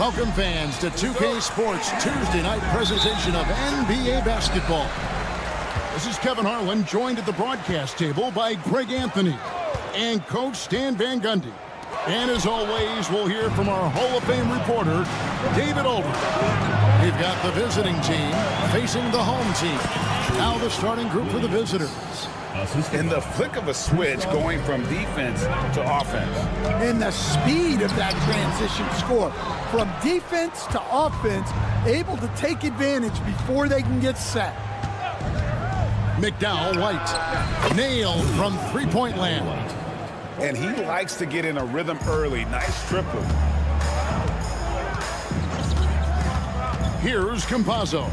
Welcome, fans, to 2K Sports Tuesday night presentation of NBA basketball. This is Kevin Harlan, joined at the broadcast table by Greg Anthony and Coach Stan Van Gundy. And as always, we'll hear from our Hall of Fame reporter, David Aldridge. We've got the visiting team facing the home team. Now the starting group for the visitors. In the flick of a switch, going from defense to offense. And the speed of that transition score. From defense to offense, able to take advantage before they can get set. McDowell White, nailed from three-point land. And he likes to get in a rhythm early. Nice triple. Here's Campazzo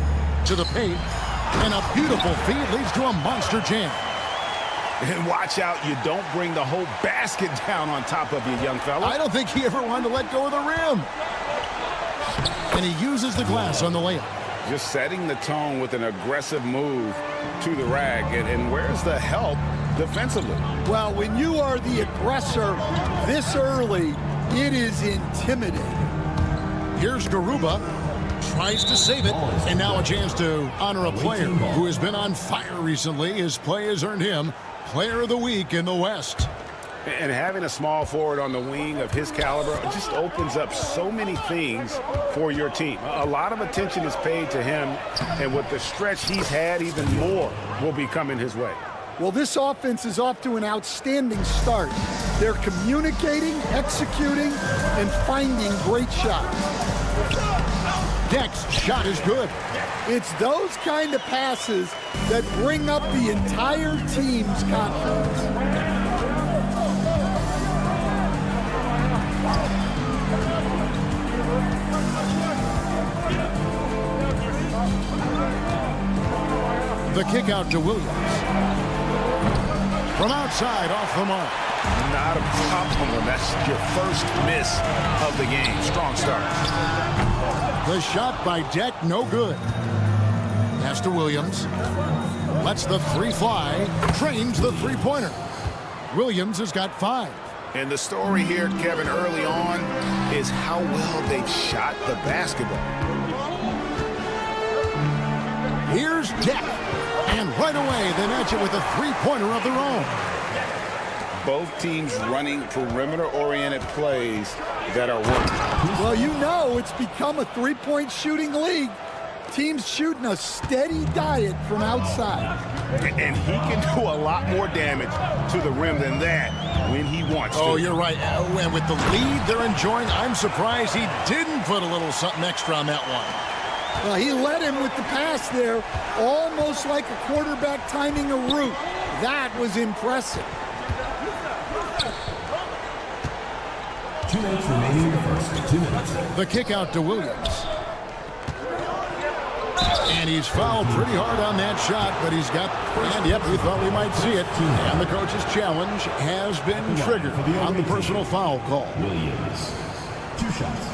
to the paint. And a beautiful feed leads to a monster jam. And watch out, you don't bring the whole basket down on top of you, young fella. I don't think he ever wanted to let go of the rim. And he uses the glass on the layup. Just setting the tone with an aggressive move to the rack. And where's the help defensively? Well, when you are the aggressor this early, it is intimidating. Here's Garuba. Tries to save it, and now a chance to honor a player who has been on fire recently. His play has earned him Player of the Week in the West. And having a small forward on the wing of his caliber just opens up so many things for your team. A lot of attention is paid to him, and with the stretch he's had, even more will be coming his way. Well, this offense is off to an outstanding start. They're communicating, executing, and finding great shots. Deck's shot is good. It's those kind of passes that bring up the entire team's confidence. The kick out to Williams. From outside, off the mark. Not a problem. That's your first miss of the game. Strong start. The shot by Deck, no good. Pass to Williams. Lets the three fly. Trains the three-pointer. Williams has got 5. And the story here, Kevin, early on is how well they've shot the basketball. Here's Deck. And right away, they match it with a three-pointer of their own. Both teams running perimeter-oriented plays that are working. Well, you know it's become a three-point shooting league. Teams shooting a steady diet from outside. And he can do a lot more damage to the rim than that when he wants to. Oh, you're right. And with the lead they're enjoying, I'm surprised he didn't put a little something extra on that one. Well, he led him with the pass there, almost like a quarterback timing a route. That was impressive. 2 minutes remaining in the first. 2 minutes. The kick out to Williams. And he's fouled pretty hard on that shot, but he's got, and yep, we thought we might see it. And the coach's challenge has been triggered on the personal foul call. Williams. 2 shots.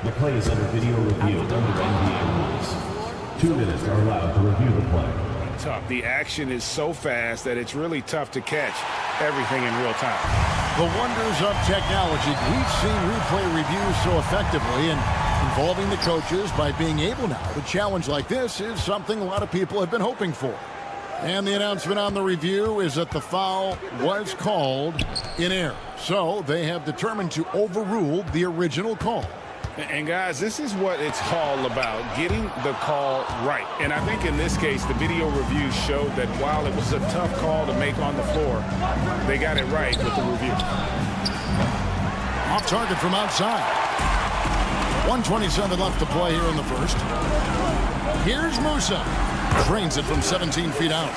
The play is under video review under NBA rules. 2 minutes are allowed to review the play. Tough. The action is so fast that it's really tough to catch everything in real time. The wonders of technology. We've seen replay reviews so effectively, and involving the coaches by being able now to challenge like this is something a lot of people have been hoping for. And the announcement on the review is that the foul was called in error. So they have determined to overrule the original call. And guys, this is what it's all about, getting the call right. And I think in this case, the video review showed that while it was a tough call to make on the floor, they got it right with the review. Off target from outside. 1:27 left to play here in the first. Here's Musa. Trains it from 17 feet out.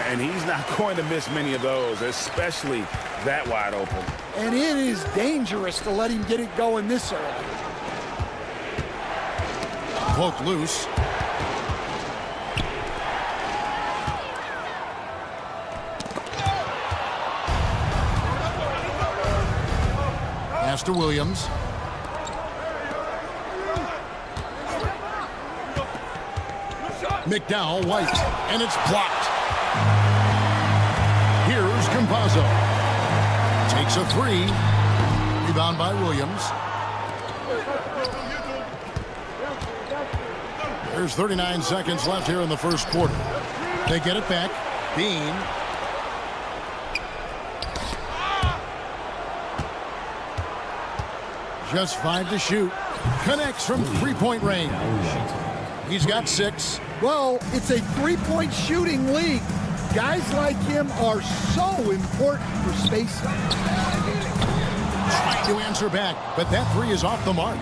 And he's not going to miss many of those, especially that wide open. And it is dangerous to let him get it going this early. Poke loose. Pass to Williams. McDowell White, and it's blocked. Here's Campazzo. Takes a three. Rebound by Williams. There's 39 seconds left here in the first quarter. They get it back. Bean. Just 5 to shoot. Connects from three-point range. He's got 6. Well, it's a three-point shooting league. Guys like him are so important for spacing. Trying to answer back, but that three is off the mark.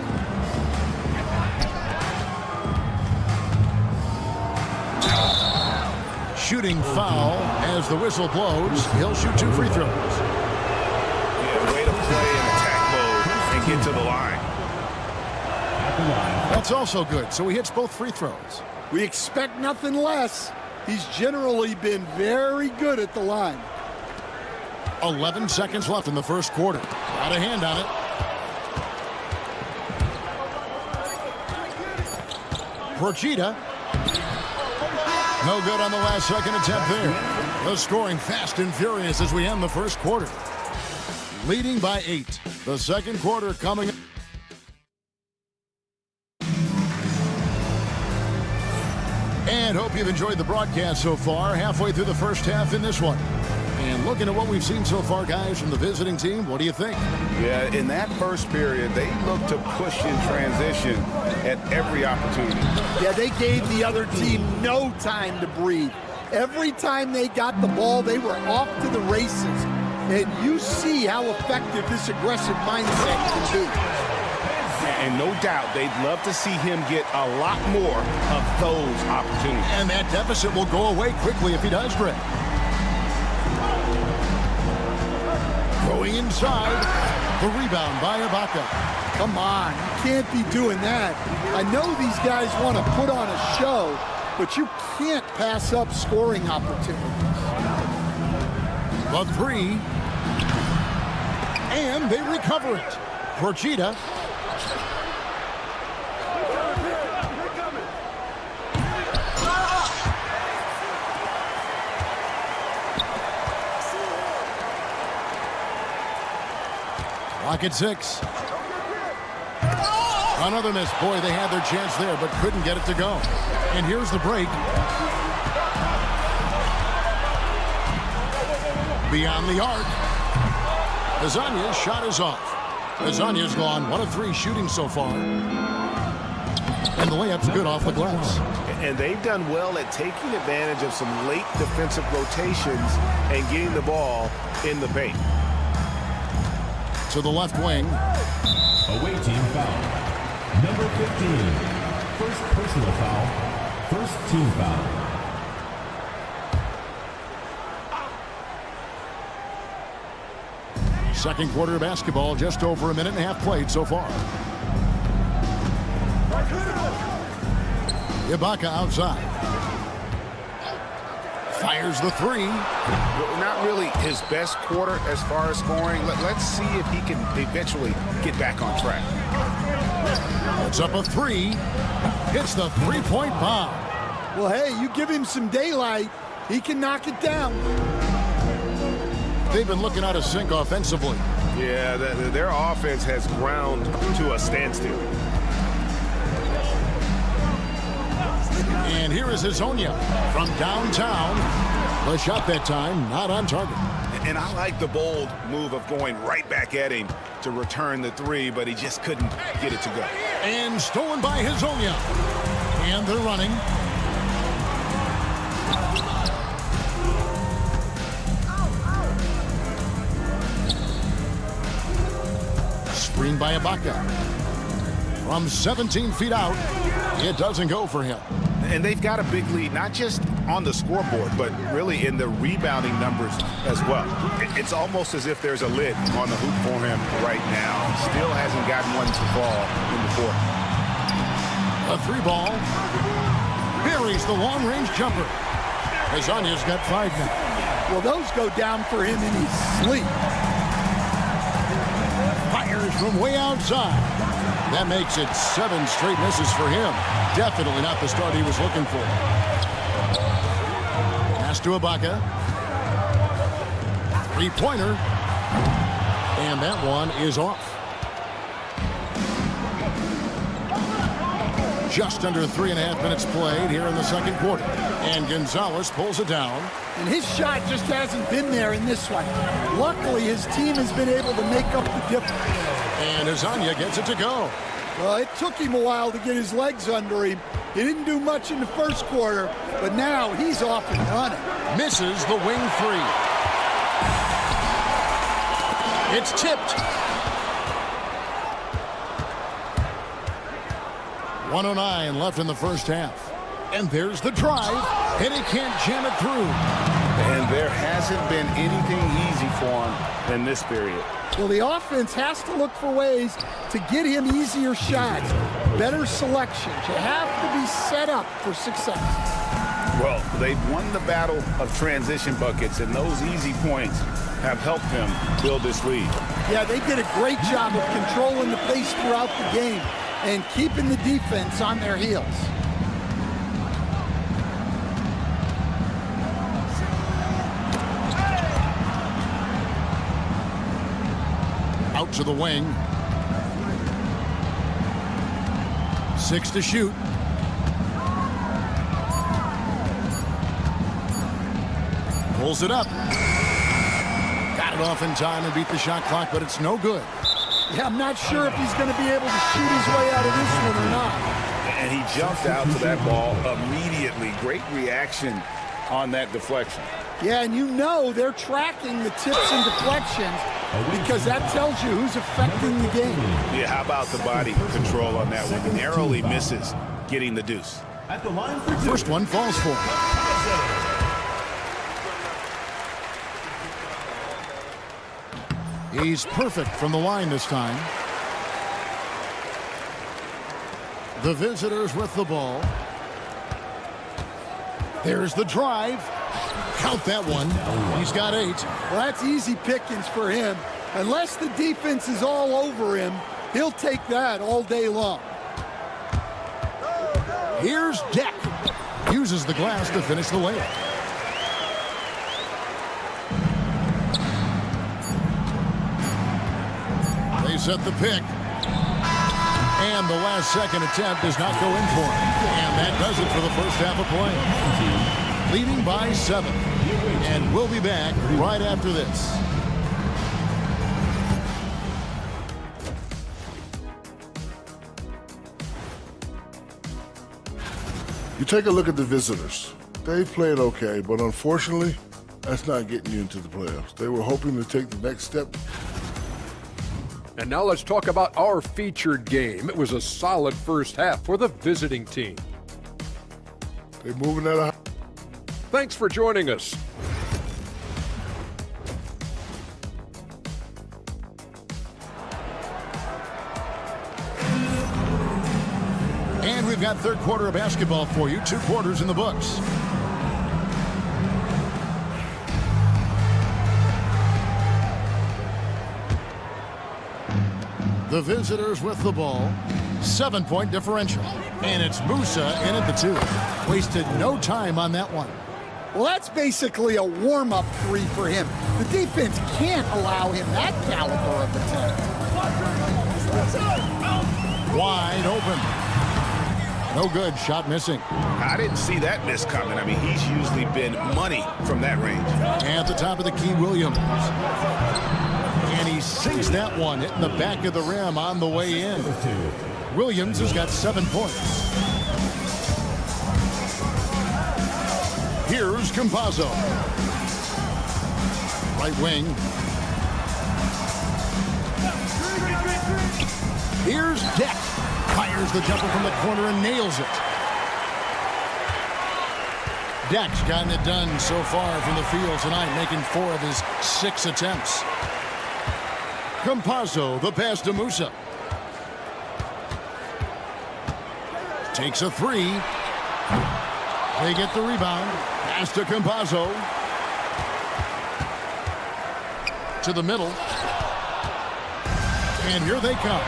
Shooting foul as the whistle blows. He'll shoot 2 free throws. Yeah, way to play in attack mode and get to the line. That's also good, so he hits both free throws. We expect nothing less. He's generally been very good at the line. 11 seconds left in the first quarter. Got a hand on it. Procida. No good on the last second attempt there. The scoring fast and furious as we end the first quarter. Leading by 8. The second quarter coming up. And hope you've enjoyed the broadcast so far. Halfway through the first half in this one. And looking at what we've seen so far, guys, from the visiting team, what do you think? Yeah, in that first period, they looked to push in transition at every opportunity. Yeah, they gave the other team no time to breathe. Every time they got the ball, they were off to the races. And you see how effective this aggressive mindset can be. And no doubt, they'd love to see him get a lot more of those opportunities. And that deficit will go away quickly if he does, Greg. Going inside, the rebound by Ibaka. Come on, you can't be doing that. I know these guys want to put on a show, but you can't pass up scoring opportunities. The three. And they recover it. Procida. Clock at 6. Another miss. Boy, they had their chance there, but couldn't get it to go. And here's the break. Beyond the arc. Azania's shot is off. Azania's gone 1 of 3 shooting so far. And the layup's good off the glass. And they've done well at taking advantage of some late defensive rotations and getting the ball in the paint. To the left wing. Away team foul. Number 15. First personal foul. First team foul. Second quarter of basketball, just over a minute and a half played so far. Ibaka outside. Fires the three. Not really his best quarter as far as scoring. Let's see if he can eventually get back on track. It's up a three. Hits the three-point bomb. Well, hey, you give him some daylight, he can knock it down. They've been looking out of sync offensively. Yeah, their offense has ground to a standstill. And here is Hazonia from downtown. The shot that time not on target. And I like the bold move of going right back at him to return the three, but he just couldn't get it to go. And stolen by Hazonia. And they're running. Screen by Ibaka. From 17 feet out, it doesn't go for him. And they've got a big lead, not just on the scoreboard, but really in the rebounding numbers as well. It's almost as if there's a lid on the hoop for him right now. Still hasn't gotten one to fall in the court. A three ball. Buries the long-range jumper. Hazania's got 5 now. Well, those go down for him in his sleep. Fires from way outside. That makes it 7 straight misses for him. Definitely not the start he was looking for. Pass to Ibaka. Three-pointer. And that one is off. Just under 3.5 minutes played here in the second quarter. And Gonzalez pulls it down. And his shot just hasn't been there in this one. Luckily, his team has been able to make up the difference. And Azania gets it to go. Well, it took him a while to get his legs under him. He didn't do much in the first quarter, but now he's off and running. Misses the wing three. It's tipped. 1:09 left in the first half. And there's the drive, and he can't jam it through. And there hasn't been anything easy for him in this period. Well, the offense has to look for ways to get him easier shots, better selections. You have to be set up for success. Well, they've won the battle of transition buckets, and those easy points have helped them build this lead. Yeah, they did a great job of controlling the pace throughout the game and keeping the defense on their heels. Out to the wing. 6 to shoot. Pulls it up. Got it off in time and beat the shot clock, but it's no good. Yeah, I'm not sure if he's going to be able to shoot his way out of this one or not. And he jumped out to that ball immediately. Great reaction on that deflection. Yeah, and you know they're tracking the tips and deflections because that tells you who's affecting the game. Yeah, how about the body control on that one? Narrowly misses getting the deuce. At the line for two. First one falls for him. He's perfect from the line this time. The visitors with the ball. There's the drive. Count that one. He's got 8. Well, that's easy pickings for him. Unless the defense is all over him, he'll take that all day long. Here's Deck. Uses the glass to finish the layup. They set the pick. And the last second attempt does not go in for him. And that does it for the first half of play. Leading by 7. And we'll be back right after this. You take a look at the visitors. They played okay, but unfortunately, that's not getting you into the playoffs. They were hoping to take the next step. And now let's talk about our featured game. It was a solid first half for the visiting team. They're moving at a... Thanks for joining us. And we've got third quarter of basketball for you. 2 quarters in the books. The visitors with the ball. 7-point differential. And it's Musa in at the 2. Wasted no time on that one. Well, that's basically a warm-up 3 for him. The defense can't allow him that caliber of attempt. Wide open. No good. Shot missing. I didn't see that miss coming. I mean, he's usually been money from that range. At the top of the key, Williams. And he sinks that one, hitting the back of the rim on the way in. Williams has got 7 points. Here's Campazzo. Right wing. Here's Deck. Fires the jumper from the corner and nails it. Deck's gotten it done so far from the field tonight, making 4 of his 6 attempts. Campazzo, the pass to Musa. Takes a 3. They get the rebound. Pass to Campazzo. To the middle. And here they come.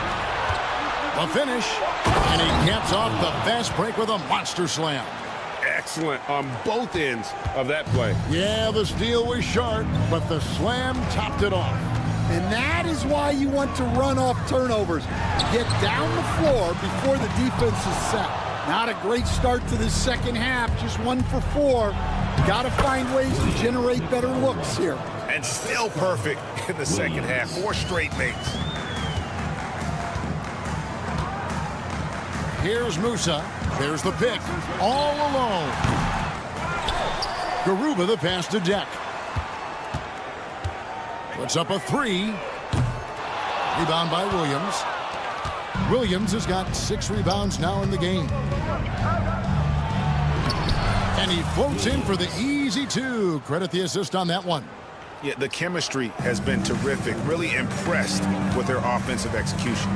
The finish. And he caps off the fast break with a monster slam. Excellent on both ends of that play. Yeah, the steal was sharp, but the slam topped it off. And that is why you want to run off turnovers. Get down the floor before the defense is set. Not a great start to this second half, just 1 for 4. Got to find ways to generate better looks here. And still perfect in the second half. 4 straight makes. Here's Musa. There's the pick. All alone. Garuba the pass to Deck. Puts up a 3. Rebound by Williams. Williams has got 6 rebounds now in the game. And he floats in for the easy 2. Credit the assist on that one. Yeah, the chemistry has been terrific. Really impressed with their offensive execution.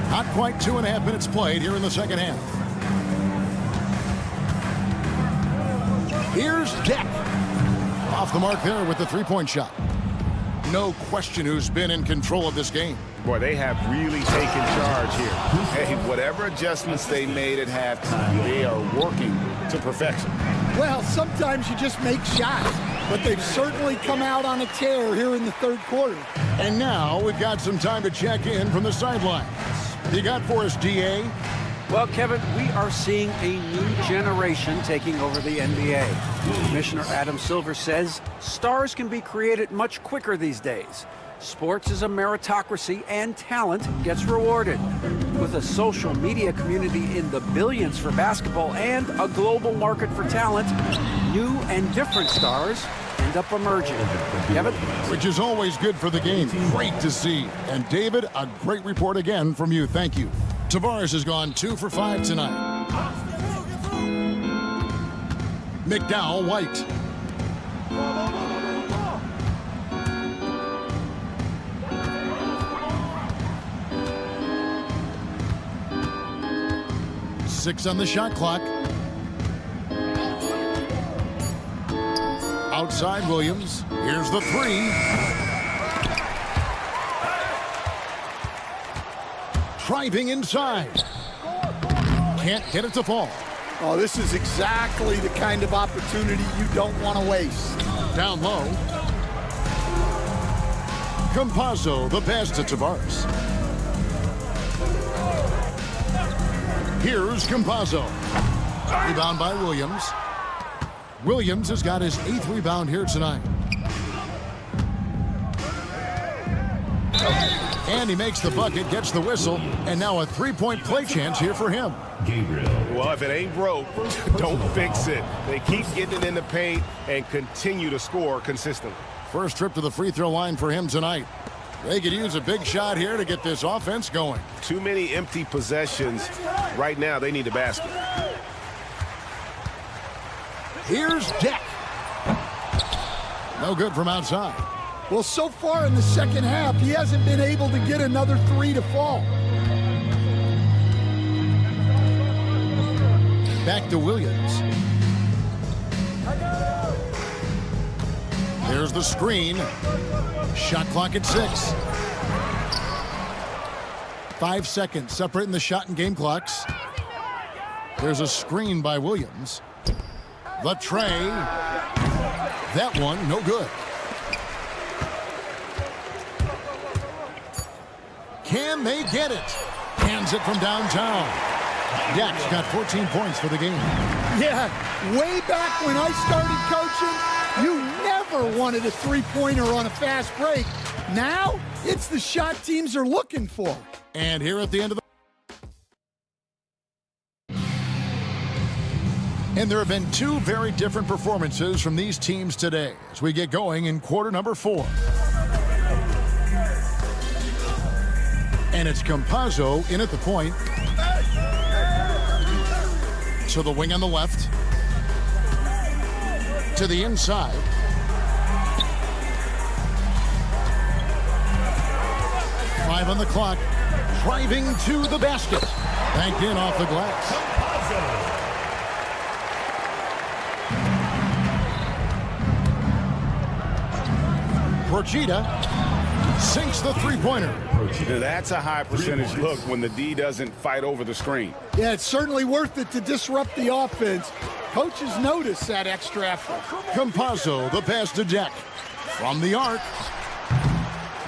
Not quite 2.5 minutes played here in the second half. Here's Deck. Off the mark there with the 3-point shot. No question who's been in control of this game. Boy, they have really taken charge here. Hey, whatever adjustments they made at halftime, they are working to perfection. Well, sometimes you just make shots, but they've certainly come out on a tear here in the third quarter. And now we've got some time to check in from the sidelines. You got for us, DA? Well, Kevin, we are seeing a new generation taking over the NBA. Commissioner Adam Silver says stars can be created much quicker these days. Sports is a meritocracy and talent gets rewarded. With a social media community in the billions for basketball and a global market for talent, new and different stars end up emerging. Kevin? Which is always good for the game. Great to see. And David, a great report again from you. Thank you. Tavares has gone 2 for 5 tonight. McDowell White. Six on the shot clock. Outside Williams. Here's the 3. Driving inside. Can't get it to fall. Oh, this is exactly the kind of opportunity you don't want to waste. Down low. Campazzo, the pass to Tavares. Here's Campazzo. Rebound by Williams. Williams has got his 8th rebound here tonight. And he makes the bucket, gets the whistle, and now a 3-point play chance here for him. Gabriel. Well, if it ain't broke, don't fix it. They keep getting it in the paint and continue to score consistently. First trip to the free throw line for him tonight. They could use a big shot here to get this offense going. Too many empty possessions. Right now, they need a basket. Here's Deck. No good from outside. Well, so far in the second half, he hasn't been able to get another 3 to fall. Back to Williams. There's the screen. Shot clock at 6. 5 seconds separating the shot and game clocks. There's a screen by Williams. The tray. That one, no good. Can they get it? Hands it from downtown. Deck's got 14 points for the game. Yeah, way back when I started coaching, you never wanted a 3-pointer on a fast break. Now, it's the shot teams are looking for. And here at the end of the... And there have been 2 very different performances from these teams today as we get going in quarter number 4. And it's Campazzo in at the point. To the wing on the left. To the inside. Five on the clock. Driving to the basket. Banked in off the glass. Procida sinks the 3-pointer. That's a high percentage look when the D doesn't fight over the screen. Yeah, it's certainly worth it to disrupt the offense. Coaches notice that extra effort. Campazzo, the pass to Deck. From the arc.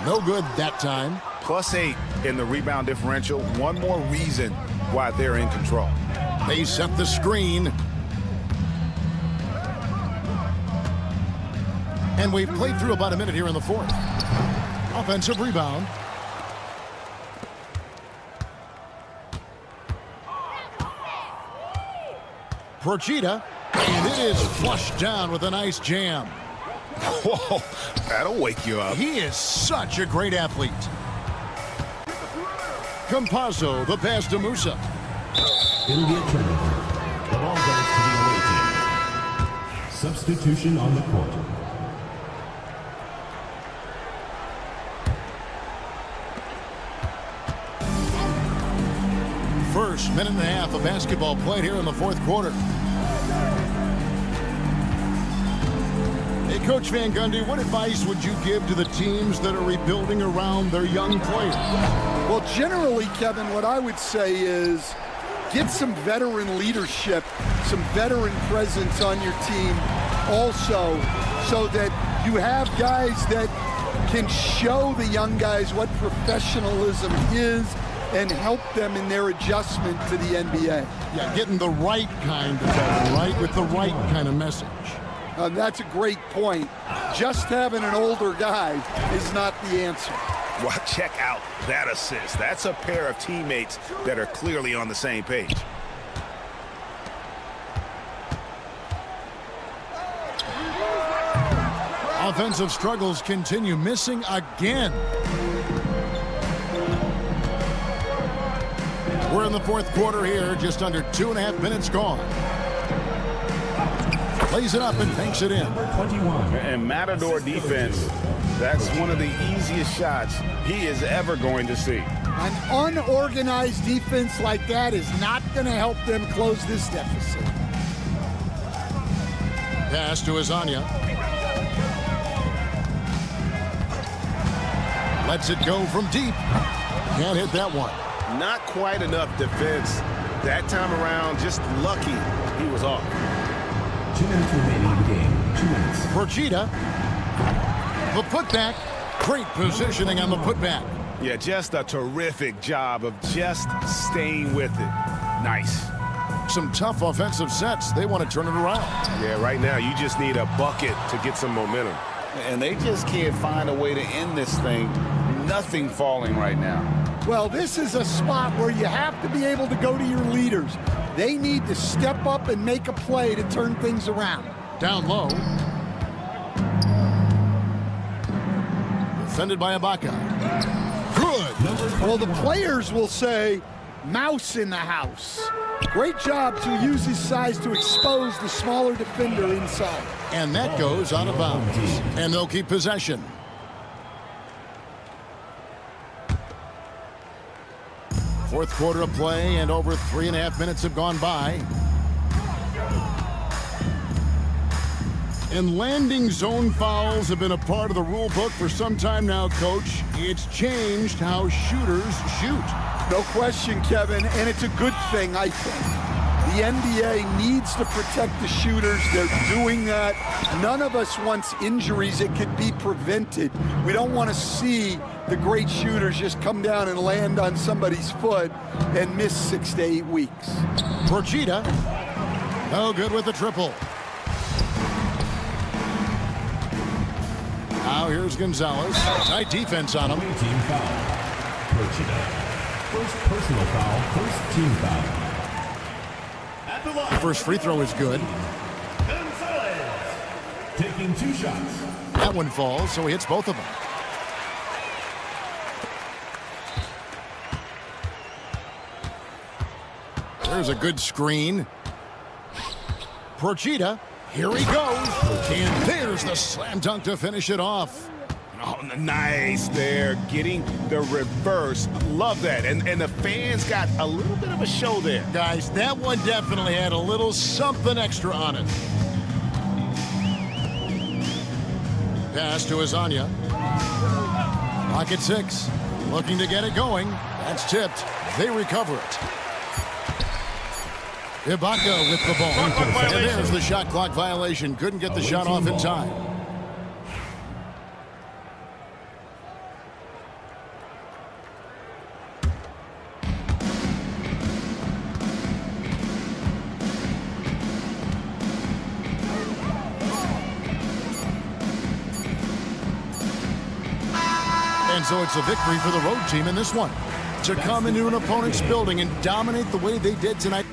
No good that time. +8 in the rebound differential. One more reason why they're in control. They set the screen. And we've played through about a minute here in the fourth. Offensive rebound. Procida, and it is flushed down with a nice jam. Whoa, that'll wake you up. He is such a great athlete. Campazzo, the pass to Musa. It'll be a turnover. The ball goes to the away team. Substitution on the court. First minute and a half of basketball played here in the fourth quarter. Hey, Coach Van Gundy, what advice would you give to the teams that are rebuilding around their young players? Well, generally, Kevin, what I would say is get some veteran leadership, some veteran presence on your team also, so that you have guys that can show the young guys what professionalism is and help them in their adjustment to the NBA. Yeah, getting the right kind of veteran, right? With the right kind of message. That's a great point. Just having an older guy is not the answer. Well, check out that assist. That's a pair of teammates that are clearly on the same page. Offensive struggles continue, missing again. We're in the fourth quarter here, just under 2.5 minutes gone. Plays it up and banks it in. Number 21. And Matador defense, that's one of the easiest shots he is ever going to see. An unorganized defense like that is not going to help them close this deficit. Pass to Azania. Lets it go from deep. Can't hit that one. Not quite enough defense that time around. Just lucky he was off. 2 minutes remaining in the game. 2 minutes. Procida. The putback. Great positioning on the putback. Yeah, just a terrific job of just staying with it. Nice. Some tough offensive sets. They want to turn it around. Yeah, right now you just need a bucket to get some momentum. And they just can't find a way to end this thing. Nothing falling right now. Well, this is a spot where you have to be able to go to your leaders. They need to step up and make a play to turn things around. Down low. Defended by Ibaka. Good. Well, the players will say, mouse in the house. Great job to use his size to expose the smaller defender inside. And that goes out of bounds. And they'll keep possession. Fourth quarter of play, and over 3.5 minutes have gone by. And landing zone fouls have been a part of the rule book for some time now, Coach. It's changed how shooters shoot. No question, Kevin, and it's a good thing, I think. The NBA needs to protect the shooters. They're doing that. None of us wants injuries. It could be prevented. We don't want to see the great shooters just come down and land on somebody's foot and miss 6 to 8 weeks. Procida, no good with the triple. Now here's Gonzalez. Tight defense on him. Away team foul. Procida. First personal foul. First team foul. First free throw is good. Taking 2 shots. That one falls, so he hits both of them. There's a good screen. Procida, here he goes. And there's the slam dunk to finish it off. Oh, nice there, getting the reverse. Love that. And the fans got a little bit of a show there. Guys, that one definitely had a little something extra on it. Pass to Azania. Pocket 6. Looking to get it going. That's tipped. They recover it. Ibaka with the ball. And there's the shot clock violation. Couldn't get the shot off in time. And so it's a victory for the road team in this one. To come into an opponent's building and dominate the way they did tonight.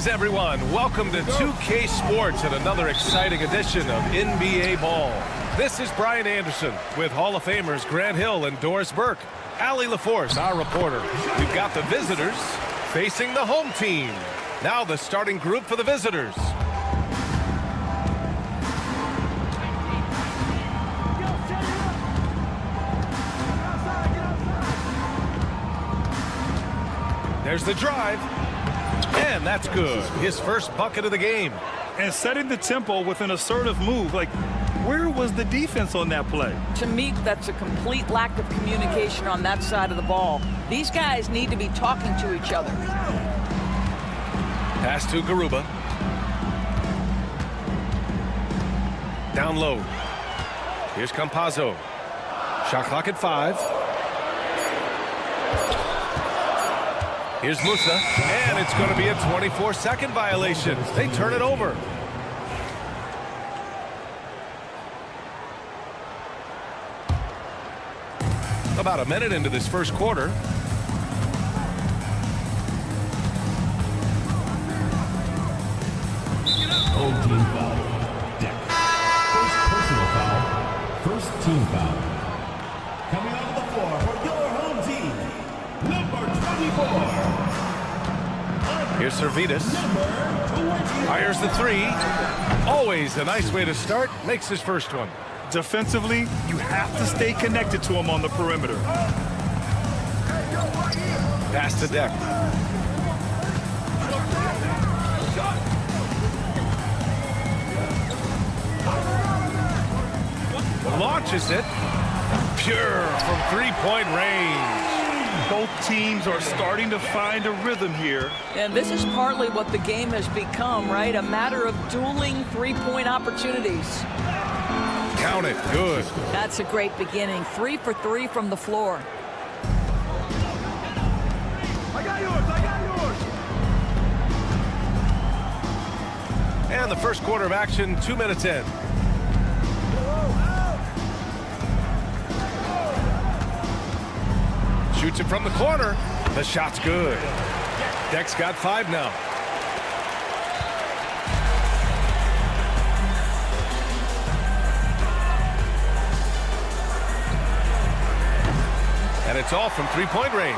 Greetings, everyone. Welcome to 2K Sports and another exciting edition of NBA Ball. This is Brian Anderson with Hall of Famers Grant Hill and Doris Burke. Allie LaForce, our reporter. We've got the visitors facing the home team. Now the starting group for the visitors. There's the drive. And that's good. His first bucket of the game. And setting the tempo with an assertive move. Like, where was the defense on that play? To me, that's a complete lack of communication on that side of the ball. These guys need to be talking to each other. Pass to Garuba. Down low. Here's Campazzo. Shot clock at 5. Here's Musa, and it's going to be a 24-second violation. They turn it over. About a minute into this first quarter. Home team foul. Deck. First personal foul. First team foul. Coming onto the floor for your home team, number 24. Here's Servidis. Fires the 3. Always a nice way to start. Makes his first one. Defensively, you have to stay connected to him on the perimeter. Pass to Deck. Launches it. Pure from three-point range. Both teams are starting to find a rhythm here. And this is partly what the game has become, right? A matter of dueling three-point opportunities. Count it. Good. That's a great beginning. 3 for 3 from the floor. I got yours. And the first quarter of action, 2 minutes in. Shoots it from the corner. The shot's good. Deck's got 5 now. And it's off from three-point range.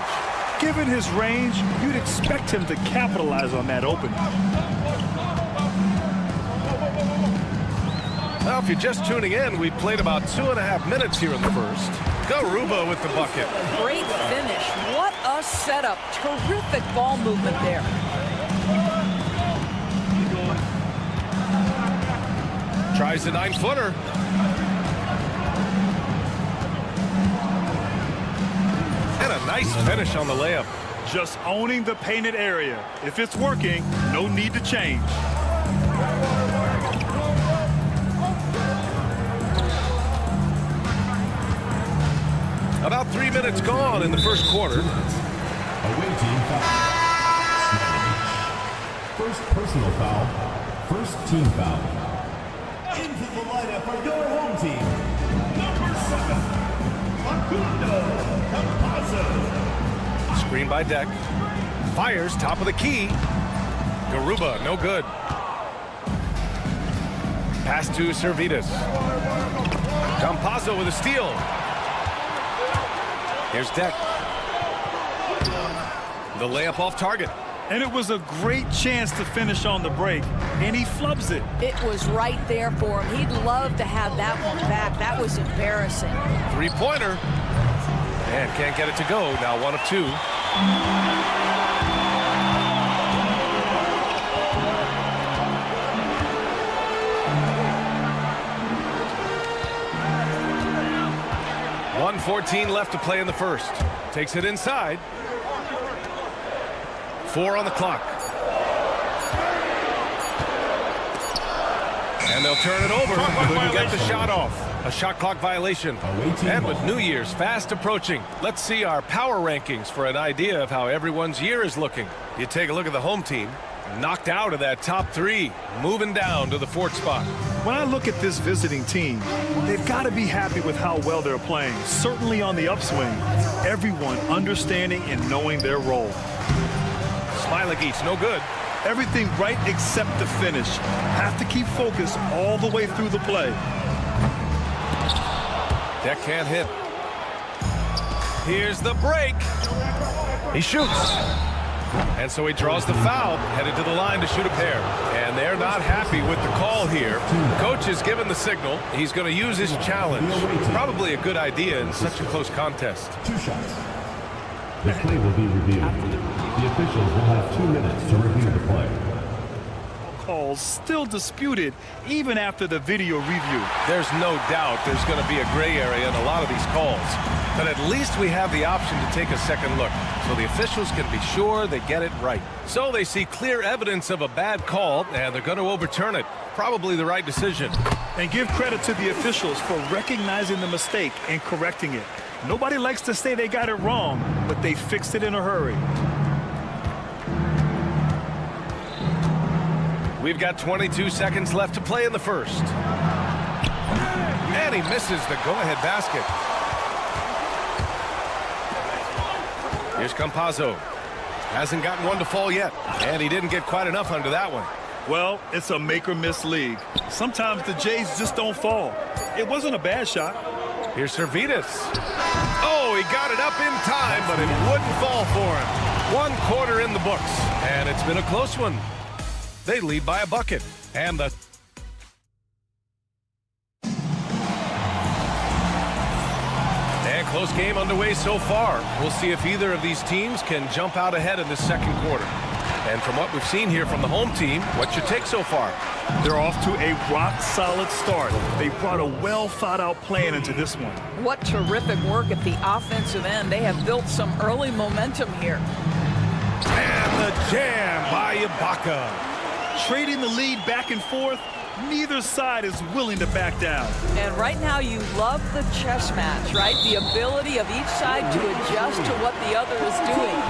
Given his range, you'd expect him to capitalize on that opening. Well, if you're just tuning in, we've played about 2.5 minutes here in the first. Garuba with the bucket. Great finish. What a setup. Terrific ball movement there. Tries the 9-footer. And a nice finish on the layup. Just owning the painted area. If it's working, no need to change. About 3 minutes gone in the first quarter. Away team foul. First personal foul. First team foul. Into the lineup for your home team, number 7, Facundo Campazzo. Screen by Deck. Fires top of the key. Garuba, no good. Pass to Servidis. Campazzo with a steal. Here's Deck. The layup off target. And it was a great chance to finish on the break, and he flubs it. It was right there for him. He'd love to have that one back. That was embarrassing. Three-pointer. And can't get it to go. Now 1 of 2. .114 left to play in the first. Takes it inside. 4 on the clock. And they'll turn it over. Couldn't get the shot off. A shot clock violation. And with New Year's fast approaching, let's see our power rankings for an idea of how everyone's year is looking. You take a look at the home team. Knocked out of that top 3. Moving down to the 4th spot. When I look at this visiting team, they've got to be happy with how well they're playing. Certainly on the upswing. Everyone understanding and knowing their role. Smailagic, no good. Everything right except the finish. Have to keep focused all the way through the play. Deck can't hit. Here's the break. He shoots. And so he draws the foul, headed to the line to shoot a pair. And they're not happy with the call here. Coach has given the signal. He's going to use his challenge. Probably a good idea in such a close contest. 2 shots. The play will be reviewed. The officials will have 2 minutes to review the play. Calls still disputed even after the video review. There's no doubt there's going to be a gray area in a lot of these calls. But at least we have the option to take a second look, so the officials can be sure they get it right. So they see clear evidence of a bad call, and they're going to overturn it. Probably the right decision. And give credit to the officials for recognizing the mistake and correcting it. Nobody likes to say they got it wrong, but they fixed it in a hurry. We've got 22 seconds left to play in the first. And he misses the go-ahead basket. Here's Campazzo. Hasn't gotten one to fall yet, and he didn't get quite enough under that one. Well, it's a make-or-miss league. Sometimes the Jays just don't fall. It wasn't a bad shot. Here's Servetus. Oh, he got it up in time, but it wouldn't fall for him. 1 quarter in the books, and it's been a close one. They lead by a bucket, and the close game underway so far. We'll see if either of these teams can jump out ahead in this second quarter. And from what we've seen here from the home team, what's your take so far? They're off to a rock-solid start. They brought a well-thought-out plan into this one. What terrific work at the offensive end. They have built some early momentum here. And the jam by Ibaka. Trading the lead back and forth, neither side is willing to back down. And right now you love the chess match, right? The ability of each side to adjust to what the other is doing.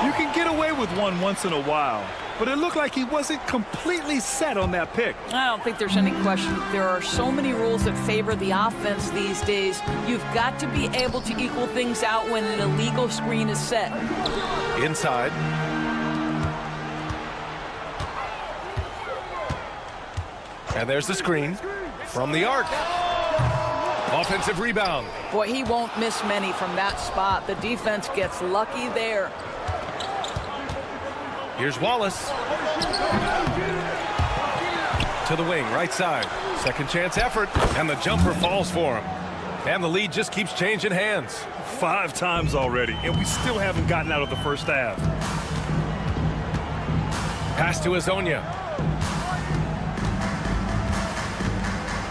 You can get away with one once in a while, but it looked like he wasn't completely set on that pick. I don't think there's any question. There are so many rules that favor the offense these days. You've got to be able to equal things out when an illegal screen is set. Inside. And there's the screen from the arc. Offensive rebound. Boy, he won't miss many from that spot. The defense gets lucky there. Here's Wallace. To the wing, right side. Second chance effort, and the jumper falls for him. And the lead just keeps changing hands. 5 times already, and we still haven't gotten out of the first half. Pass to Azonia.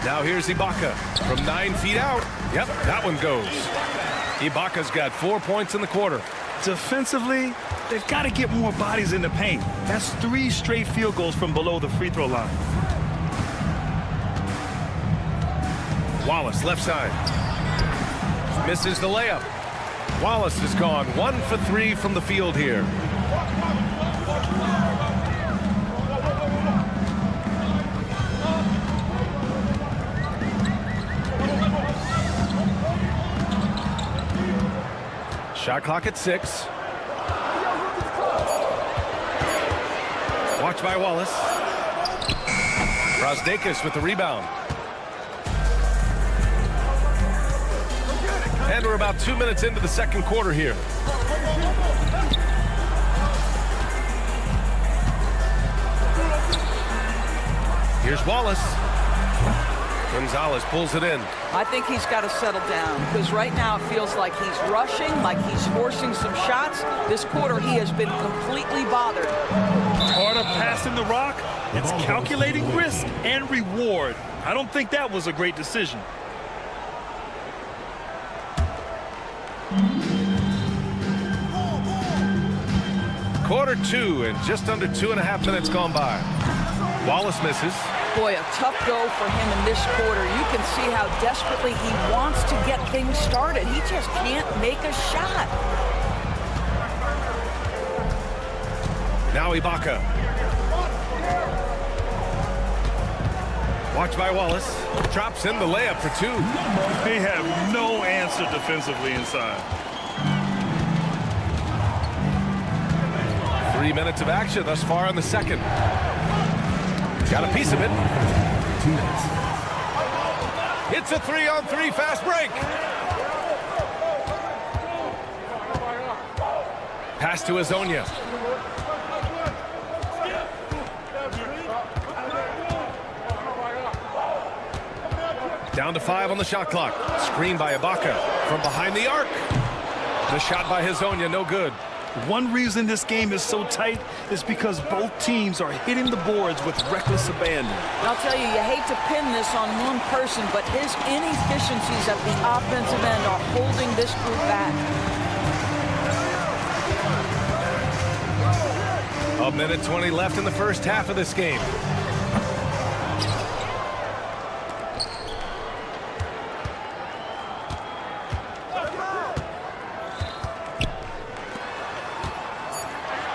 Now here's Ibaka from 9 feet out. Yep, that one goes. Ibaka's got 4 points in the quarter. Defensively, they've got to get more bodies in the paint. That's 3 straight field goals from below the free throw line. Wallace, left side. Misses the layup. Wallace has gone 1 for 3 from the field here. Shot clock at 6. Watch by Wallace. Brosdakis with the rebound. And we're about 2 minutes into the second quarter here. Here's Wallace. Gonzalez pulls it in. I think he's got to settle down because right now it feels like he's rushing, like he's forcing some shots. This quarter he has been completely bothered. Part of passing the rock, it's calculating risk and reward. I don't think that was a great decision. Quarter 2 and just under 2.5 minutes gone by. Wallace misses. Boy, a tough go for him in this quarter. You can see how desperately he wants to get things started. He just can't make a shot. Now Ibaka. Watch by Wallace. Drops in the layup for 2. They have no answer defensively inside. 3 minutes of action thus far in the second. Got a piece of it. 2 minutes. It's a 3-on-3 fast break. Pass to Azonia. Down to 5 on the shot clock. Screen by Ibaka from behind the arc. The shot by Hezonja, no good. One reason this game is so tight is because both teams are hitting the boards with reckless abandon. And I'll tell you, you hate to pin this on one person, but his inefficiencies at the offensive end are holding this group back. A minute 20 left in the first half of this game.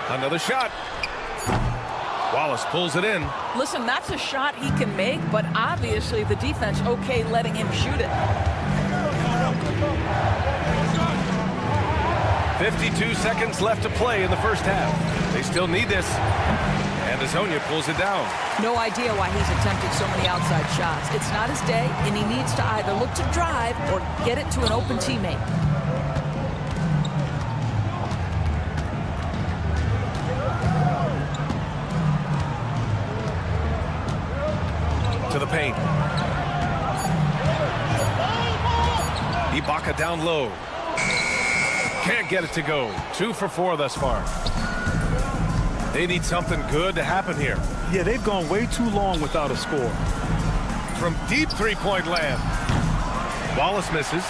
Another shot. Wallace pulls it in. Listen, that's a shot he can make, but obviously the defense okay letting him shoot it. 52 seconds left to play in the first half. They still need this. And Hezonja pulls it down. No idea why he's attempting so many outside shots. It's not his day, and he needs to either look to drive or get it to an open teammate. To the paint. Ibaka down low. Can't get it to go. 2 for 4 thus far. They need something good to happen here. Yeah, they've gone way too long without a score. From deep three-point land. Wallace misses.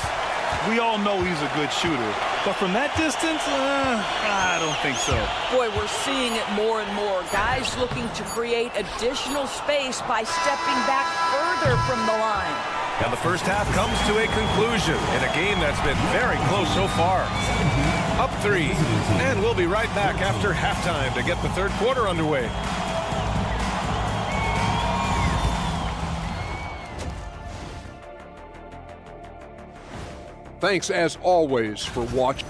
We all know he's a good shooter, but from that distance, I don't think so. Boy, we're seeing it more and more. Guys looking to create additional space by stepping back further from the line. And the first half comes to a conclusion in a game that's been very close so far. Up 3, and we'll be right back after halftime to get the third quarter underway. Thanks, as always, for watching.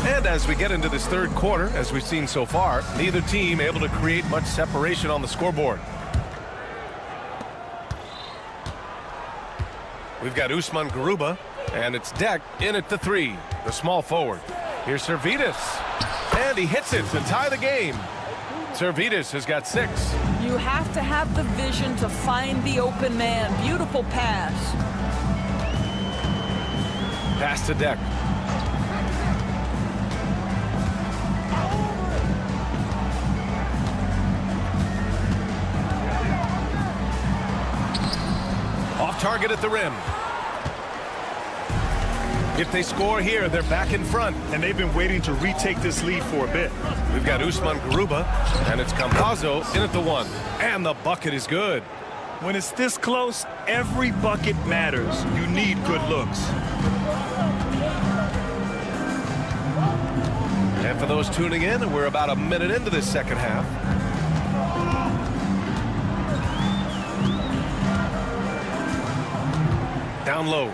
And as we get into this third quarter, as we've seen so far, neither team able to create much separation on the scoreboard. We've got Usman Garuba, and it's Deck in at the 3, the small forward. Here's Servetus, and he hits it to tie the game. Servetus has got 6. You have to have the vision to find the open man. Beautiful pass. Pass to Deck. Off target at the rim. If they score here, they're back in front. And they've been waiting to retake this lead for a bit. We've got Usman Garuba, and it's Campazzo in at the 1. And the bucket is good. When it's this close, every bucket matters. You need good looks. And for those tuning in, we're about a minute into this second half. Down low.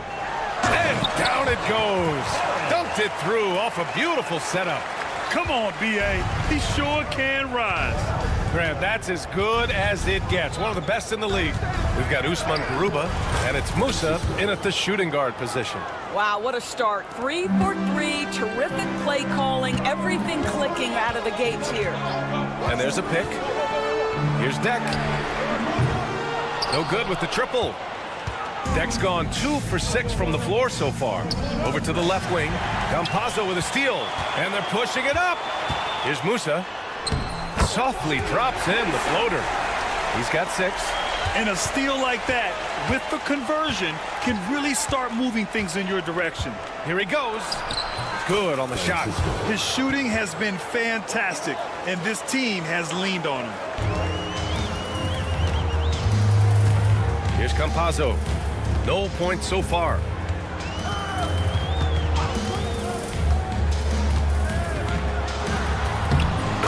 And down it goes. Dunked it through off a beautiful setup. Come on, B.A. He sure can rise. Grant, that's as good as it gets. One of the best in the league. We've got Usman Garuba, and it's Musa in at the shooting guard position. Wow, what a start. 3 for 3, terrific play calling, everything clicking out of the gates here. And there's a pick. Here's Deck. No good with the triple. Deck's gone 2 for 6 from the floor so far. Over to the left wing. Campazzo with a steal. And they're pushing it up. Here's Musa. Softly drops in the floater. He's got 6. And a steal like that, with the conversion, can really start moving things in your direction. Here he goes. Good on the shot. His shooting has been fantastic, and this team has leaned on him. Here's Campazzo. No points so far.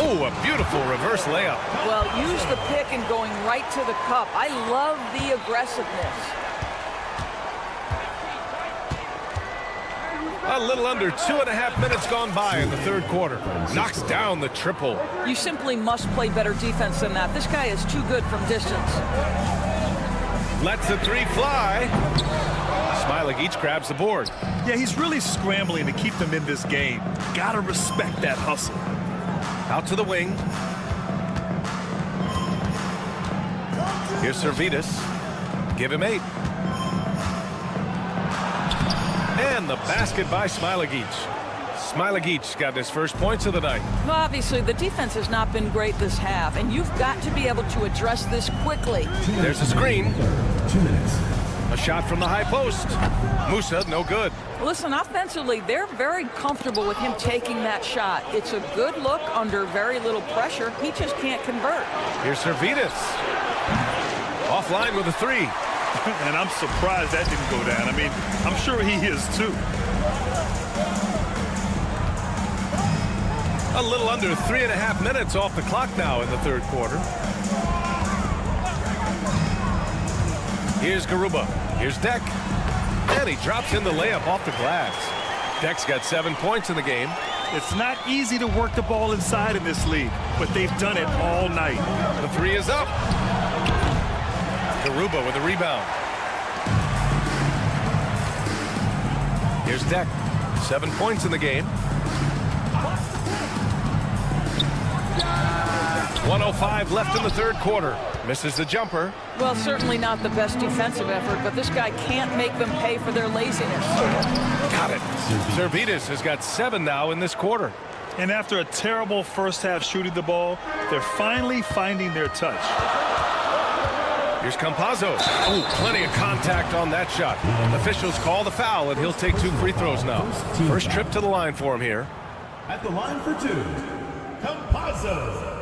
Oh, a beautiful reverse layup. Well, use the pick and going right to the cup. I love the aggressiveness. A little under 2.5 minutes gone by in the third quarter. Knocks down the triple. You simply must play better defense than that. This guy is too good from distance. Lets the three fly. Smiley each grabs the board. Yeah, he's really scrambling to keep them in this game. Gotta respect that hustle. Out to the wing. Here's Servetus. Give him 8. And the basket by Smiley. Smiley got his first points of the night. Well, obviously, the defense has not been great this half, and you've got to be able to address this quickly. There's a screen. 2 minutes. A shot from the high post. Musa, no good. Listen, offensively, they're very comfortable with him taking that shot. It's a good look under very little pressure. He just can't convert. Here's Servetus. Offline with a 3. And I'm surprised that didn't go down. I mean, I'm sure he is too. A little under 3.5 minutes off the clock now in the third quarter. Here's Garuba. Here's Deck. And he drops in the layup off the glass. Deck's got 7 points in the game. It's not easy to work the ball inside in this league, but they've done it all night. The 3 is up. Garuba with a rebound. Here's Deck. 7 points in the game. 1:05 left in the third quarter. Misses the jumper. Well, certainly not the best defensive effort, but this guy can't make them pay for their laziness. Got it. Servetus has got 7 now in this quarter. And after a terrible first half shooting the ball, they're finally finding their touch. Here's Campazzo. Oh, plenty of contact on that shot. Officials call the foul, and he'll take 2 free throws now. First trip to the line for him here. At the line for 2, Campazzo.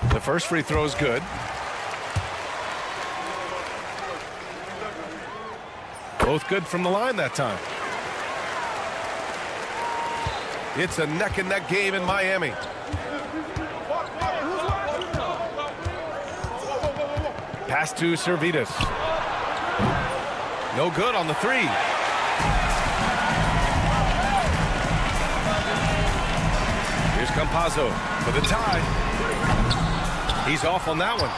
The first free throw is good. Both good from the line that time. It's a neck-and-neck game in Miami. Pass to Servetus. No good on the 3. Here's Campazzo for the tie. He's off on that one.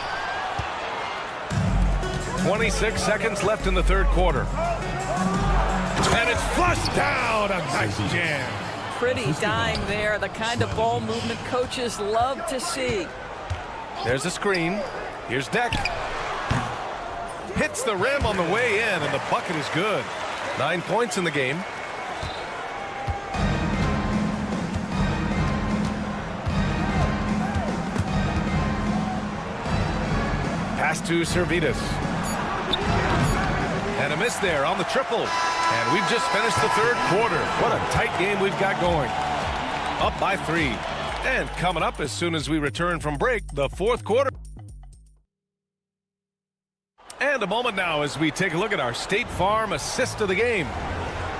26 seconds left in the third quarter. And it's flushed down. A nice jam. Pretty dime there, the kind of ball movement coaches love to see. There's a screen. Here's Deck. Hits the rim on the way in, and the bucket is good. 9 points in the game. Pass to Servetus. And a miss there on the triple. And we've just finished the third quarter. What a tight game we've got going. Up by 3. And coming up as soon as we return from break, the fourth quarter. And a moment now as we take a look at our State Farm assist of the game.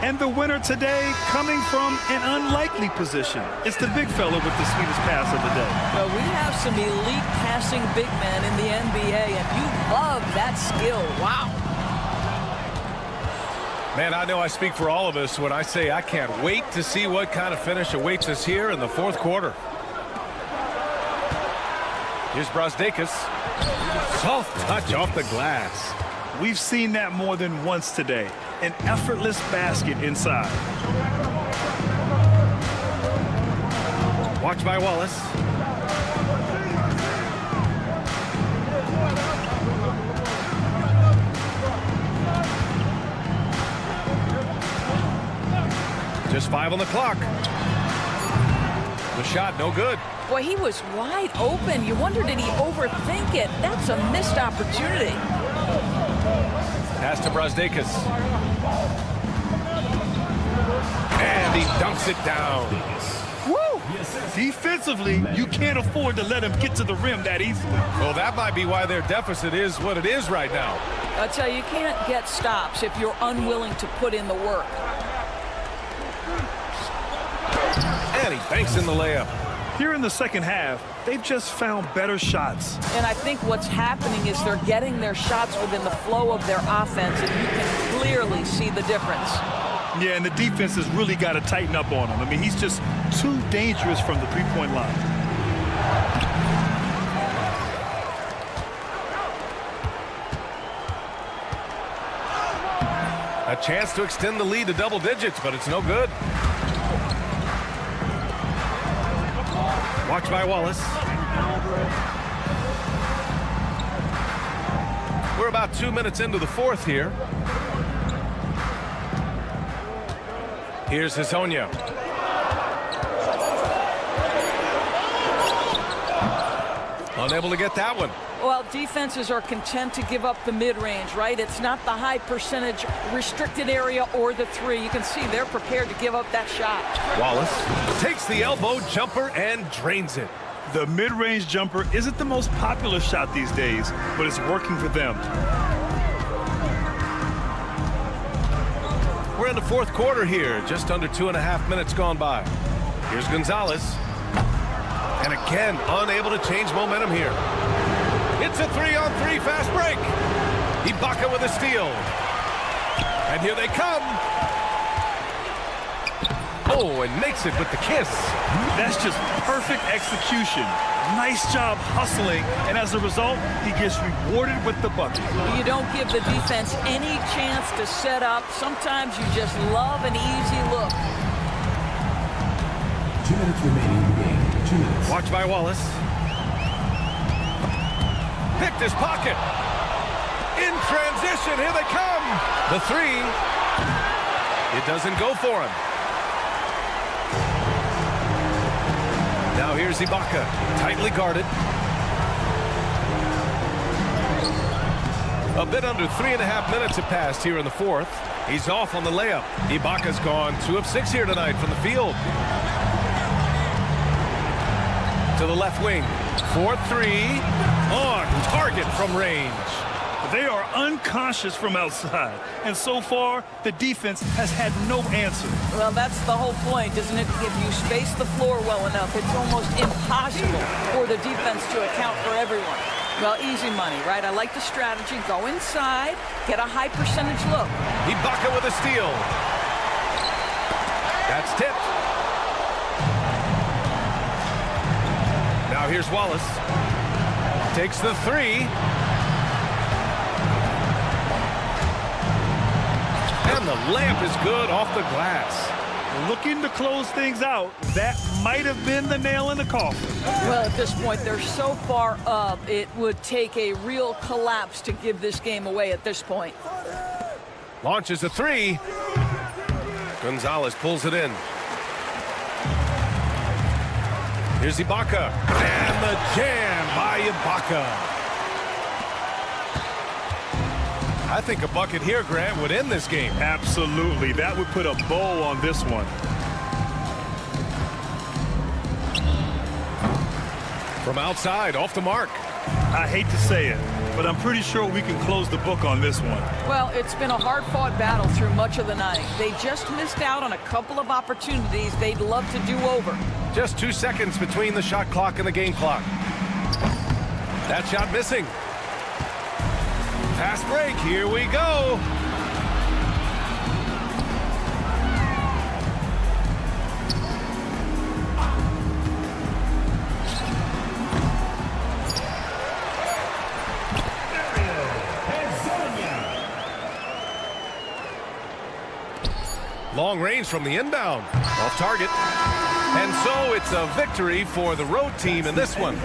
And the winner today coming from an unlikely position. It's the big fella with the sweetest pass of the day. Well, we have some elite passing big men in the NBA, and you love that skill. Wow. Man, I know I speak for all of us when I say I can't wait to see what kind of finish awaits us here in the fourth quarter. Here's Brasdeikis. Soft touch off the glass. We've seen that more than once today. An effortless basket inside. Watch by Wallace. Just 5 on the clock. The shot, no good. Boy, he was wide open. You wonder, did he overthink it? That's a missed opportunity. Pass to Brasdeikis. And he dunks it down. Woo! Defensively, you can't afford to let him get to the rim that easily. Well, that might be why their deficit is what it is right now. I'll tell you, you can't get stops if you're unwilling to put in the work. And he banks in the layup. Here in the second half, they've just found better shots. And I think what's happening is they're getting their shots within the flow of their offense, and you can clearly see the difference. Yeah, and the defense has really got to tighten up on him. I mean, he's just too dangerous from the three-point line. A chance to extend the lead to double digits, but it's no good. Watch by Wallace. We're about 2 minutes into the fourth here. Here's Hezonja. Unable to get that one. Well, defenses are content to give up the mid-range, right? It's not the high percentage restricted area or the three. You can see they're prepared to give up that shot. Wallace takes the elbow jumper and drains it. The mid-range jumper isn't the most popular shot these days, but it's working for them. We're in the fourth quarter here, just under 2.5 minutes gone by. Here's Gonzalez. And again, unable to change momentum here. It's a 3-on-3 fast break. Ibaka with a steal. And here they come. Oh, and makes it with the kiss. That's just perfect execution. Nice job hustling, and as a result, he gets rewarded with the bucket. You don't give the defense any chance to set up. Sometimes you just love an easy look. 2 minutes remaining in the game. 2 minutes. Watch by Wallace. Picked his pocket. In transition, here they come. The three. It doesn't go for him. Now here's Ibaka, tightly guarded. A bit under 3.5 minutes have passed here in the fourth. He's off on the layup. Ibaka's gone 2 of 6 here tonight from the field. To the left wing. 4-3 on target from range. They are unconscious from outside, and so far, the defense has had no answer. Well, that's the whole point, isn't it? If you space the floor well enough, it's almost impossible for the defense to account for everyone. Well, easy money, right? I like the strategy. Go inside, get a high percentage look. Ibaka with a steal. That's tipped. Now here's Wallace. Takes the three. And the layup is good off the glass. Looking to close things out, that might have been the nail in the coffin. Well, at this point, they're so far up, it would take a real collapse to give this game away at this point. Launches a three. Gonzalez pulls it in. Here's Ibaka. And the jam by Ibaka. I think a bucket here, Grant, would end this game. Absolutely. That would put a bow on this one. From outside, off the mark. I hate to say it, but I'm pretty sure we can close the book on this one. Well, it's been a hard-fought battle through much of the night. They just missed out on a couple of opportunities they'd love to do over. Just 2 seconds between the shot clock and the game clock. That shot missing. Fast break, here we go. Long range from the inbound. Off target. And so it's a victory for the road team in this one.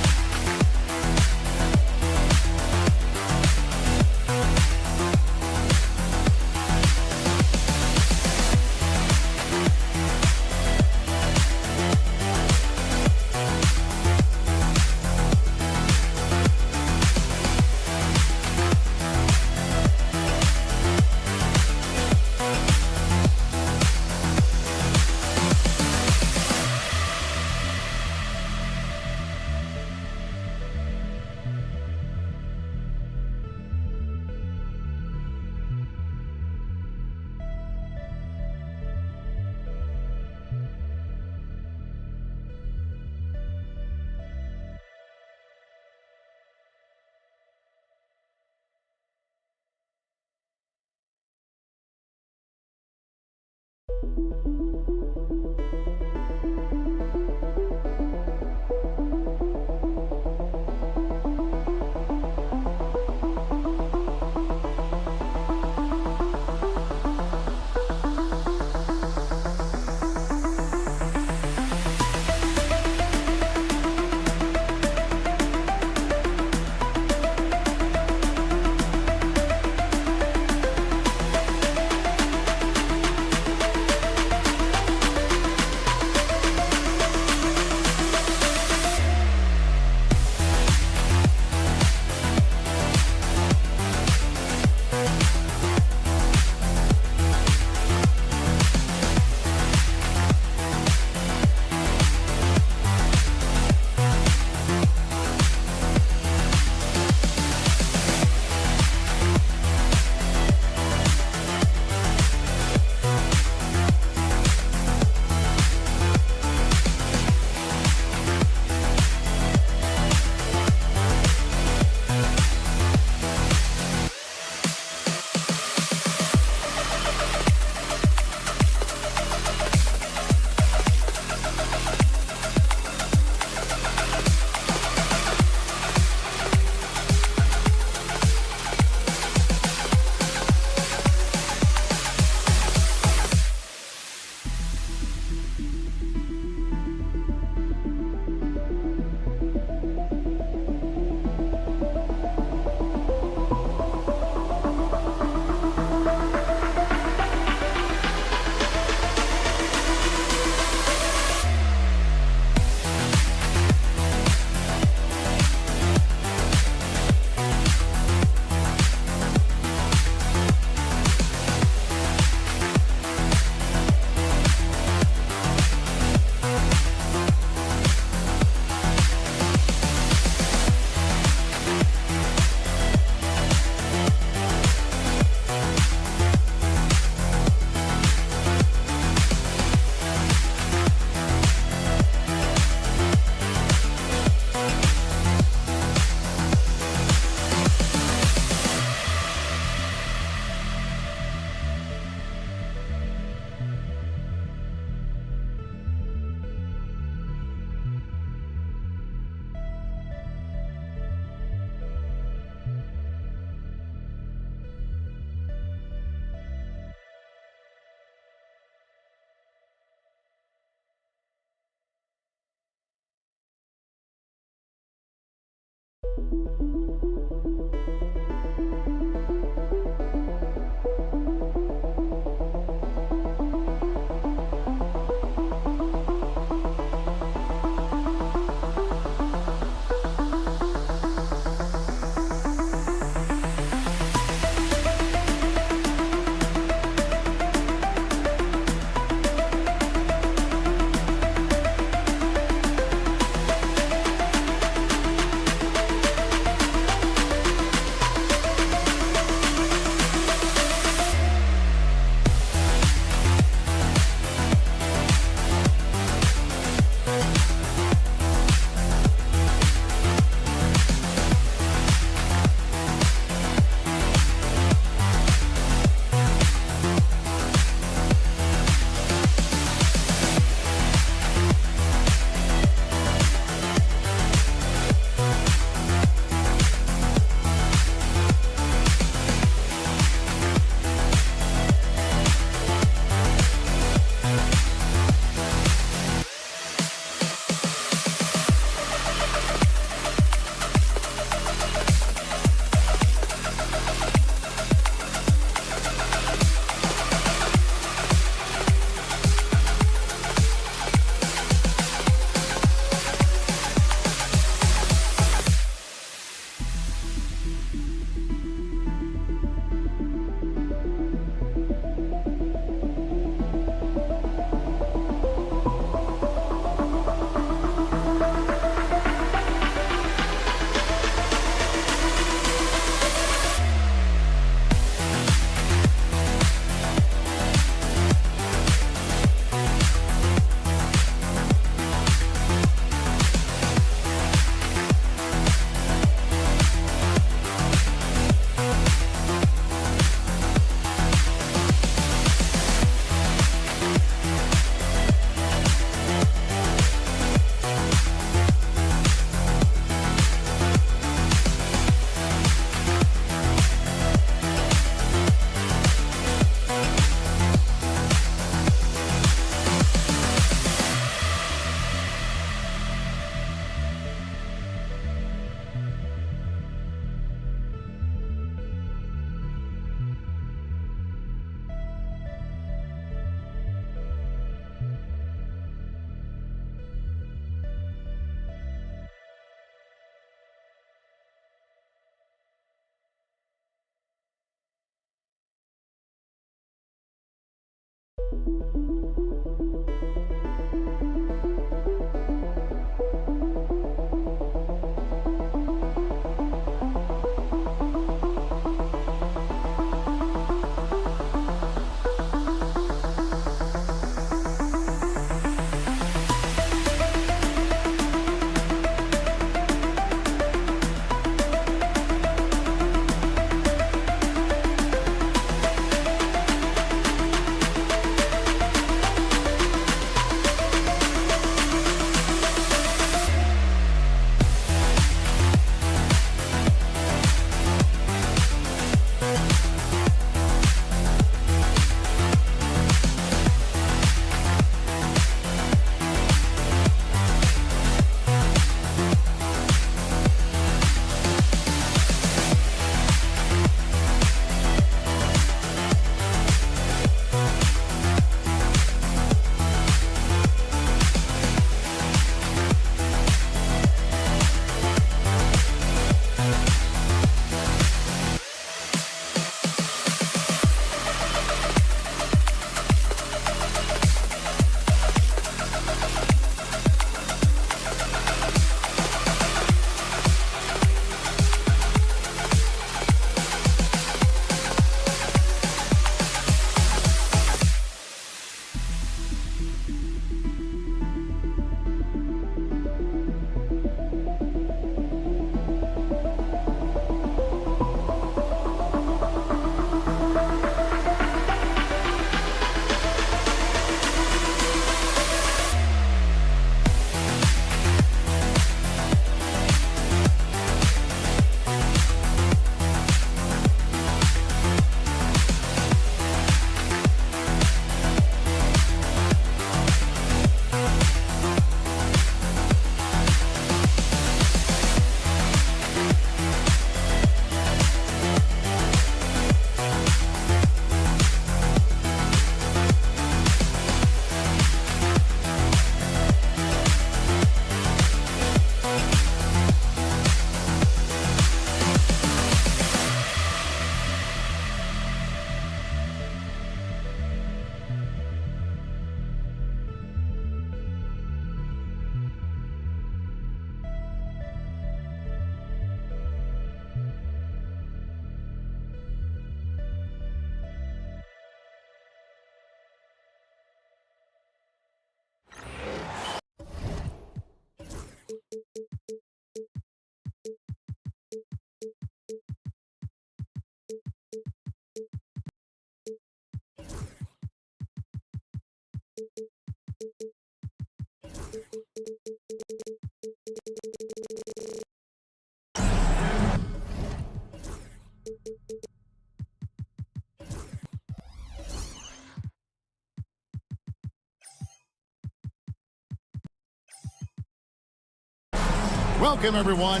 Welcome, everyone.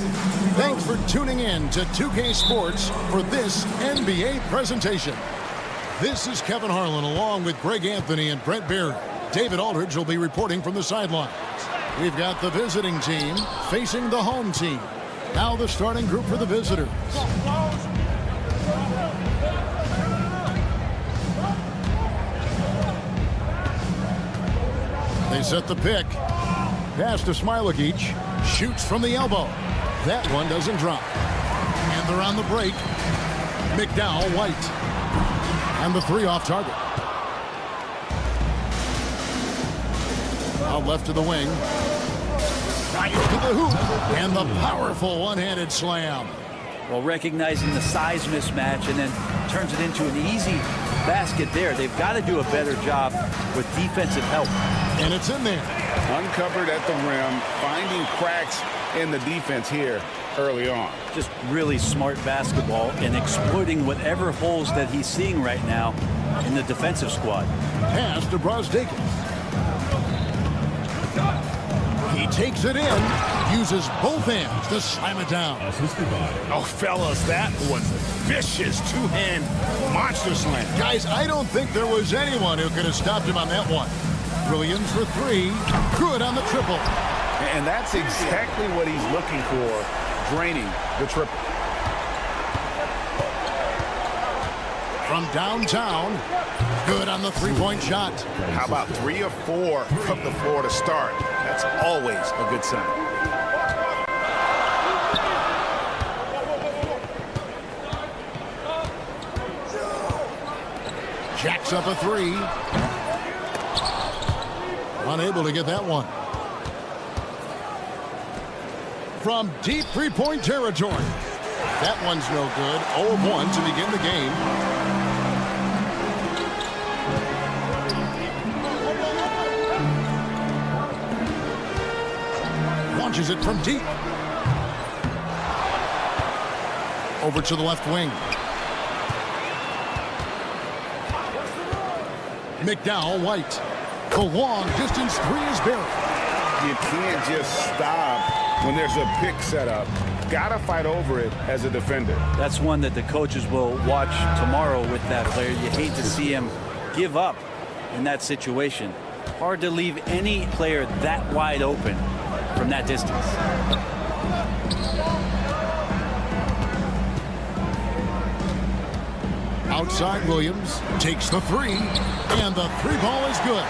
Thanks for tuning in to 2K Sports for this NBA presentation. This is Kevin Harlan along with Greg Anthony and Brent Barry. David Aldridge will be reporting from the sidelines. We've got the visiting team facing the home team. Now the starting group for the visitors. They set the pick. Pass to Smilagic. Shoots from the elbow. That one doesn't drop. And they're on the break. McDowell, White. And the three off target. Out left to the wing. Right to the hoop. And the powerful one-handed slam. Well, recognizing the size mismatch and then turns it into an easy basket there. They've got to do a better job with defensive help. And it's in there. Uncovered at the rim, finding cracks in the defense here early on. Just really smart basketball and exploiting whatever holes that he's seeing right now in the defensive squad. Pass to Brosdakis. He takes it in, uses both hands to slam it down. Oh, fellas, that was a vicious two-hand monster slam. Guys, I don't think there was anyone who could have stopped him on that one. Williams for three. Good on the triple. And that's exactly what he's looking for, draining the triple. from downtown. Good on the three-point shot. How about 3 or 4 from the floor to start? That's always a good sign. Jacks up a 3. Unable to get that one. From deep three-point territory. That one's no good. 0-1 to begin the game. Launches it from deep. Over to the left wing. McDowell White. The long distance 3 is buried. You can't just stop when there's a pick set up. Gotta fight over it as a defender. That's one that the coaches will watch tomorrow with that player. You hate to see him give up in that situation. Hard to leave any player that wide open from that distance. Outside Williams takes the 3, and the 3 ball is good.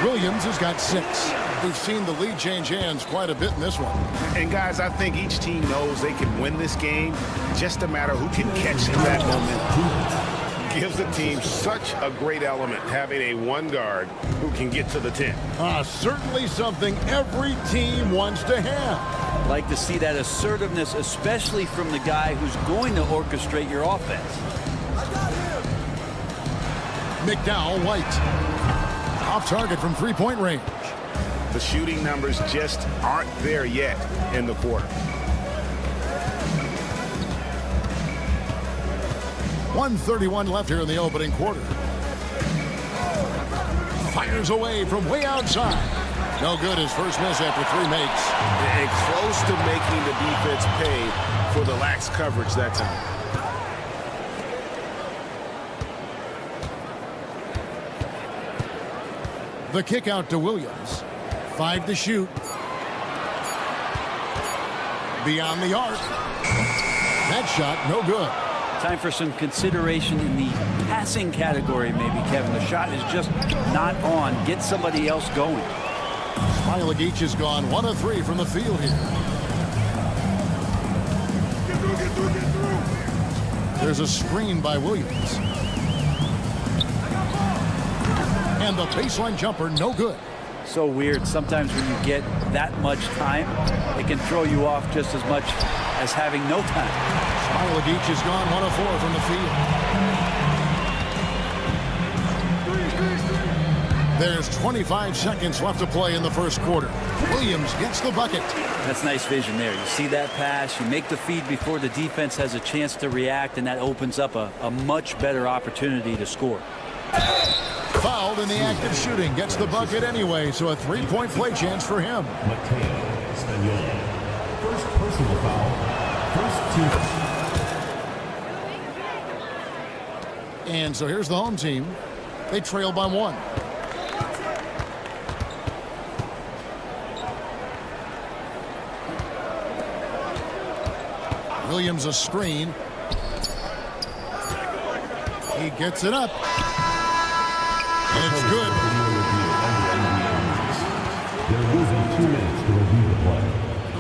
Williams has got 6. We've seen the lead change hands quite a bit in this one. And guys, I think each team knows they can win this game. Just a matter who can catch that momentum. Gives the team such a great element having a 1 guard who can get to the 10. Certainly something every team wants to have. Like to see that assertiveness, especially from the guy who's going to orchestrate your offense. McDowell White. Off target from three-point range. The shooting numbers just aren't there yet in the quarter. 1:31 left here in the opening quarter. Fires away from way outside. No good. His first miss after 3 makes. And close to making the defense pay for the lax coverage that time. The kick out to Williams. 5 to shoot. Beyond the arc. That shot, no good. Time for some consideration in the passing category, maybe, Kevin. The shot is just not on. Get somebody else going. Smailagic is gone 1 of 3 from the field here. There's a screen by Williams. And the baseline jumper, no good. So weird. Sometimes when you get that much time, it can throw you off just as much as having no time. Smailagic is gone 1 of 4 from the field. There's 25 seconds left to play in the first quarter. Williams gets the bucket. That's nice vision there. You see that pass, you make the feed before the defense has a chance to react, and that opens up a much better opportunity to score. Fouled in the act of shooting. Gets the bucket anyway, so a 3-point play chance for him. First personal foul. First team. And so here's the home team. They trail by 1. Williams a screen. He gets it up. And it's good. They're losing 2 minutes to review the play.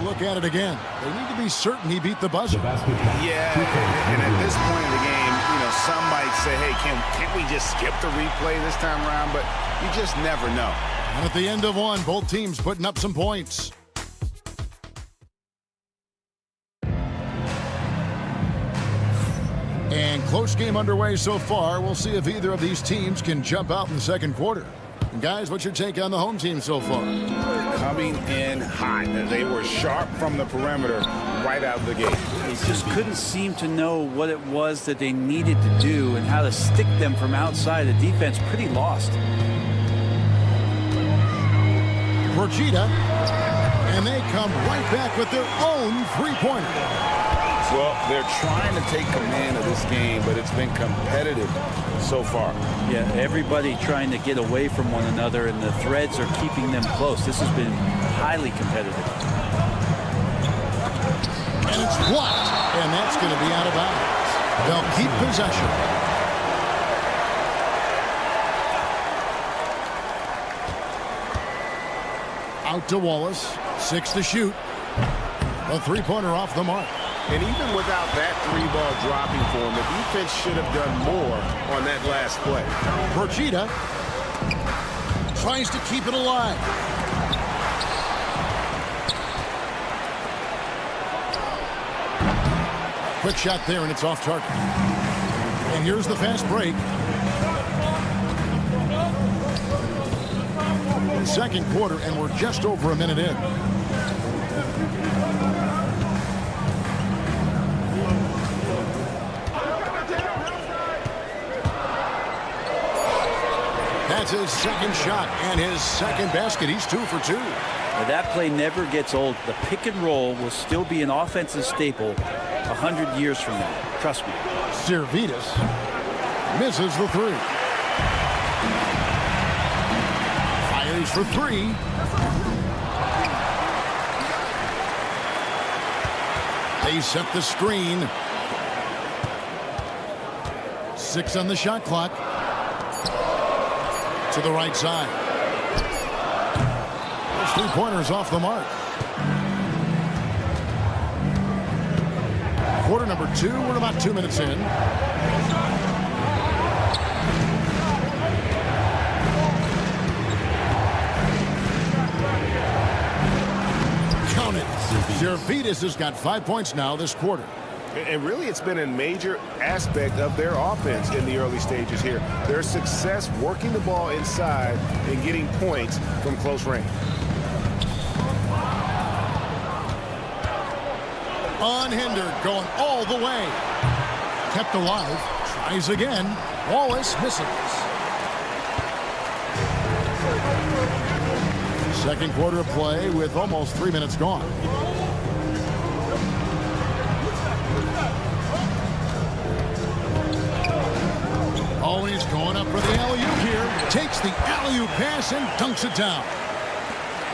Look at it again. They need to be certain he beat the buzzer. Yeah, and at this point in the game, some might say, hey, can't we just skip the replay this time around? But you just never know. And at the end of 1, both teams putting up some points. And close game underway so far. We'll see if either of these teams can jump out in the second quarter. And guys, what's your take on the home team so far? Coming in hot. They were sharp from the perimeter right out of the gate. They just couldn't seem to know what it was that they needed to do and how to stick them from outside. The defense pretty lost. Brigida, and they come right back with their own three-pointer. Well, they're trying to take command of this game, but it's been competitive so far. Yeah, everybody trying to get away from one another, and the threads are keeping them close. This has been highly competitive. And it's blocked, and that's going to be out of bounds. They'll keep possession. Out to Wallace. 6 to shoot. A three-pointer off the mark. And even without that three-ball dropping for him, the defense should have done more on that last play. Procida tries to keep it alive. Quick shot there, and it's off target. And here's the fast break. Second quarter, and we're just over a minute in. That's his second shot and his second basket. He's 2 for 2. Now, that play never gets old. The pick and roll will still be an offensive staple 100 years from now. Trust me. Zalgiris misses the three. Fires for 3. They set the screen. 6 on the shot clock. To the right side. Those three-pointers off the mark. Quarter number 2. We're about 2 minutes in. Count it. Zalgiris has got 5 points now this quarter. And really, it's been a major aspect of their offense in the early stages here. Their success working the ball inside and getting points from close range. Unhindered, going all the way. Kept alive. Tries again. Wallace misses. Second quarter of play with almost 3 minutes gone. Oh, he's going up for the alley-oop here. Takes the alley-oop pass and dunks it down.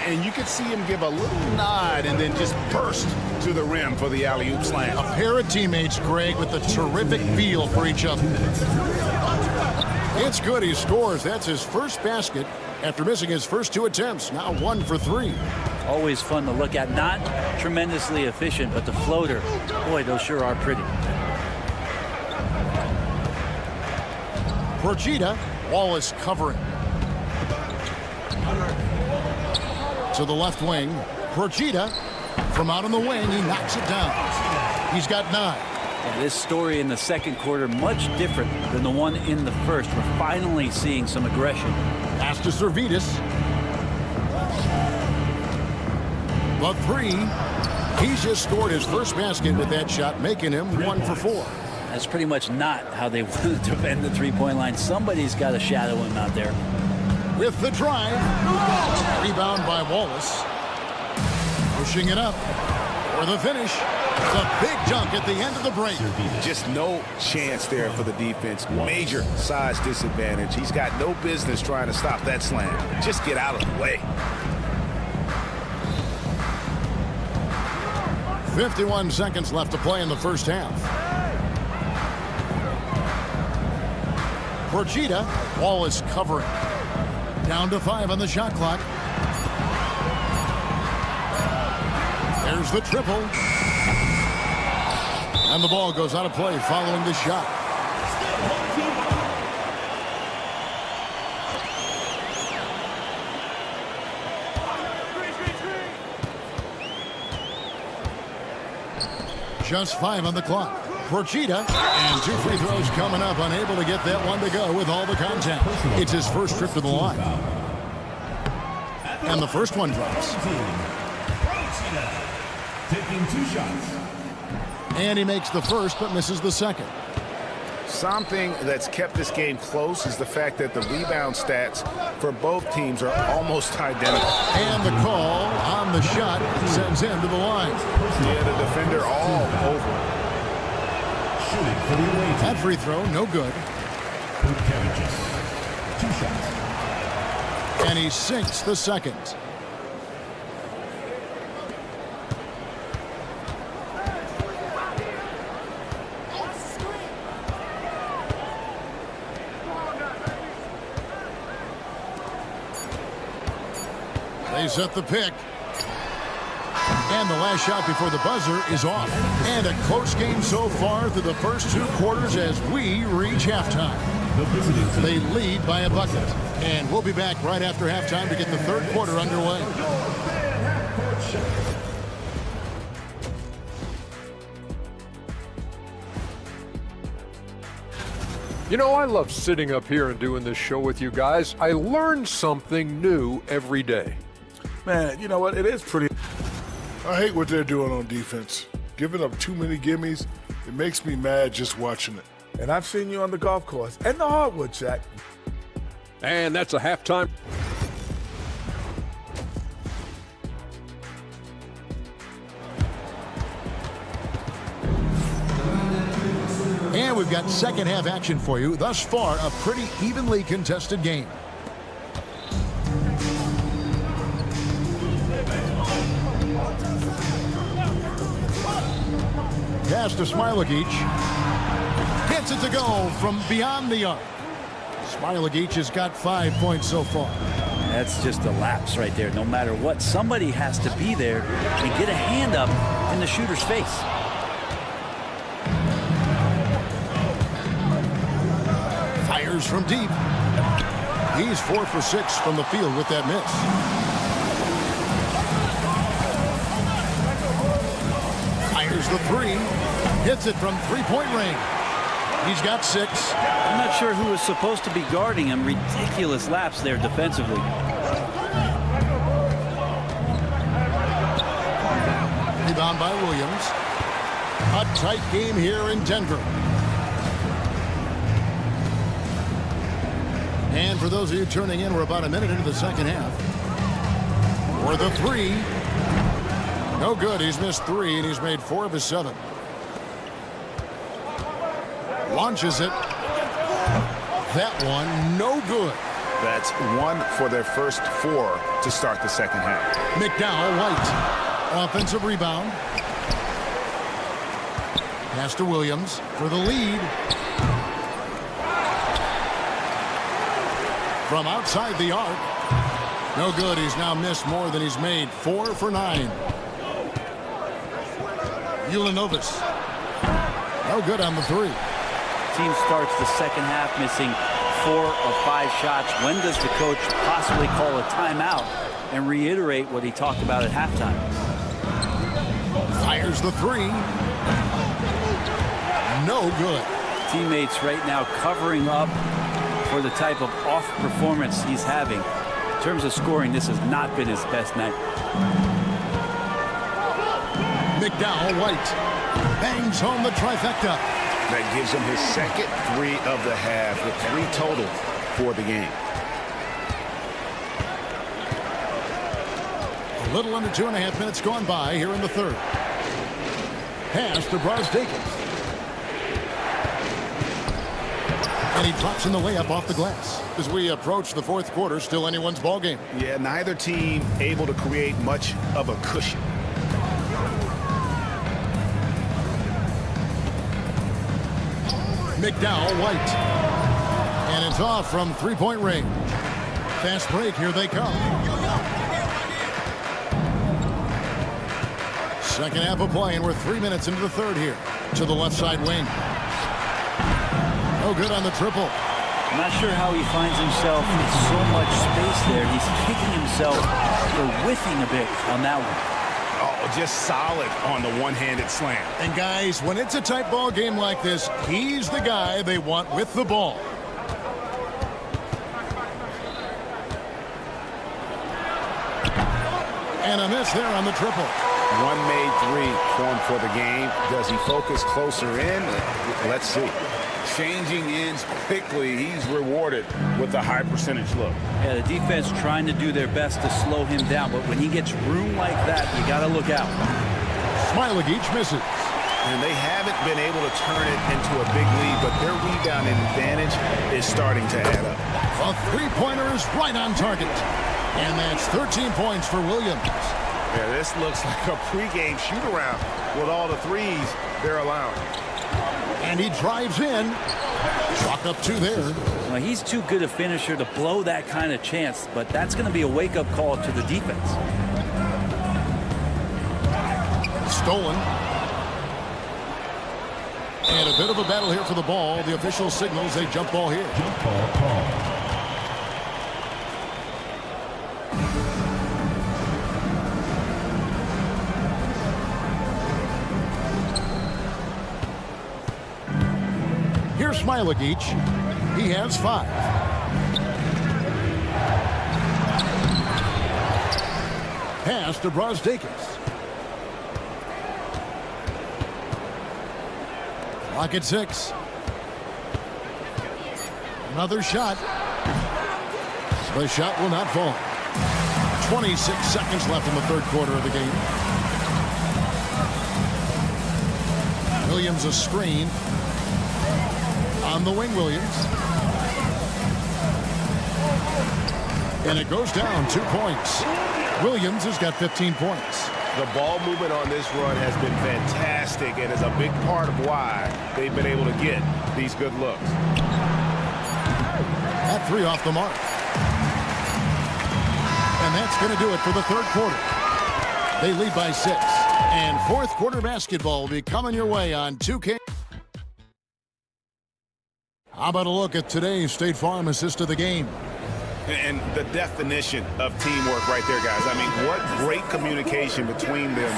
And you could see him give a little nod and then just burst to the rim for the alley-oop slam. A pair of teammates, Greg, with a terrific feel for each other. It's good. He scores. That's his first basket after missing his first 2 attempts. Now 1 for 3. Always fun to look at. Not tremendously efficient, but the floater, boy, those sure are pretty. Procida, Wallace covering. To the left wing, Procida from out on the wing, he knocks it down. He's got 9. And this story in the second quarter, much different than the one in the first. We're finally seeing some aggression. Pass to Zalgiris. The 3. He's just scored his first basket with that shot, making him 1 for 4. That's pretty much not how they want to defend the three-point line. Somebody's got to shadow him out there. With the drive. Rebound by Wallace. Pushing it up for the finish. The big dunk at the end of the break. Just no chance there for the defense. Major size disadvantage. He's got no business trying to stop that slam. Just get out of the way. 51 seconds left to play in the first half. Procida, Wallace covering. Down to 5 on the shot clock. There's the triple. And the ball goes out of play following the shot. Just 5 on the clock. Procida, and 2 free throws coming up, unable to get that one to go with all the contact. It's his first trip to the line. And the first one drops. Taking 2 shots. And he makes the first, but misses the second. Something that's kept this game close is the fact that the rebound stats for both teams are almost identical. And the call on the shot sends him to the line. Yeah, the defender all over. That free throw, no good. 2 shots. And he sinks the second. They set the pick. And the last shot before the buzzer is off. And a close game so far through the first 2 quarters as we reach halftime. They lead by a bucket. And we'll be back right after halftime to get the third quarter underway. You know, I love sitting up here and doing this show with you guys. I learn something new every day. Man, you know what? It is pretty. I hate what they're doing on defense. Giving up too many gimmies, it makes me mad just watching it. And I've seen you on the golf course and the hardwood, Shaq. And that's a halftime. And we've got second half action for you. Thus far, a pretty evenly contested game. Pass to Smilagic. Gets it to go from beyond the arc. Smilagic has got 5 points so far. That's just a lapse right there. No matter what, somebody has to be there and get a hand up in the shooter's face. Fires from deep. He's 4 for 6 from the field with that miss. Fires the 3. Hits it from 3-point range. He's got 6. I'm not sure who was supposed to be guarding him. Ridiculous lapse there defensively. Rebound by Williams. A tight game here in Denver. And for those of you turning in, we're about a minute into the second half. For the 3. No good. He's missed 3, and he's made 4 of his 7. Launches it. That one, no good. That's 1 for their first 4 to start the second half. McDowell, White. Offensive rebound. Pass to Williams for the lead. From outside the arc. No good. He's now missed more than he's made. 4 for 9. Ulanovas. No good on the 3. Team starts the second half missing 4 of 5 shots. When does the coach possibly call a timeout and reiterate what he talked about at halftime? Fires the 3. No good. Teammates right now covering up for the type of off performance he's having. In terms of scoring, this has not been his best night. McDowell, White. Bangs home the trifecta. That gives him his second 3 of the half with 3 total for the game. A little under 2.5 minutes gone by here in the third. Pass to Brosdakis. And he drops in the layup off the glass. As we approach the fourth quarter, still anyone's ball game. Yeah, neither team able to create much of a cushion. McDowell, White. And it's off from 3-point range. Fast break, here they come. Second half of play, and we're 3 minutes into the third here. To the left side wing. No good on the triple. I'm not sure how he finds himself in so much space there. He's kicking himself for whiffing a bit on that one. Oh, just solid on the one-handed slam. And guys, when it's a tight ball game like this, he's the guy they want with the ball. And a miss there on the triple. 1 made 3 formed for the game. Does he focus closer in? Let's see. Changing ends quickly. He's rewarded with a high percentage look. Yeah, the defense trying to do their best to slow him down, but when he gets room like that, you got to look out. Smilagic misses. And they haven't been able to turn it into a big lead, but their rebounding advantage is starting to add up. A three-pointer is right on target. And that's 13 points for Williams. Yeah, this looks like a pregame shoot-around with all the threes they're allowing. And he drives in. Chalk up 2 there. Well, he's too good a finisher to blow that kind of chance, but that's going to be a wake-up call to the defense. Stolen. And a bit of a battle here for the ball. The official signals a jump ball here. Jump ball call. Here's Smilagic. He has 5. Pass to Brosdakis. Clock at 6. Another shot. The shot will not fall. 26 seconds left in the third quarter of the game. Williams a screen. On the wing, Williams. And it goes down 2 points. Williams has got 15 points. The ball movement on this run has been fantastic and is a big part of why they've been able to get these good looks. That 3 off the mark. And that's going to do it for the third quarter. They lead by 6. And fourth quarter basketball will be coming your way on 2K. How about a look at today's State Farm assist of the game? And the definition of teamwork right there, guys. I mean, what great communication between them,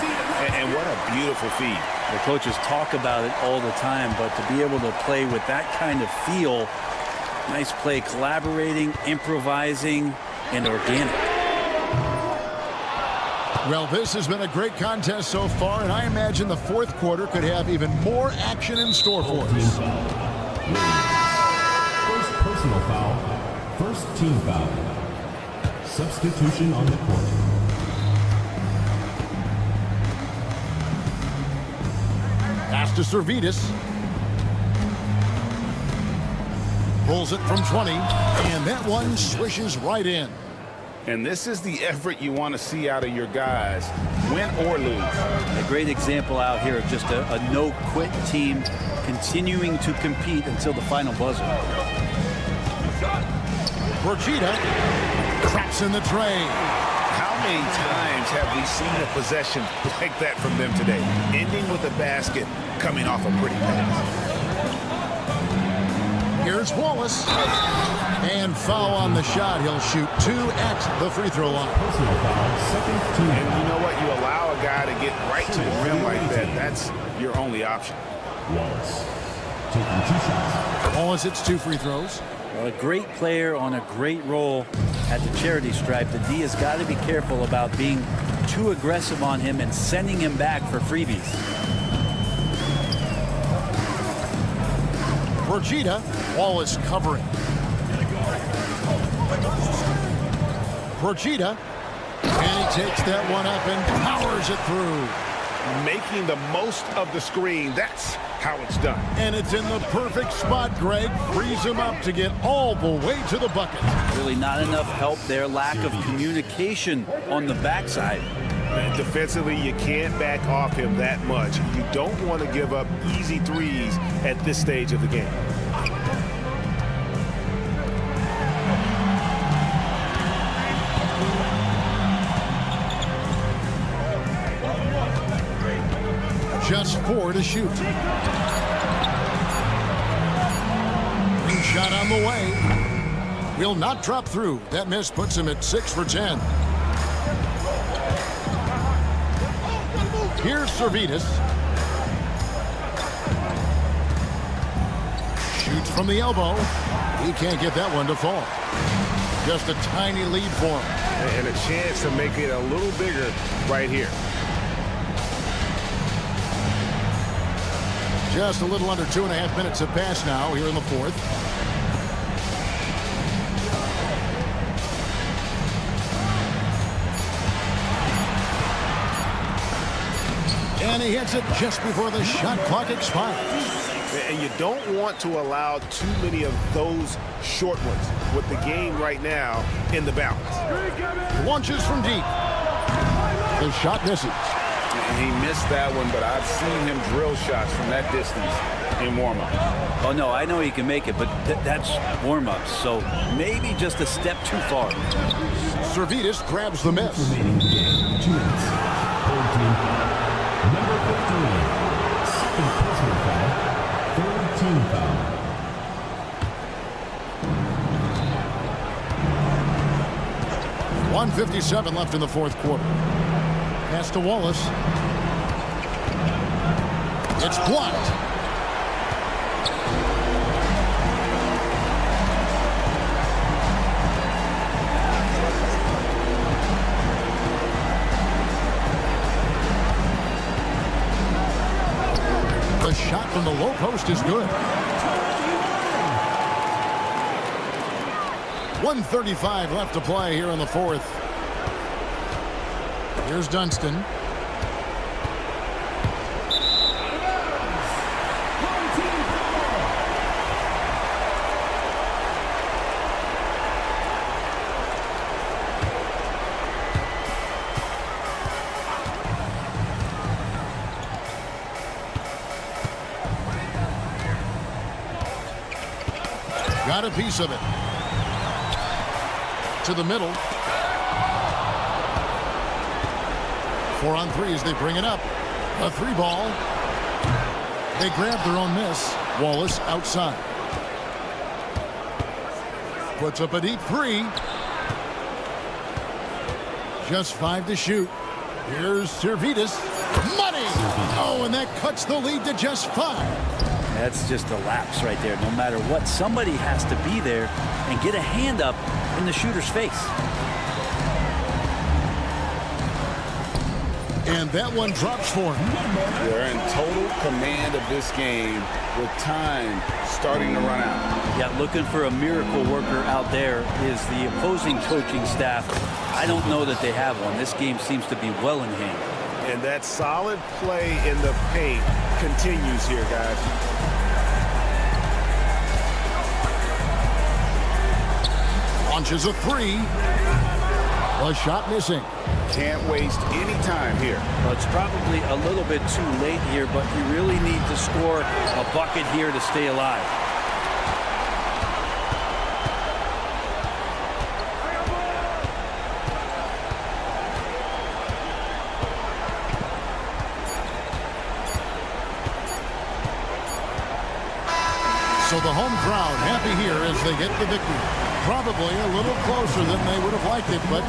and what a beautiful feed. The coaches talk about it all the time, but to be able to play with that kind of feel, nice play, collaborating, improvising, and organic. Well, this has been a great contest so far, and I imagine the fourth quarter could have even more action in store for us. First personal foul. First team foul. Substitution on the court. Pass to Servidis. Pulls it from 20, and that one swishes right in. And this is the effort you want to see out of your guys, win or lose. A great example out here of just a no-quit team continuing to compete until the final buzzer. Brogita traps in the tray. How many times have we seen a possession like that from them today? Ending with a basket, coming off a pretty pass. Here's Wallace. And foul on the shot. He'll shoot 2 at the free throw line. Personal foul. Second team. And you know what? You allow a guy to get right to the rim like that. That's your only option. Wallace taking 2 shots. Wallace hits 2 free throws. Well, a great player on a great role at the charity stripe. The D has got to be careful about being too aggressive on him and sending him back for freebies. Brogita, Wallace covering. Brogita, and he takes that one up and powers it through. Making the most of the screen, that's how it's done. And it's in the perfect spot, Greg. Frees him up to get all the way to the bucket. Really not enough help there. Lack of communication on the backside. Defensively, you can't back off him that much. You don't want to give up easy threes at this stage of the game. Just 4 to shoot. Green shot on the way. Will not drop through. That miss puts him at 6 for 10. Here's Servidis. Shoots from the elbow. He can't get that one to fall. Just a tiny lead for him. And a chance to make it a little bigger right here. Just a little under 2.5 minutes have passed now here in the fourth. And he hits it just before the shot clock expires. And you don't want to allow too many of those short ones with the game right now in the balance. Launches from deep. The shot misses. He missed that one, but I've seen him drill shots from that distance in warm-up. Oh, no, I know he can make it, but that's warm-ups, so maybe just a step too far. Servidis grabs the miss. Remaining game, 2 minutes. Third team foul. Number 15. Second personal foul. Third team foul. .157 left in the fourth quarter. Pass to Wallace. It's blocked. The shot from the low post is good. 1:35 left to play here in the fourth. Here's Dunston. Got a piece of it. To the middle. 4 on 3 as they bring it up. A 3 ball. They grab their own miss. Wallace outside. Puts up a deep 3. Just 5 to shoot. Here's Servidis. Money! Oh, and that cuts the lead to just 5. That's just a lapse right there. No matter what, somebody has to be there and get a hand up in the shooter's face. And that one drops for him. They're in total command of this game with time starting to run out. Yeah, looking for a miracle worker out there is the opposing coaching staff. I don't know that they have one. This game seems to be well in hand. And that solid play in the paint continues here, guys. Launches a 3. A shot missing. Can't waste any time here. Well, it's probably a little bit too late here, but you really need to score a bucket here to stay alive. So the home crowd happy here as they get the victory. Probably a little closer than they would have liked it, but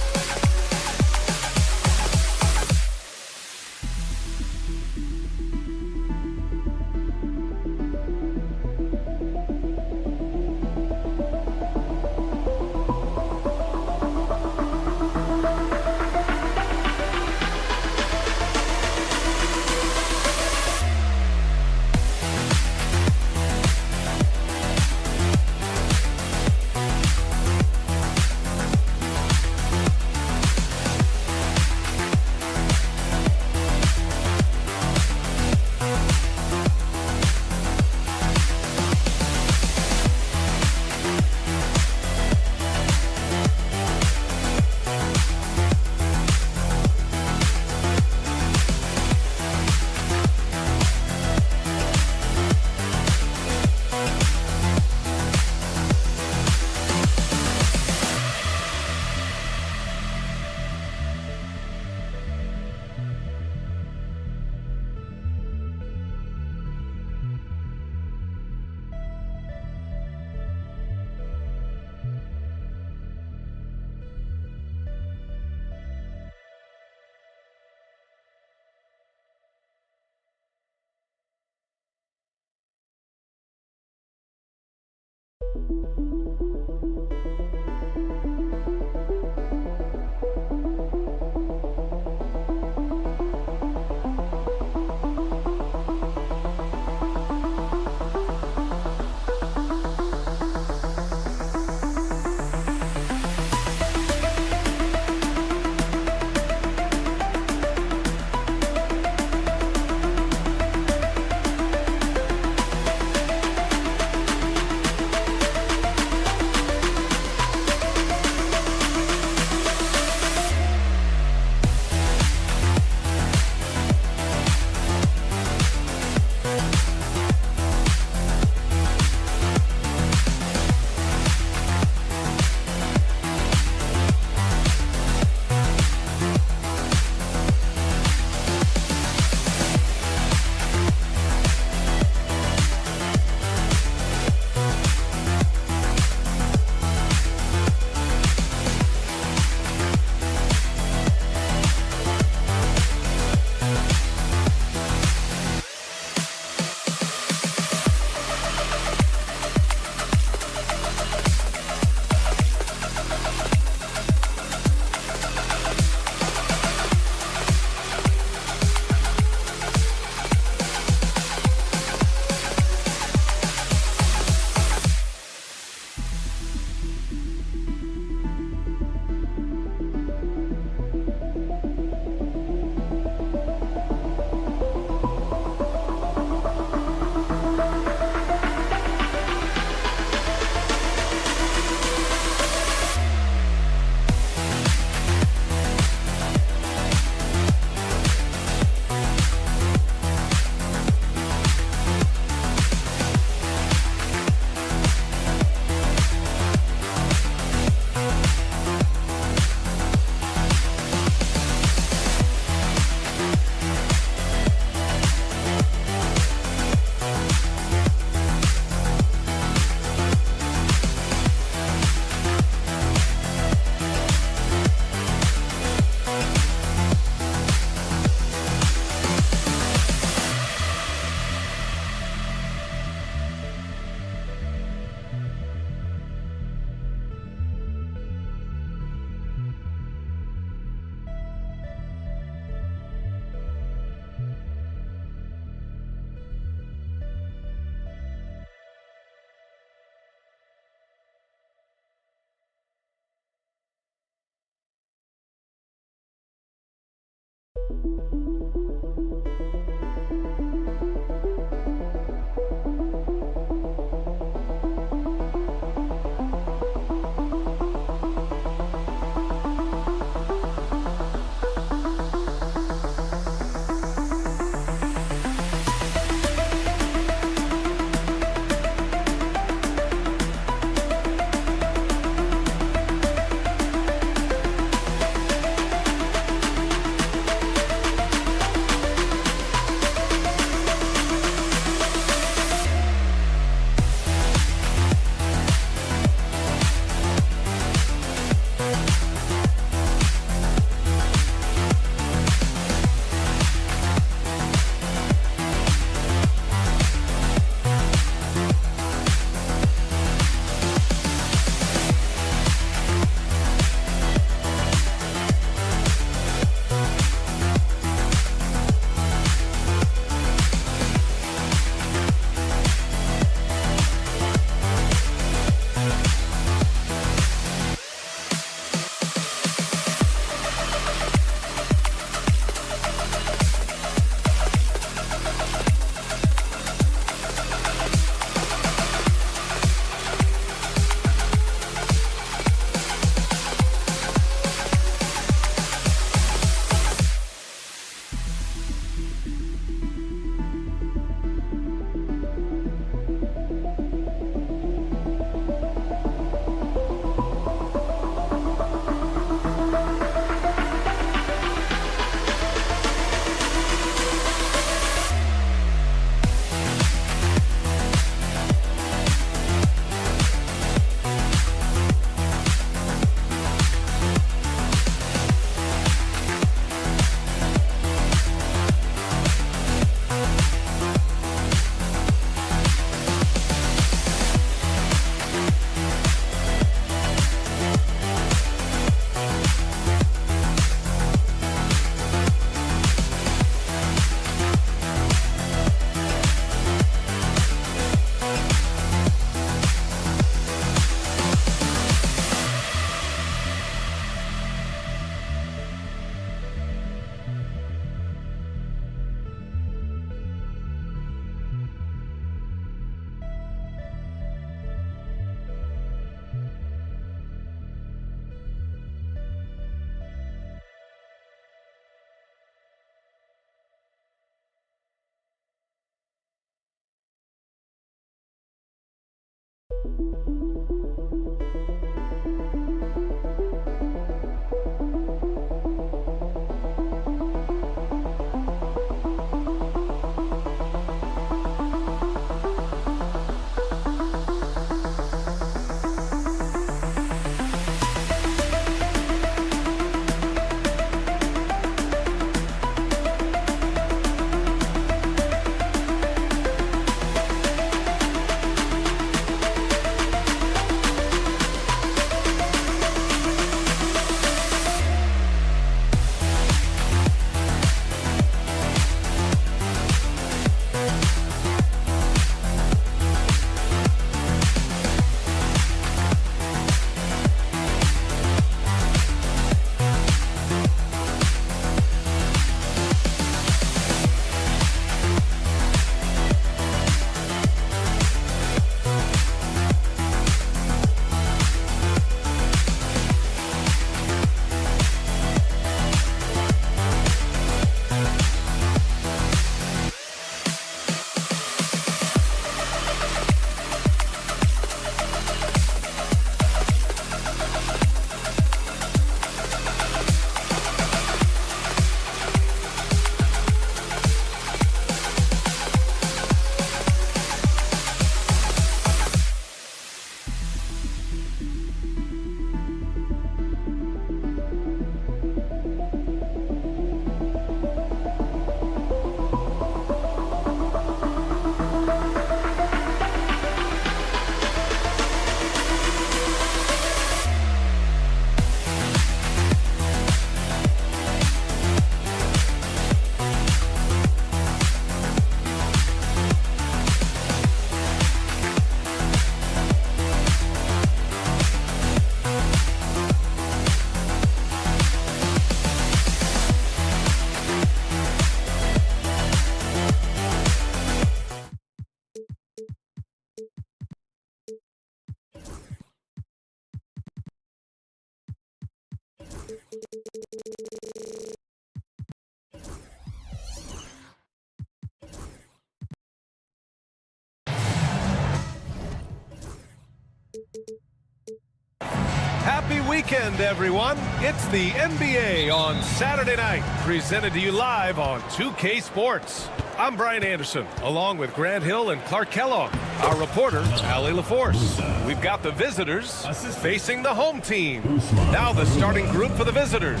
Happy weekend, everyone. It's the NBA on Saturday night, presented to you live on 2K Sports. I'm Brian Anderson, along with Grant Hill and Clark Kellogg. Our reporter, Ali LaForce. We've got the visitors facing the home team. Now the starting group for the visitors.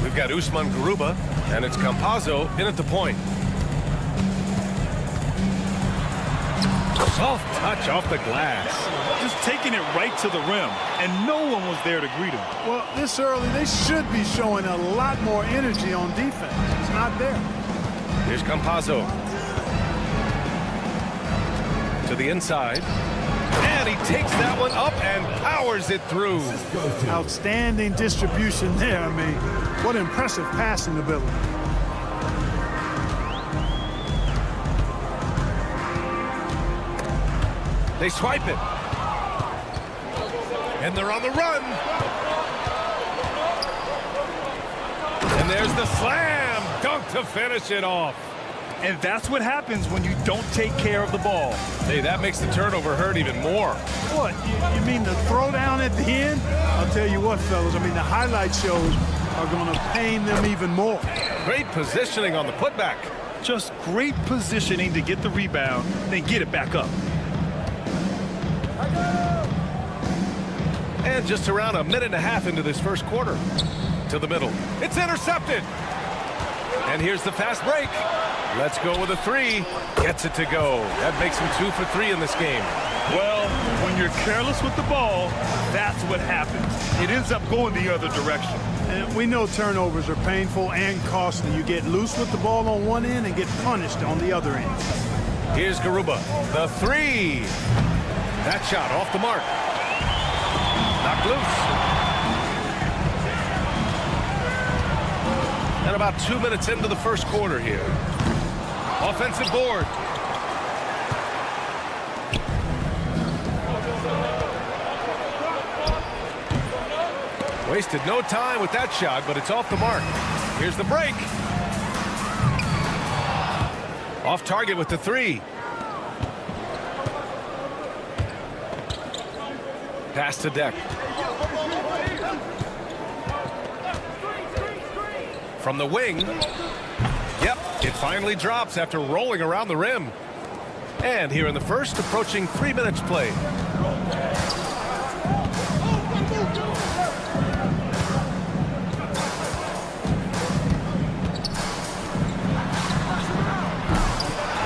We've got Usman Garuba, and it's Campazzo in at the point. Soft touch off the glass. Just taking it right to the rim, and no one was there to greet him. Well, this early, they should be showing a lot more energy on defense. It's not there. Here's Campazzo. To the inside. And he takes that one up and powers it through. Outstanding distribution there. I mean, what impressive passing ability. They swipe it. And they're on the run. And there's the slam dunk to finish it off. And that's what happens when you don't take care of the ball. Hey, that makes the turnover hurt even more. What, you mean the throwdown at the end? I'll tell you what, fellas, I mean, the highlight shows are going to pain them even more. Great positioning on the putback. Just great positioning to get the rebound, then get it back up. And just around a minute and a half into this first quarter. To the middle. It's intercepted. And here's the fast break. Let's go with a three. Gets it to go. That makes him 2 for 3 in this game. Well, when you're careless with the ball, that's what happens. It ends up going the other direction. And we know turnovers are painful and costly. You get loose with the ball on one end and get punished on the other end. Here's Garuba. The three. That shot off the mark. Knocked loose. And about 2 minutes into the first quarter here. Offensive board. Wasted no time with that shot, but it's off the mark. Here's the break. Off target with the three. Pass to Deck. From the wing. Yep, it finally drops after rolling around the rim. And here in the first, approaching 3 minutes played.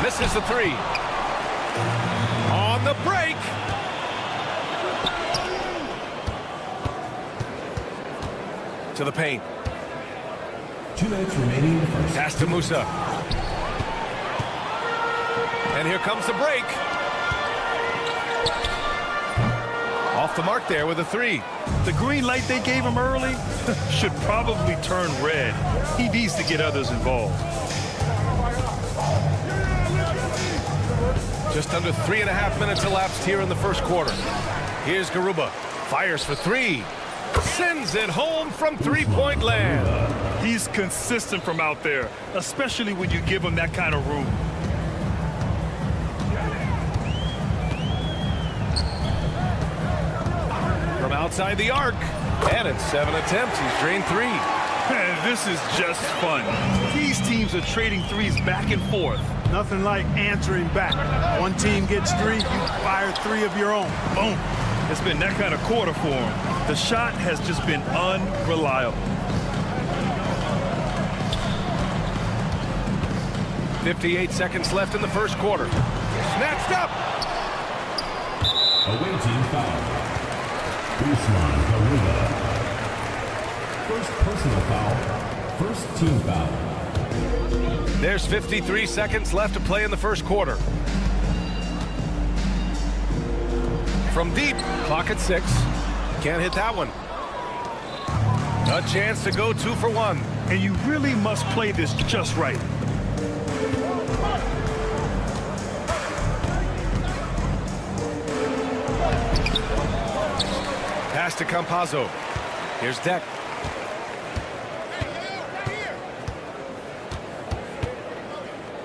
Misses the three. On the break. To the paint. 2 minutes remaining in the first. Pass to Musa. And here comes the break. Off the mark there with a three. The green light they gave him early should probably turn red. He needs to get others involved. Just under 3.5 minutes elapsed here in the first quarter. Here's Garuba. Fires for three. Sends it home from three-point land. He's consistent from out there, especially when you give him that kind of room. From outside the arc. And in 7 attempts, he's drained three. Man, this is just fun. These teams are trading threes back and forth. Nothing like answering back. One team gets three, you fire three of your own. Boom. It's been that kind of quarter for him. The shot has just been unreliable. 58 seconds left in the first quarter. Snatched up. Away team foul. Usman Garuba. First personal foul. First team foul. There's 53 seconds left to play in the first quarter. From deep, clock at 6. Can't hit that one. A chance to go 2 for 1. And you really must play this just right. Pass to Campazzo. Here's Deck.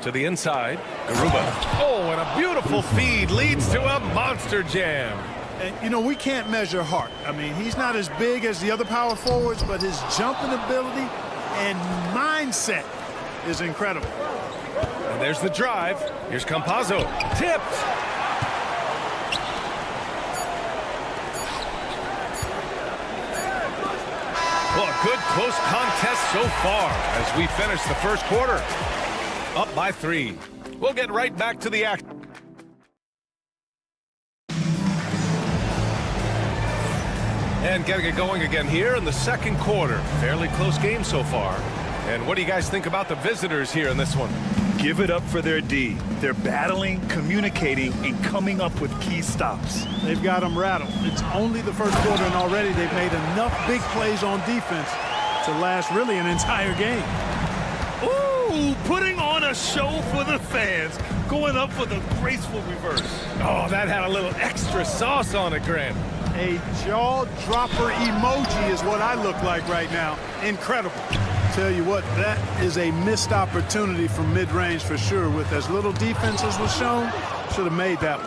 To the inside. Garuba. Oh, and a beautiful feed leads to a monster jam. And, you know, we can't measure heart. I mean, he's not as big as the other power forwards, but his jumping ability and mindset is incredible. And there's the drive. Here's Campazzo. Tipped. Well, a good close contest so far as we finish the first quarter. Up by 3. We'll get right back to the act. And getting it going again here in the second quarter. Fairly close game so far. And what do you guys think about the visitors here in this one? Give it up for their D. They're battling, communicating, and coming up with key stops. They've got them rattled. It's only the first quarter, and already they've made enough big plays on defense to last really an entire game. Ooh, putting on a show for the fans, going up for the graceful reverse. Oh, that had a little extra sauce on it, Grant. A jaw-dropper emoji is what I look like right now. Incredible. Tell you what, that is a missed opportunity from mid-range for sure. With as little defense as was shown, should have made that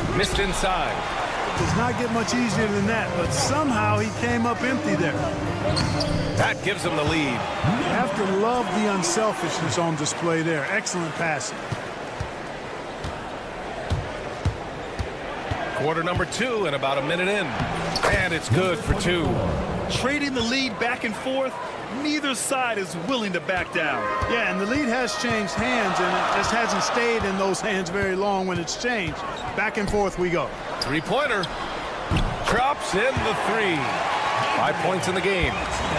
one. Missed inside. It does not get much easier than that, but somehow he came up empty there. That gives him the lead. You have to love the unselfishness on display there. Excellent passing. Quarter number 2 and about a minute in. And it's good for 2. Trading the lead back and forth, neither side is willing to back down. Yeah, and the lead has changed hands, and it just hasn't stayed in those hands very long when it's changed. Back and forth we go. Three-pointer. Drops in the 3. 5 points in the game.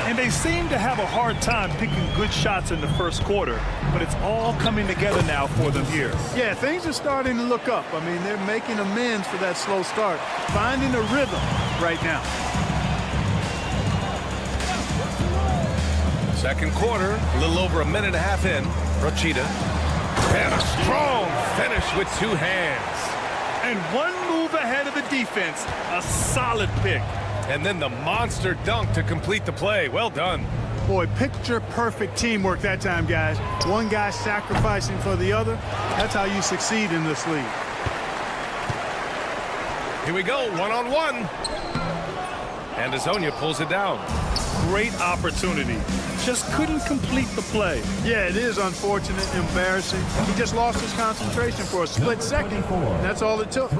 And they seem to have a hard time picking good shots in the first quarter, but it's all coming together now for them here. Yeah, things are starting to look up. I mean, they're making amends for that slow start, finding a rhythm right now. Second quarter, a little over a minute and a half in. Rochita. And a strong finish with 2 hands. And one move ahead of the defense. A solid pick. And then the monster dunk to complete the play. Well done. Boy, picture-perfect teamwork that time, guys. One guy sacrificing for the other. That's how you succeed in this league. Here we go, one-on-one. And Azonia pulls it down. Great opportunity. Just couldn't complete the play. Yeah, it is unfortunate, embarrassing. He just lost his concentration for a split second. That's all it took.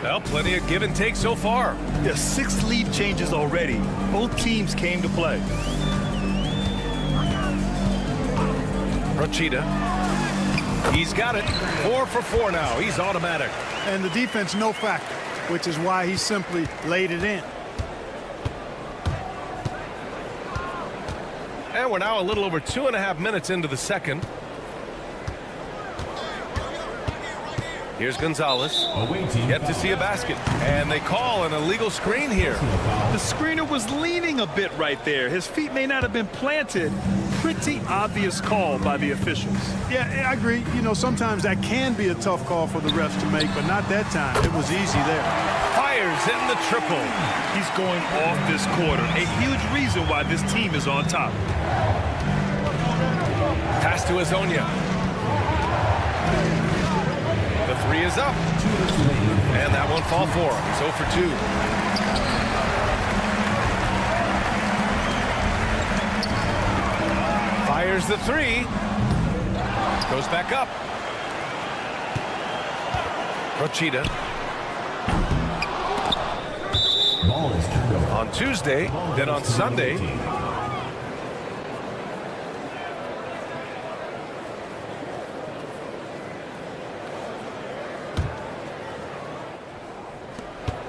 Well, plenty of give and take so far. Yeah, 6 lead changes already. Both teams came to play. Rochita. He's got it. 4 for 4 now. He's automatic. And the defense no factor, which is why he simply laid it in. And we're now a little over 2.5 minutes into the second. Here's Gonzalez. Yet to see a basket. And they call an illegal screen here. The screener was leaning a bit right there. His feet may not have been planted. Pretty obvious call by the officials. Yeah, I agree. You know, sometimes that can be a tough call for the refs to make, but not that time. It was easy there. Fires in the triple. He's going off this quarter. A huge reason why this team is on top. Pass to Azonia. The 3 is up. And that won't fall for him. He's 0 for 2. Fires the 3. Goes back up. Rochita. On Tuesday, then on Sunday.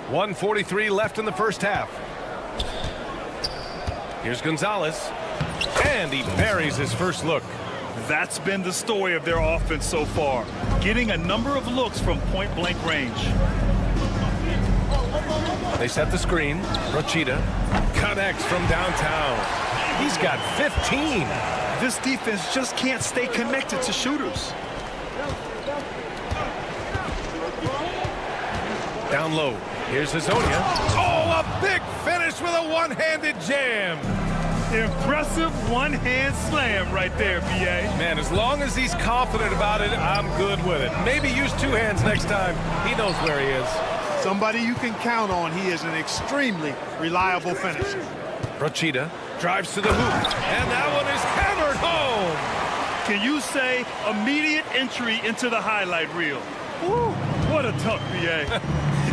.143 left in the first half. Here's Gonzalez. And he buries his first look. That's been the story of their offense so far. Getting a number of looks from point-blank range. They set the screen. Rochita connects from downtown. He's got 15. This defense just can't stay connected to shooters. Down low. Here's Azonia. Oh, a big finish with a one-handed jam. Impressive one-hand slam right there, B.A. Man, as long as he's confident about it, I'm good with it. Maybe use 2 hands next time. He knows where he is. Somebody you can count on. He is an extremely reliable finisher. Rochita drives to the hoop, and that one is hammered home. Can you say immediate entry into the highlight reel? Woo, what a tough B.A.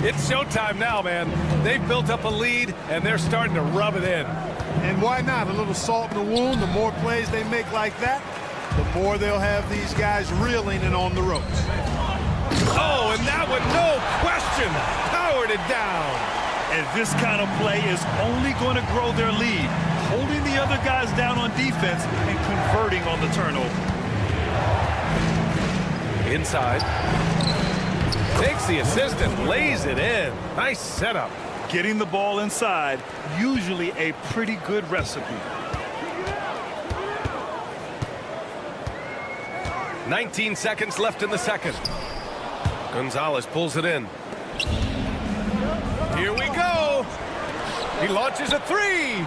It's showtime now, man. They've built up a lead, and they're starting to rub it in. And why not? A little salt in the wound. The more plays they make like that, the more they'll have these guys reeling and on the ropes. Oh, and that one, no question, powered it down. And this kind of play is only going to grow their lead, holding the other guys down on defense and converting on the turnover. Inside. Takes the assist and lays it in. Nice setup. Getting the ball inside, usually a pretty good recipe. 19 seconds left in the second. Gonzalez pulls it in. Here we go. He launches a 3.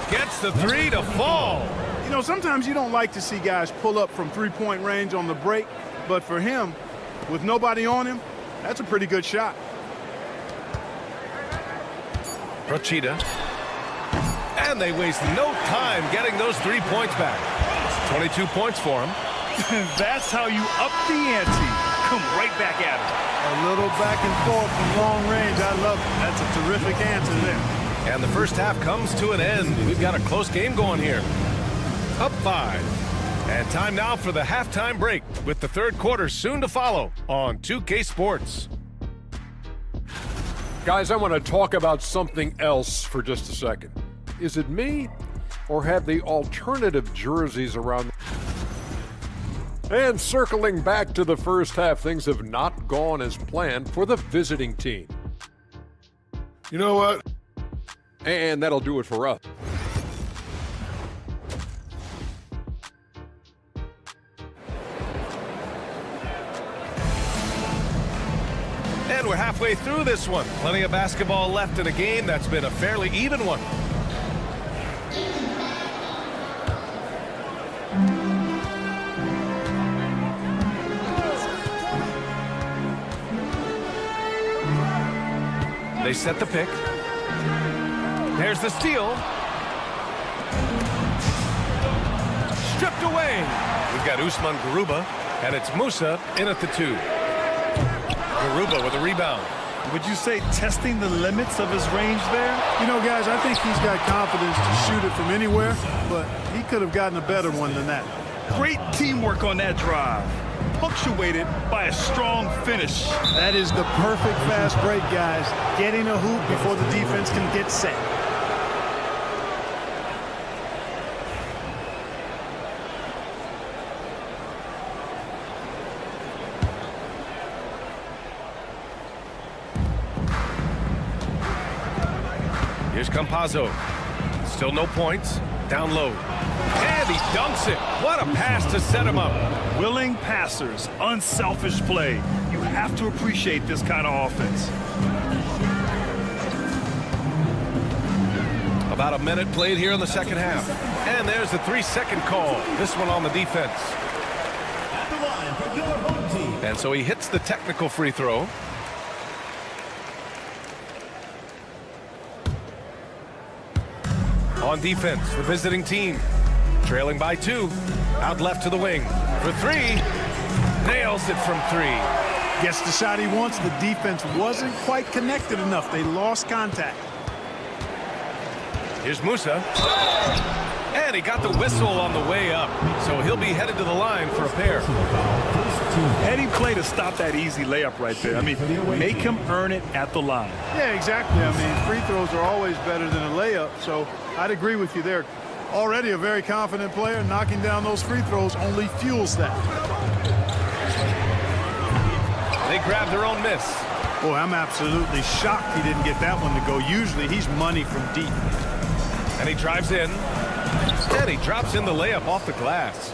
Gets the 3 to fall. You know, sometimes you don't like to see guys pull up from three-point range on the break, but for him, with nobody on him, that's a pretty good shot. Rochita. And they waste no time getting those 3 points back. 22 points for him. That's how you up the ante. Come right back at him. A little back and forth from long range. I love it. That's a terrific answer there. And the first half comes to an end. We've got a close game going here. Up 5. And time now for the halftime break, with the third quarter soon to follow on 2K Sports. Guys, I want to talk about something else for just a second. Is it me, or have the alternative jerseys around? And circling back to the first half, things have not gone as planned for the visiting team. You know what? And that'll do it for us. And we're halfway through this one. Plenty of basketball left in a game that's been a fairly even one. They set the pick. There's the steal. Stripped away. We've got Usman Garuba, and it's Musa in at the 2. Garuba with a rebound. Would you say testing the limits of his range there? You know, guys, I think he's got confidence to shoot it from anywhere, but he could have gotten a better one than that. Great teamwork on that drive, punctuated by a strong finish. That is the perfect fast break, guys. Getting a hoop before the defense can get set. Here's Campazzo. Still no points. Down low. And he dunks it. What a pass to set him up. Willing passers, unselfish play. You have to appreciate this kind of offense. About a minute played here in the second half. And there's the 3-second call. This one on the defense. At the line for your home team. And so he hits the technical free throw. On defense, the visiting team. Trailing by 2. Out left to the wing. For 3. Nails it from 3. Gets the shot he wants. The defense wasn't quite connected enough. They lost contact. Here's Musa. And he got the whistle on the way up. So he'll be headed to the line for a pair. Heady play to stop that easy layup right there. I mean, make him earn it at the line. Yeah, exactly. I mean, free throws are always better than a layup, so I'd agree with you there. Already a very confident player. Knocking down those free throws only fuels that. They grab their own miss. Boy, I'm absolutely shocked he didn't get that one to go. Usually he's money from deep. And he drives in. And he drops in the layup off the glass.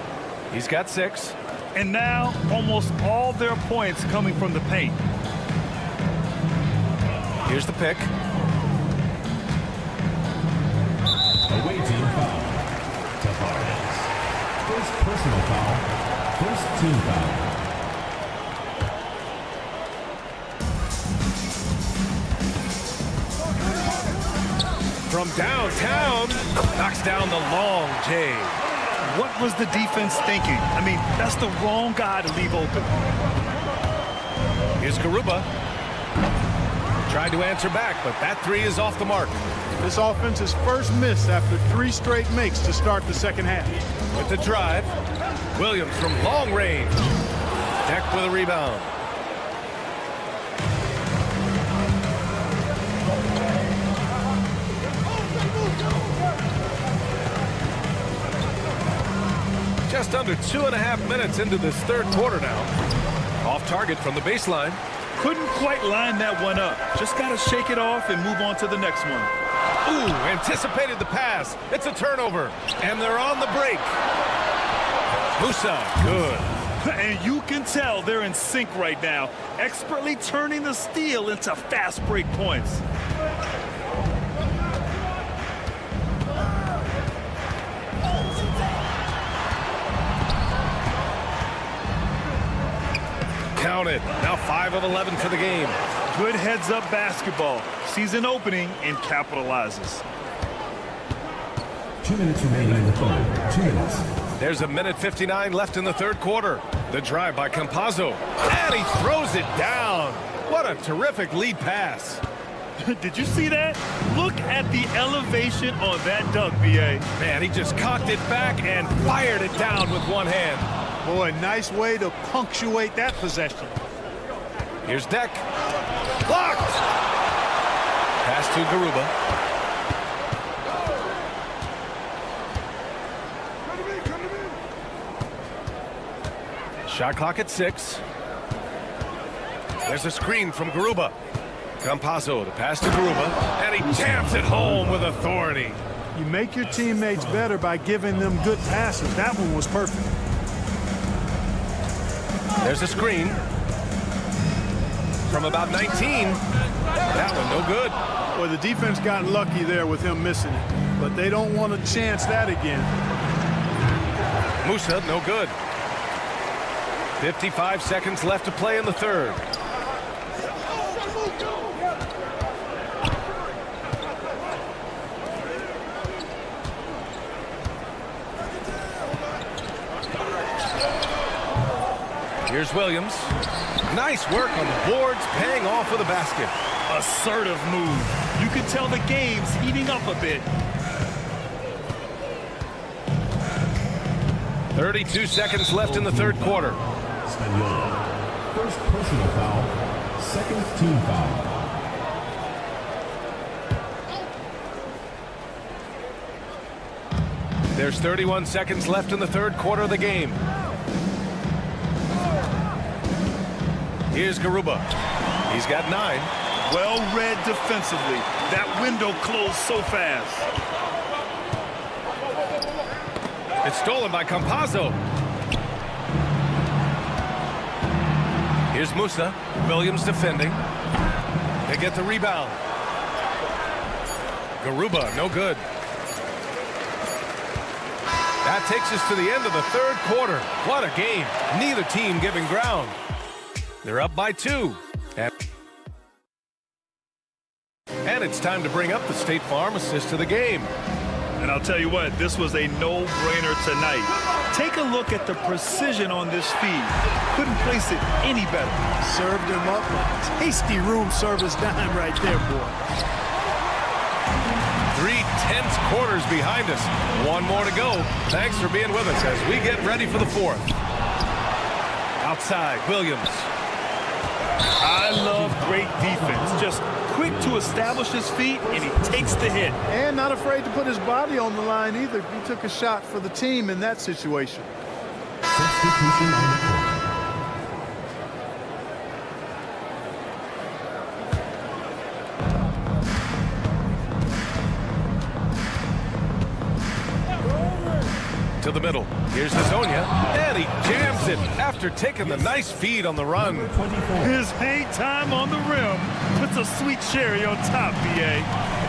He's got 6. And now almost all their points coming from the paint. Here's the pick. Away team foul. Tavares. First personal foul. First team foul. From downtown, knocks down the long J. What was the defense thinking? I mean, that's the wrong guy to leave open. Here's Garuba. Tried to answer back, but that 3 is off the mark. This offense's first miss after 3 straight makes to start the second half. With the drive, Williams from long range. Deck with a rebound. Just under 2.5 minutes into this third quarter now. Off target from the baseline. Couldn't quite line that one up. Just got to shake it off and move on to the next one. Ooh, anticipated the pass. It's a turnover. And they're on the break. Musa, good. And you can tell they're in sync right now, expertly turning the steal into fast break points. Counted. Now 5 of 11 for the game. Good heads-up basketball. Sees an opening and capitalizes. 2 minutes remaining in the third. 2 minutes. There's a minute 59 left in the third quarter. The drive by Campazzo. And he throws it down. What a terrific lead pass. Did you see that? Look at the elevation on that dunk, B.A. Man, he just cocked it back and fired it down with one hand. Boy, nice way to punctuate that possession. Here's Deck. Blocked. Pass to Garuba. Shot clock at 6. There's a screen from Garuba. Campazzo to pass to Garuba, and he jams it home with authority. You make your teammates better by giving them good passes. That one was perfect. There's a screen from about 19. That one no good. Well, the defense got lucky there with him missing it, but they don't want to chance that again. Musa, no good. 55 seconds left to play in the third. Here's Williams. Nice work on the boards, paying off with a basket. Assertive move. You can tell the game's heating up a bit. 32 seconds left in the third quarter. First personal foul, second team foul. There's 31 seconds left in the third quarter of the game. Here's Garuba. He's got 9. Well read defensively. That window closed so fast. It's stolen by Campazzo. Here's Musa. Williams defending. They get the rebound. Garuba, no good. That takes us to the end of the third quarter. What a game. Neither team giving ground. They're up by 2. And it's time to bring up the State Farm assist to the game. And I'll tell you what, this was a no-brainer tonight. Take a look at the precision on this feed. Couldn't place it any better. Served him up a tasty room service dime right there, boy. 3 tense quarters behind us. 1 more to go. Thanks for being with us as we get ready for the fourth. Outside, Williams. I love great defense. Just quick to establish his feet, and he takes the hit. And not afraid to put his body on the line either. He took a shot for the team in that situation. Substitution on the court. To the middle. Here's Hazonia, and he jams it after taking the nice feed on the run. His hang time on the rim puts a sweet cherry on top, BA.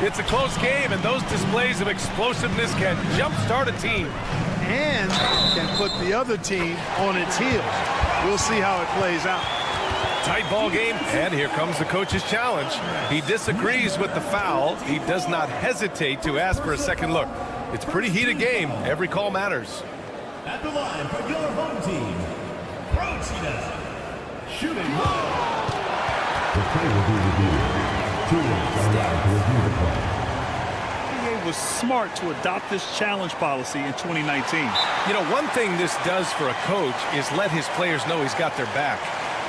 It's a close game, and those displays of explosiveness can jumpstart a team. And can put the other team on its heels. We'll see how it plays out. Tight ball game, and here comes the coach's challenge. He disagrees with the foul. He does not hesitate to ask for a second look. It's a pretty heated game. Every call matters. At the line for your home team, Procida. Shooting one. The play will be reviewed. 2 minutes are allowed to review the play. NBA was smart to adopt this challenge policy in 2019. You know, one thing this does for a coach is let his players know he's got their back.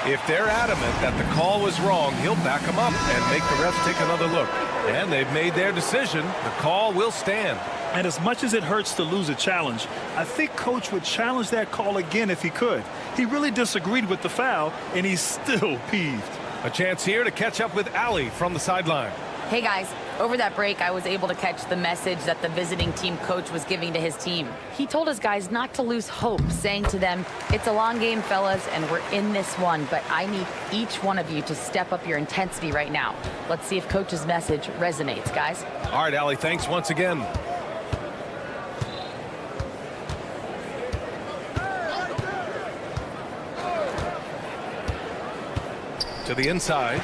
If they're adamant that the call was wrong, he'll back them up and make the refs take another look. And they've made their decision. The call will stand. And as much as it hurts to lose a challenge, I think Coach would challenge that call again if he could. He really disagreed with the foul, and he's still peeved. A chance here to catch up with Allie from the sideline. Hey guys, over that break, I was able to catch the message that the visiting team coach was giving to his team. He told his guys not to lose hope, saying to them, it's a long game, fellas, and we're in this one, but I need each one of you to step up your intensity right now. Let's see if coach's message resonates, guys. All right, Allie, thanks once again. To the inside.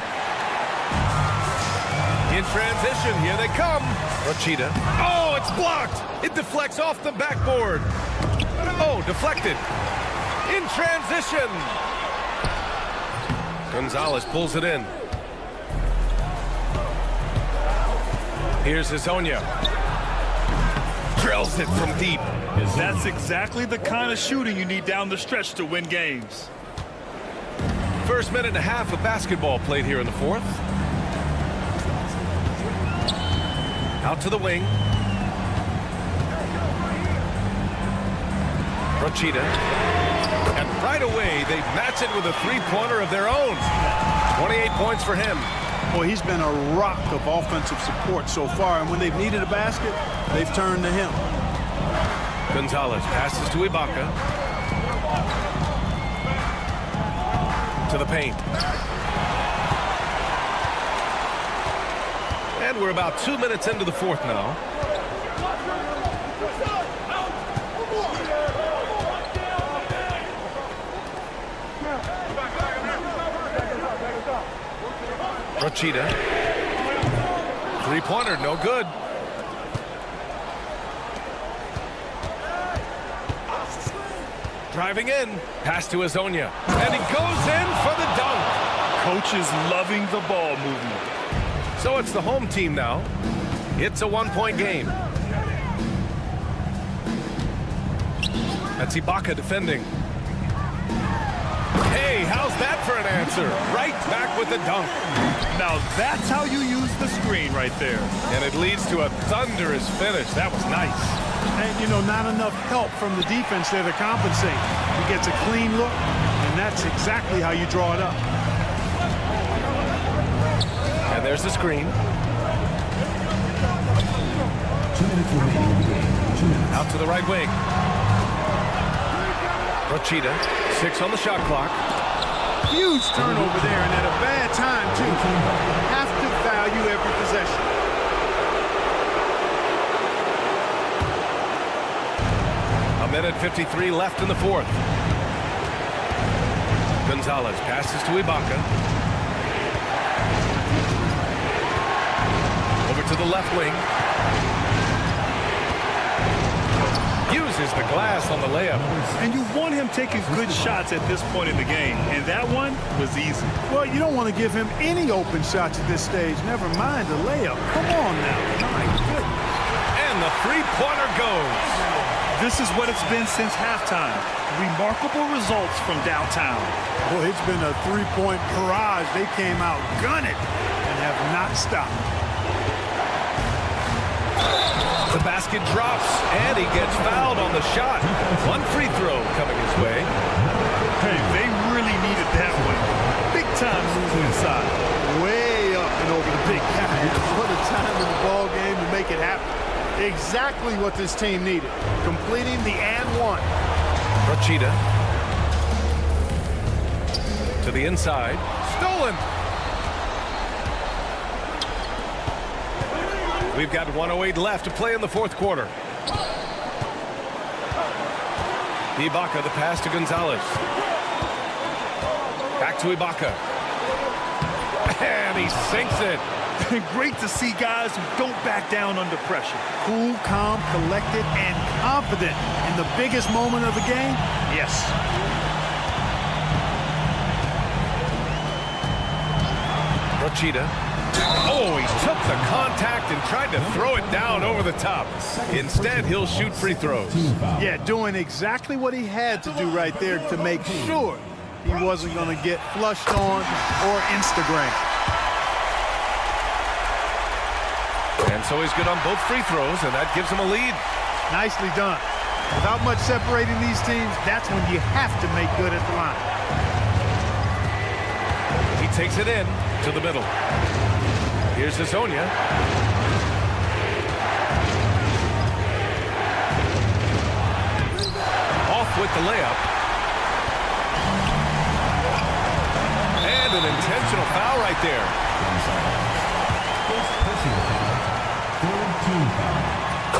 In transition, here they come. Procida. Oh, it's blocked. It deflects off the backboard. Oh, deflected. In transition. Gonzalez pulls it in. Here's Hazonia. Drills it from deep. That's exactly the kind of shooting you need down the stretch to win games. First minute and a half of basketball played here in the fourth. Out to the wing. Procida. And right away, they match it with a three-pointer of their own. 28 points for him. Well, he's been a rock of offensive support so far, and when they've needed a basket, they've turned to him. Gonzalez passes to Ibaka. To the paint. And we're about 2 minutes into the fourth now. Procida. Three-pointer, no good. Driving in. Pass to Azonia. And he goes in for the dunk. Coach is loving the ball movement. So it's the home team now. It's a one-point game. That's Ibaka defending. Hey, how's that for an answer? Right back with the dunk. Now that's how you use the screen right there. And it leads to a thunderous finish. That was nice. And, you know, not enough help from the defense there to compensate. He gets a clean look, and that's exactly how you draw it up. And there's the screen. 2 minutes remaining in the game. 2 minutes. Out to the right wing. Rochita, 6 on the shot clock. Huge turnover there, and at a bad time, too. Have to value every possession. A minute 53 left in the fourth. Gonzalez passes to Ibaka. Over to the left wing. Uses the glass on the layup. And you want him taking good shots at this point in the game, and that one was easy. Well, you don't want to give him any open shots at this stage, never mind the layup. Come on now. My goodness. And the three-pointer goes. This is what it's been since halftime. Remarkable results from downtown. Well, it's been a three-point barrage. They came out gunning and have not stopped. The basket drops, and he gets fouled on the shot. One free throw coming his way. Hey, they really needed that one. Big time moving inside. Way up and over the big guy. What a time in the ball game to make it happen. Exactly what this team needed. Completing the and one. Rochita. To the inside. Stolen. We've got 1:08 left to play in the fourth quarter. Ibaka, the pass to Gonzalez. Back to Ibaka. And he sinks it. Great to see guys who don't back down under pressure. Cool, calm, collected, and confident in the biggest moment of the game? Yes. Rochita. Oh, he took the contact and tried to throw it down over the top. Instead, he'll shoot free throws. Yeah, doing exactly what he had to do right there to make sure he wasn't going to get flushed on or Instagram. And so he's good on both free throws, and that gives him a lead. Nicely done. Without much separating these teams, that's when you have to make good at the line. He takes it in to the middle. Here's Azonia. Off with the layup. And an intentional foul right there. Personal foul. Third team foul.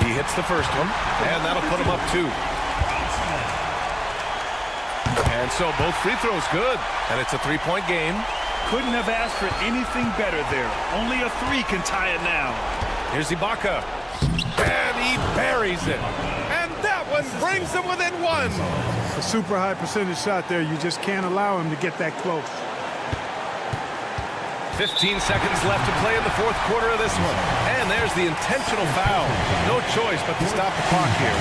He hits the first one, and that'll put him up 2. And so both free throws good, and it's a 3-point game. Couldn't have asked for anything better there. Only a 3 can tie it now. Here's Ibaka. And he buries it. And that one brings him within 1. A super high percentage shot there. You just can't allow him to get that close. 15 seconds left to play in the fourth quarter of this one. And there's the intentional foul. No choice but to stop the clock here.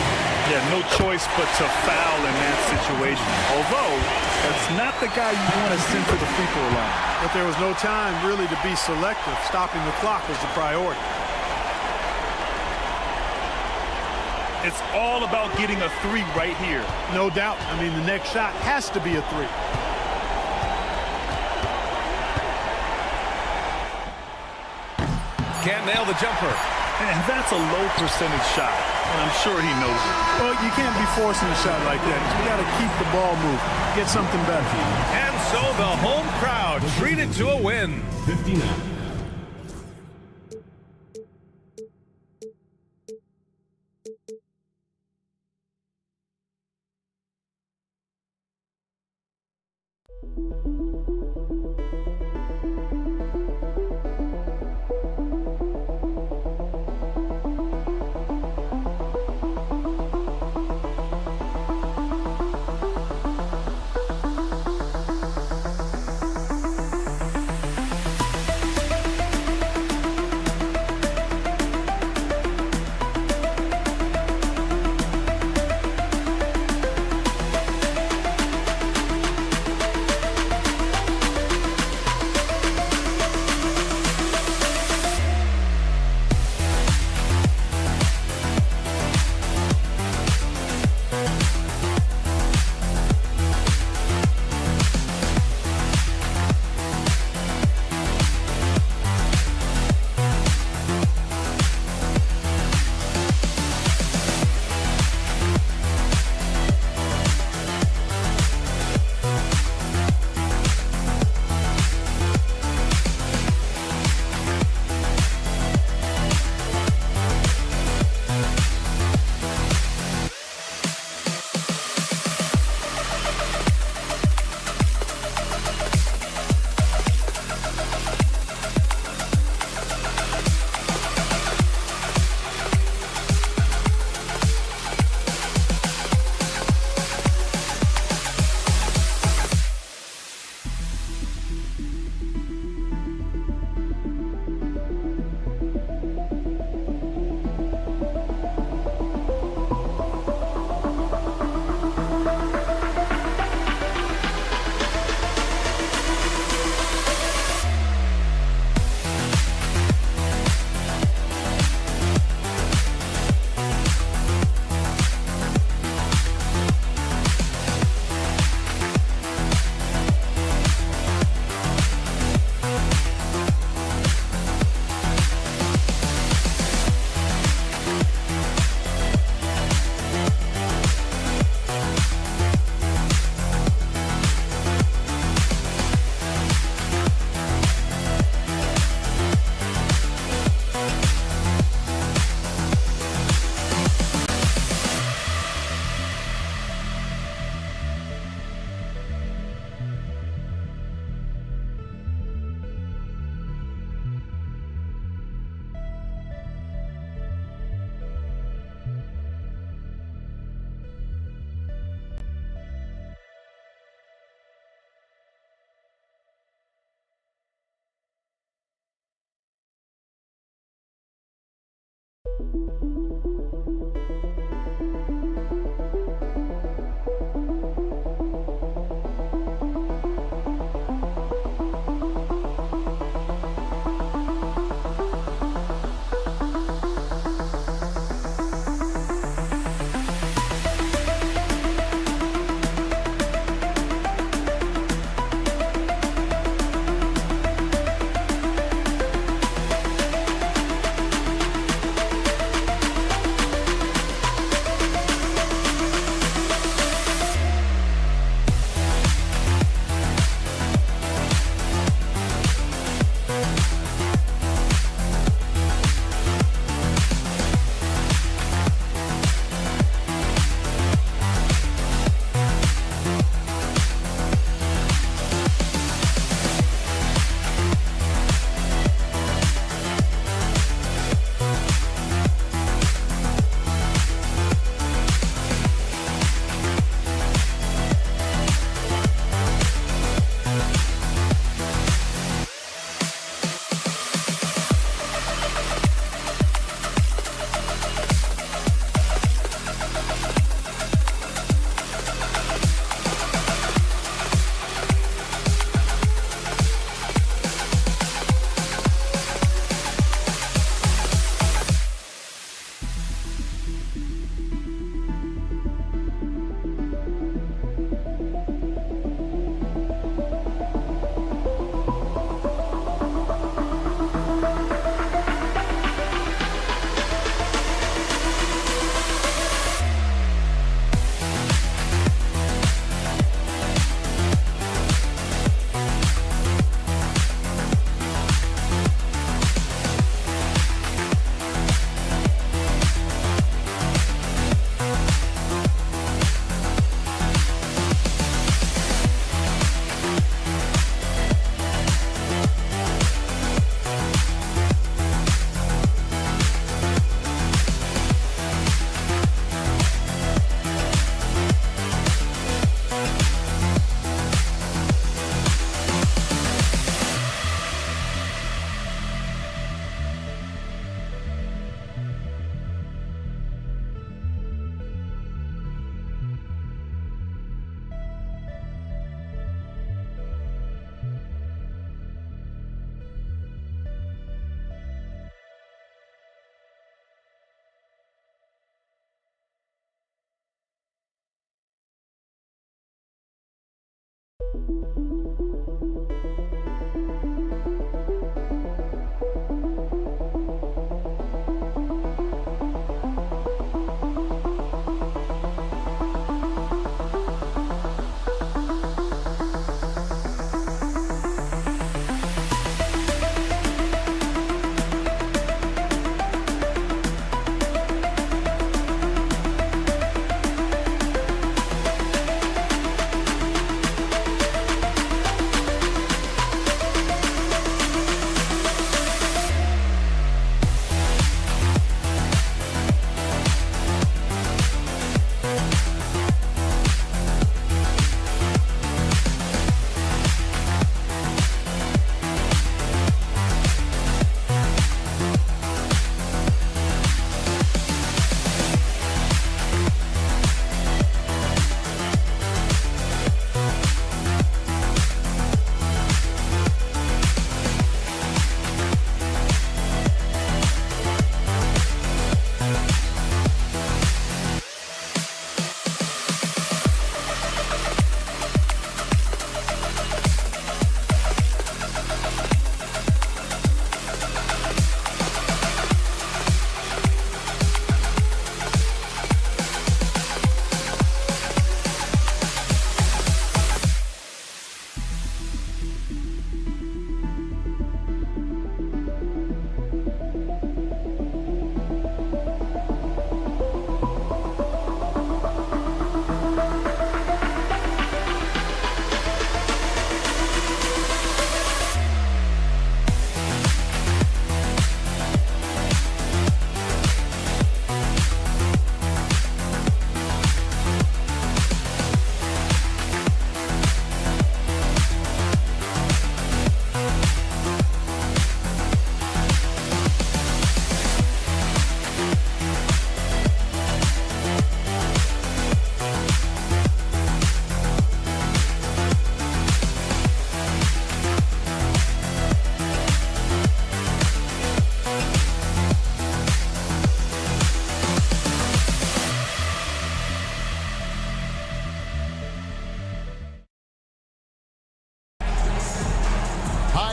Yeah, no choice but to foul in that situation. Although, that's not the guy you want to send to the free throw line. But there was no time really to be selective. Stopping the clock was the priority. It's all about getting a 3 right here. No doubt. I mean, the next shot has to be a 3. Can't nail the jumper. And that's a low percentage shot. And I'm sure he knows it. Well, you can't be forcing a shot like that. You got to keep the ball moving. Get something better. And so the home crowd treated to a win. 59.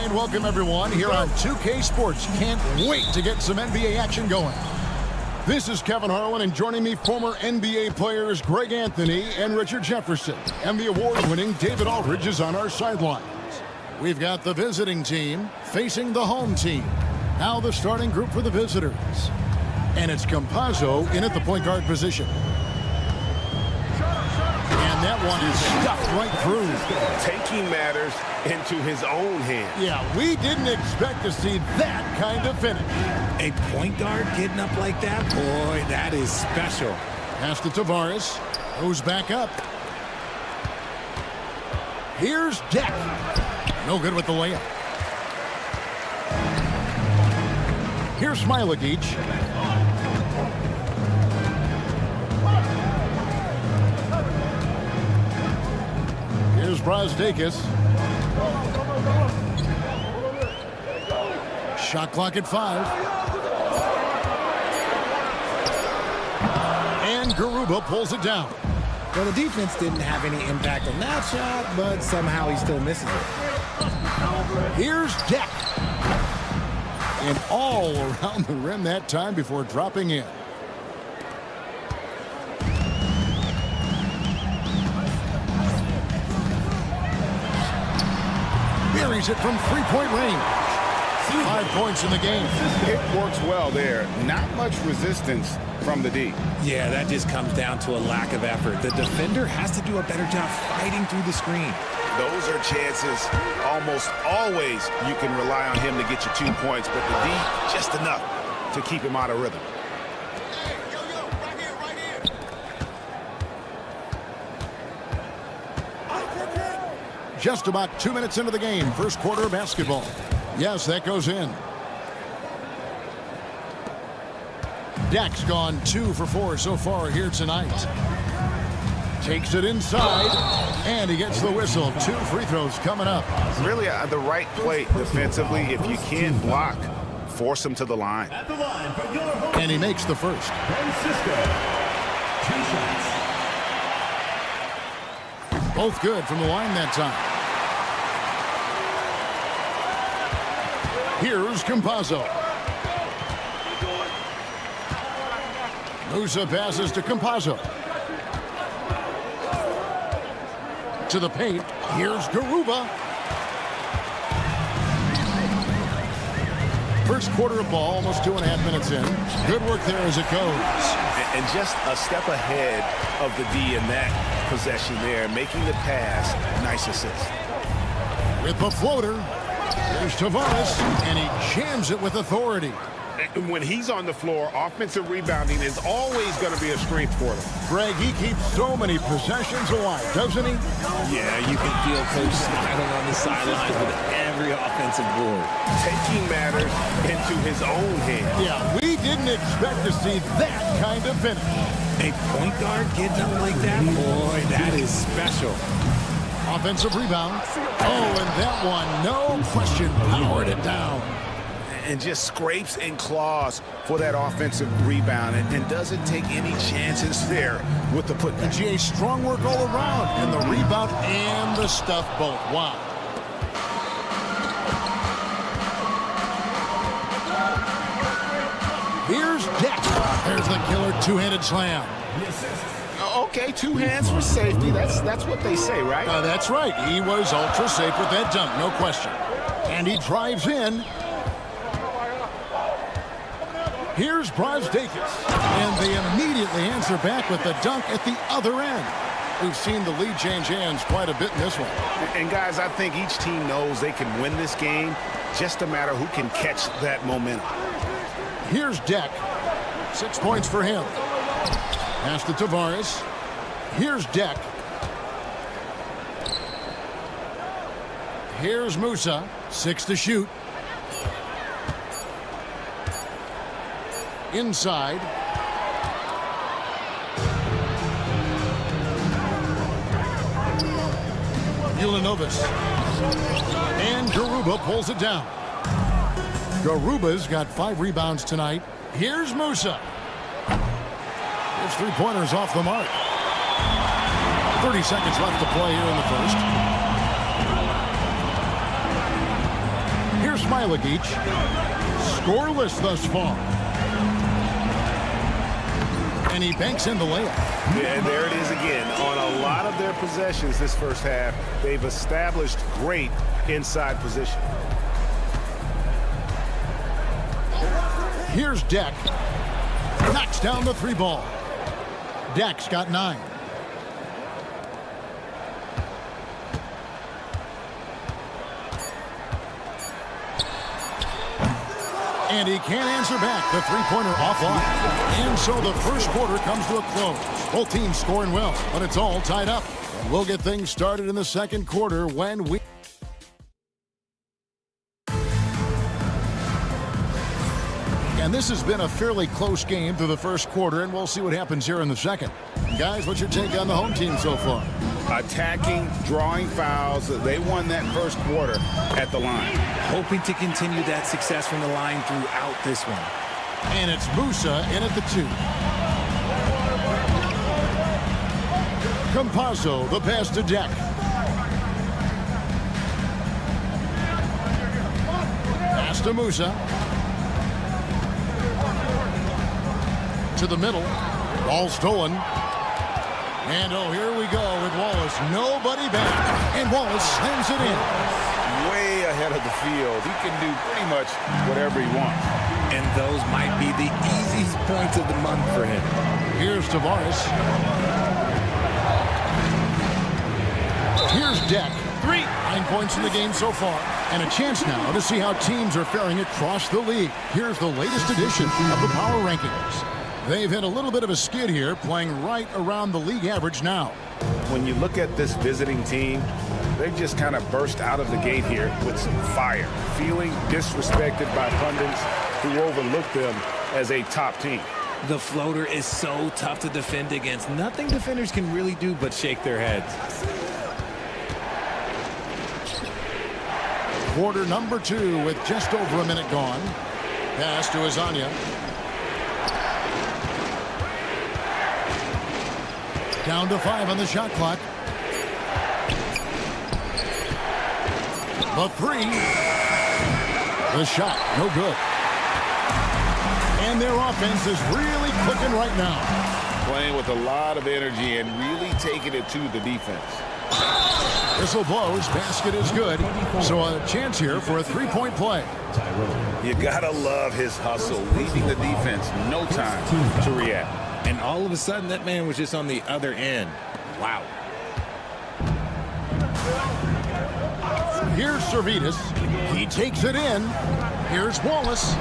And welcome everyone here on 2K Sports. Can't wait to get some NBA action going. This is Kevin Harlan, and joining me, former NBA players Greg Anthony and Richard Jefferson. And the award-winning David Aldridge is on our sidelines. We've got the visiting team facing the home team. Now the starting group for the visitors. And it's Campazzo in at the point guard position. And that one is stuffed right through. Taking matters into his own hands. Yeah, we didn't expect to see that kind of finish. A point guard getting up like that? Boy, that is special. Pass to Tavares. Goes back up. Here's Deck. No good with the layup. Here's Smilagic. Here's Brazdakis. Shot clock at 5. And Garuba pulls it down. Well, the defense didn't have any impact on that shot, but somehow he still misses it. Here's Deck. And all around the rim that time before dropping in. Buries it from three-point range. 5 points in the game. It works well there. Not much resistance from the D. Yeah, that just comes down to a lack of effort. The defender has to do a better job fighting through the screen. Those are chances almost always you can rely on him to get you 2 points, but the D just enough to keep him out of rhythm. Just about 2 minutes into the game. First quarter of basketball. Yes, that goes in. Dak's gone 2 for 4 so far here tonight. Takes it inside, and he gets the whistle. 2 free throws coming up. Really the right play defensively. If you can't block, force him to the line. And he makes the first. Both good from the line that time. Here's Campazzo. Musa passes to Campazzo. To the paint. Here's Garuba. First quarter of ball, almost 2.5 minutes in. Good work there as it goes. And just a step ahead of the D in that possession there, making the pass. Nice assist. With the floater, there's Tavares, and he jams it with authority. And when he's on the floor, offensive rebounding is always going to be a strength for him. Greg, he keeps so many possessions alive, doesn't he? Yeah, you can feel Coach smiling on the sidelines with every offensive board. Taking matters into his own hands. Yeah, we didn't expect to see that kind of finish. A point guard getting up like that? Boy, that is special. Offensive rebound. Oh, and that one, no question, powered it down. And just scrapes and claws for that offensive rebound and doesn't take any chances there with the putback. GA, strong work all around, and the rebound and the stuff both. Wow. Here's Deck. There's the killer two-handed slam. Okay, 2 hands for safety. That's what they say, right? That's right. He was ultra safe with that dunk, no question. And he drives in. Here's Brazdakis. And they immediately answer back with the dunk at the other end. We've seen the lead change hands quite a bit in this one. And guys, I think each team knows they can win this game. Just a matter who can catch that momentum. Here's Deck. 6 points for him. Pass to Tavares. Here's Deck. Here's Musa. 6 to shoot. Inside. Ulanovas. And Garuba pulls it down. Garuba's got 5 rebounds tonight. Here's Musa. His 3-pointers off the mark. 30 seconds left to play here in the first. Here's Smilagic. Scoreless thus far. And he banks in the layup. Yeah, and there it is again. On a lot of their possessions this first half, they've established great inside position. Here's Deck. Knocks down the 3 ball. Deck's got 9. And he can't answer back. The 3-pointer offline. And so the first quarter comes to a close. Both teams scoring well, but it's all tied up. And we'll get things started in the second quarter when we... And this has been a fairly close game through the first quarter, and we'll see what happens here in the second. Guys, what's your take on the home team so far? Attacking, drawing fouls. They won that first quarter at the line. Hoping to continue that success from the line throughout this one. And it's Musa in at the 2. Campazzo, the pass to Deck. Pass to Musa. To the middle. Ball stolen. And oh, here we go with Wallace. Nobody back. And Wallace slams it in. Way ahead of the field. He can do pretty much whatever he wants. And those might be the easiest points of the month for him. Here's Tavares. Here's Deck. 3. 9 points in the game so far. And a chance now to see how teams are faring across the league. Here's the latest edition of the Power Rankings. They've hit a little bit of a skid here, playing right around the league average now. When you look at this visiting team, they've just kind of burst out of the gate here with some fire, feeling disrespected by pundits who overlook them as a top team. The floater is so tough to defend against. Nothing defenders can really do but shake their heads. Quarter number 2 with just over a minute gone. Pass to Azania. Down to 5 on the shot clock. The 3. The shot, no good. And their offense is really clicking right now. Playing with a lot of energy and really taking it to the defense. Whistle blows, basket is good. So a chance here for a 3-point play. You gotta love his hustle, leaving the defense no time to react. And all of a sudden, that man was just on the other end. Wow. Here's Servetus. He takes it in. Here's Wallace.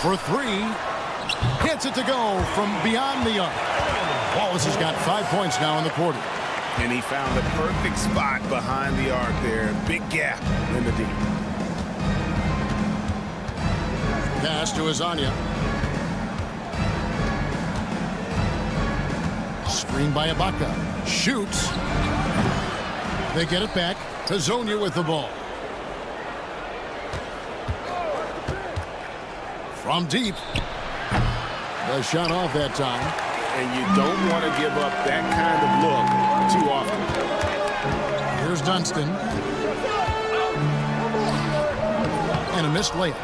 For 3. Gets it to go from beyond the arc. Wallace has got 5 points now in the quarter. And he found the perfect spot behind the arc there. Big gap in the deep. Pass to Azania. Screen by Ibaka. Shoots. They get it back. Hazonia with the ball. From deep. The shot off that time. And you don't want to give up that kind of look too often. Here's Dunstan. And a missed layup.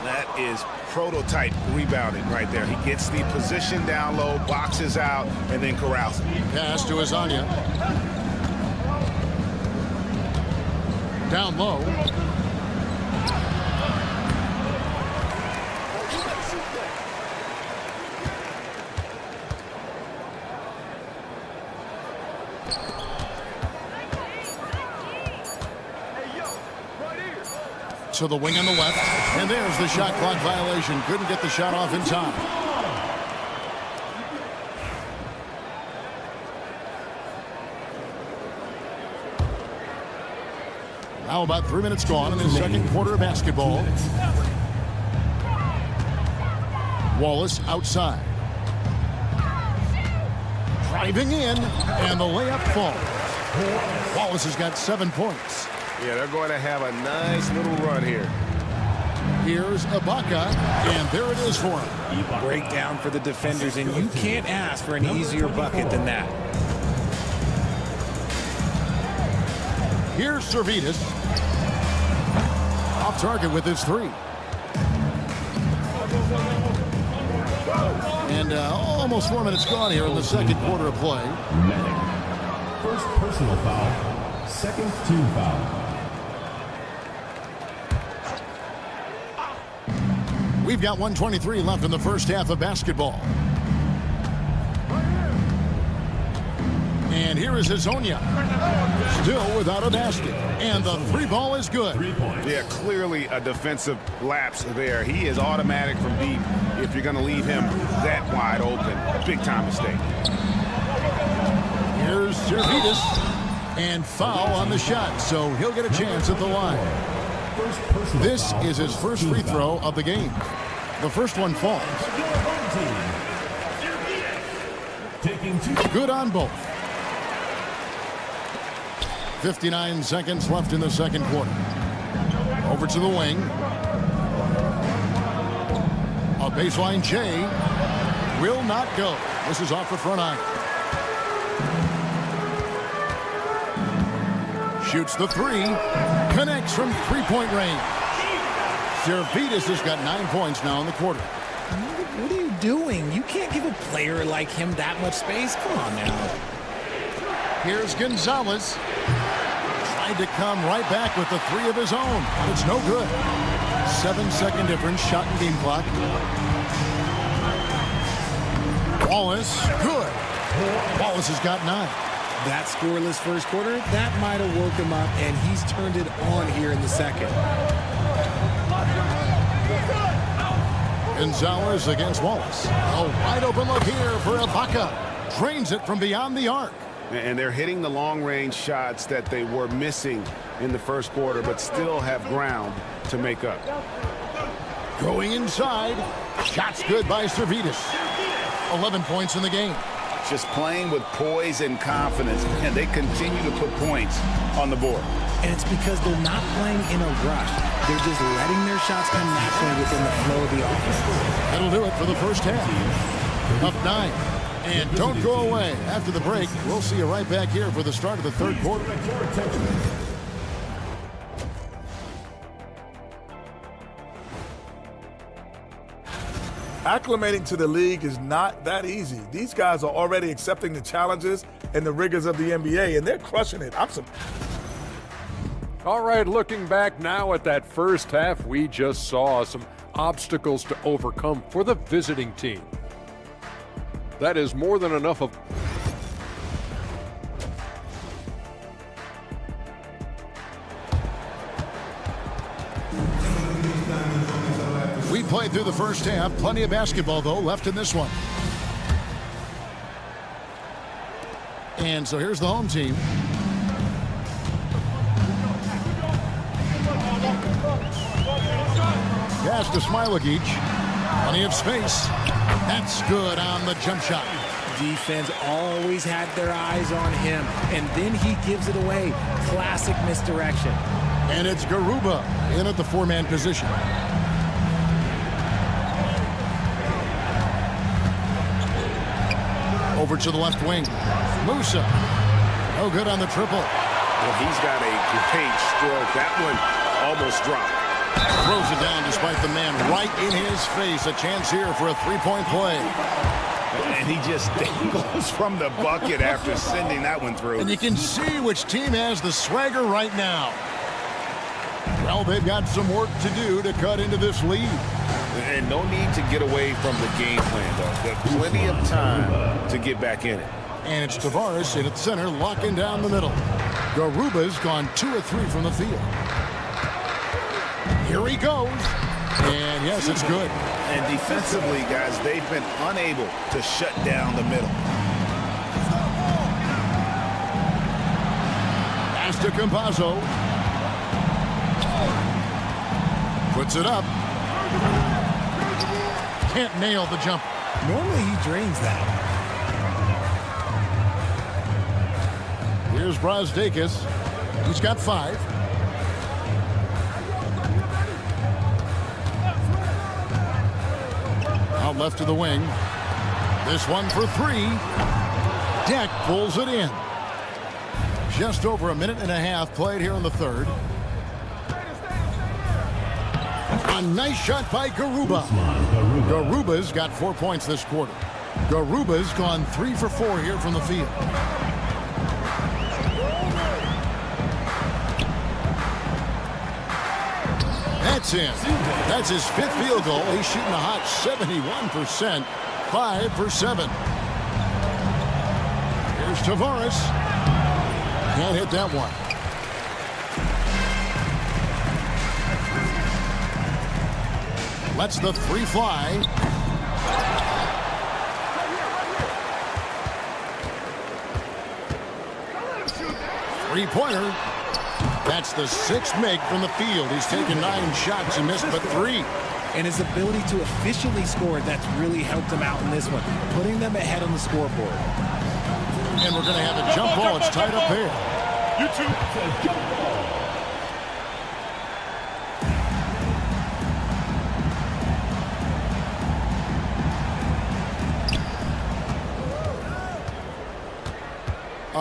That is prototype rebounding right there. He gets the position down low, boxes out, and then corrals it. Pass to Azania. Down low. To the wing on the left, and there's the shot clock violation. Couldn't get the shot off in time. Now about 3 minutes gone in the second quarter of basketball. Wallace outside. Driving in, and the layup falls. Wallace has got 7 points. Yeah, they're going to have a nice little run here. Here's Ibaka, and there it is for him. Breakdown for the defenders, and you can't ask for an easier bucket than that. Here's Servidis. Off target with his three. And almost 4 minutes gone here in the second quarter of play. First personal foul, second team foul. We've got 1:23 left in the first half of basketball. And here is Hazonia. Still without a basket. And the three ball is good. Yeah, clearly a defensive lapse there. He is automatic from deep if you're going to leave him that wide open. Big time mistake. Here's Servidis. And foul on the shot. So he'll get a chance at the line. This is his first free throw of the game. The first one falls. Good on both. 59 seconds left in the second quarter. Over to the wing. A baseline J will not go. This is off the front iron. Shoots the three. Connects from three-point range. Servidis has got 9 points now in the quarter. What are you doing? You can't give a player like him that much space. Come on now. Here's Gonzalez. Tried to come right back with the three of his own, but it's no good. 7-second difference, shot and game clock. Wallace, good. Wallace has got 9. That scoreless first quarter, that might have woke him up, and he's turned it on here in the second. Gonzalez against Wallace. A wide open look here for Ibaka. Drains it from beyond the arc. And they're hitting the long-range shots that they were missing in the first quarter, but still have ground to make up. Going inside. Shots good by Servidis. 11 points in the game. Just playing with poise and confidence, and they continue to put points on the board. And it's because they're not playing in a rush. They're just letting their shots come naturally within the flow of the offense. That'll do it for the first half. Up 9. And don't go away. After the break, we'll see you right back here for the start of the third quarter. Acclimating to the league is not that easy. These guys are already accepting the challenges and the rigors of the NBA, and they're crushing it. All right, looking back now at that first half, we just saw some obstacles to overcome for the visiting team. That is more than enough of... We played through the first half. Plenty of basketball, though, left in this one. And so here's the home team. Pass to Smilagic. Plenty of space. That's good on the jump shot. Defense always had their eyes on him, and then he gives it away. Classic misdirection. And it's Garuba in at the four-man position. Over to the left wing. Musa. No good on the triple. Well, he's got a great stroke. That one almost dropped. Throws it down despite the man right in his face. A chance here for a three-point play. And he just dangles from the bucket after sending that one through. And you can see which team has the swagger right now. Well, they've got some work to do to cut into this lead. And no need to get away from the game plan, though. There's plenty of time to get back in it. And it's Tavares in at center, locking down the middle. Garuba's gone 2 of 3 from the field. Here he goes. And yes, it's good. And defensively, guys, they've been unable to shut down the middle. Pass to Campazzo. Puts it up. Can't nail the jump. Normally he drains that. Here's Brazdeikis. He's got 5. Out left to the wing. This one for 3. Deck pulls it in. Just over a minute and a half played here in the third. A nice shot by Garuba. Garuba's got 4 points this quarter. Garuba's gone 3 for 4 here from the field. That's in. That's his 5th field goal. He's shooting a hot 71%. 5 for 7. Here's Tavares. Can't hit that one. Lets the 3 fly. Three-pointer. That's the 6th make from the field. He's taken 9 shots and missed but 3. And his ability to efficiently score, that's really helped him out in this one, putting them ahead on the scoreboard. And we're going to have a jump ball. It's tied up there. You two says jump ball.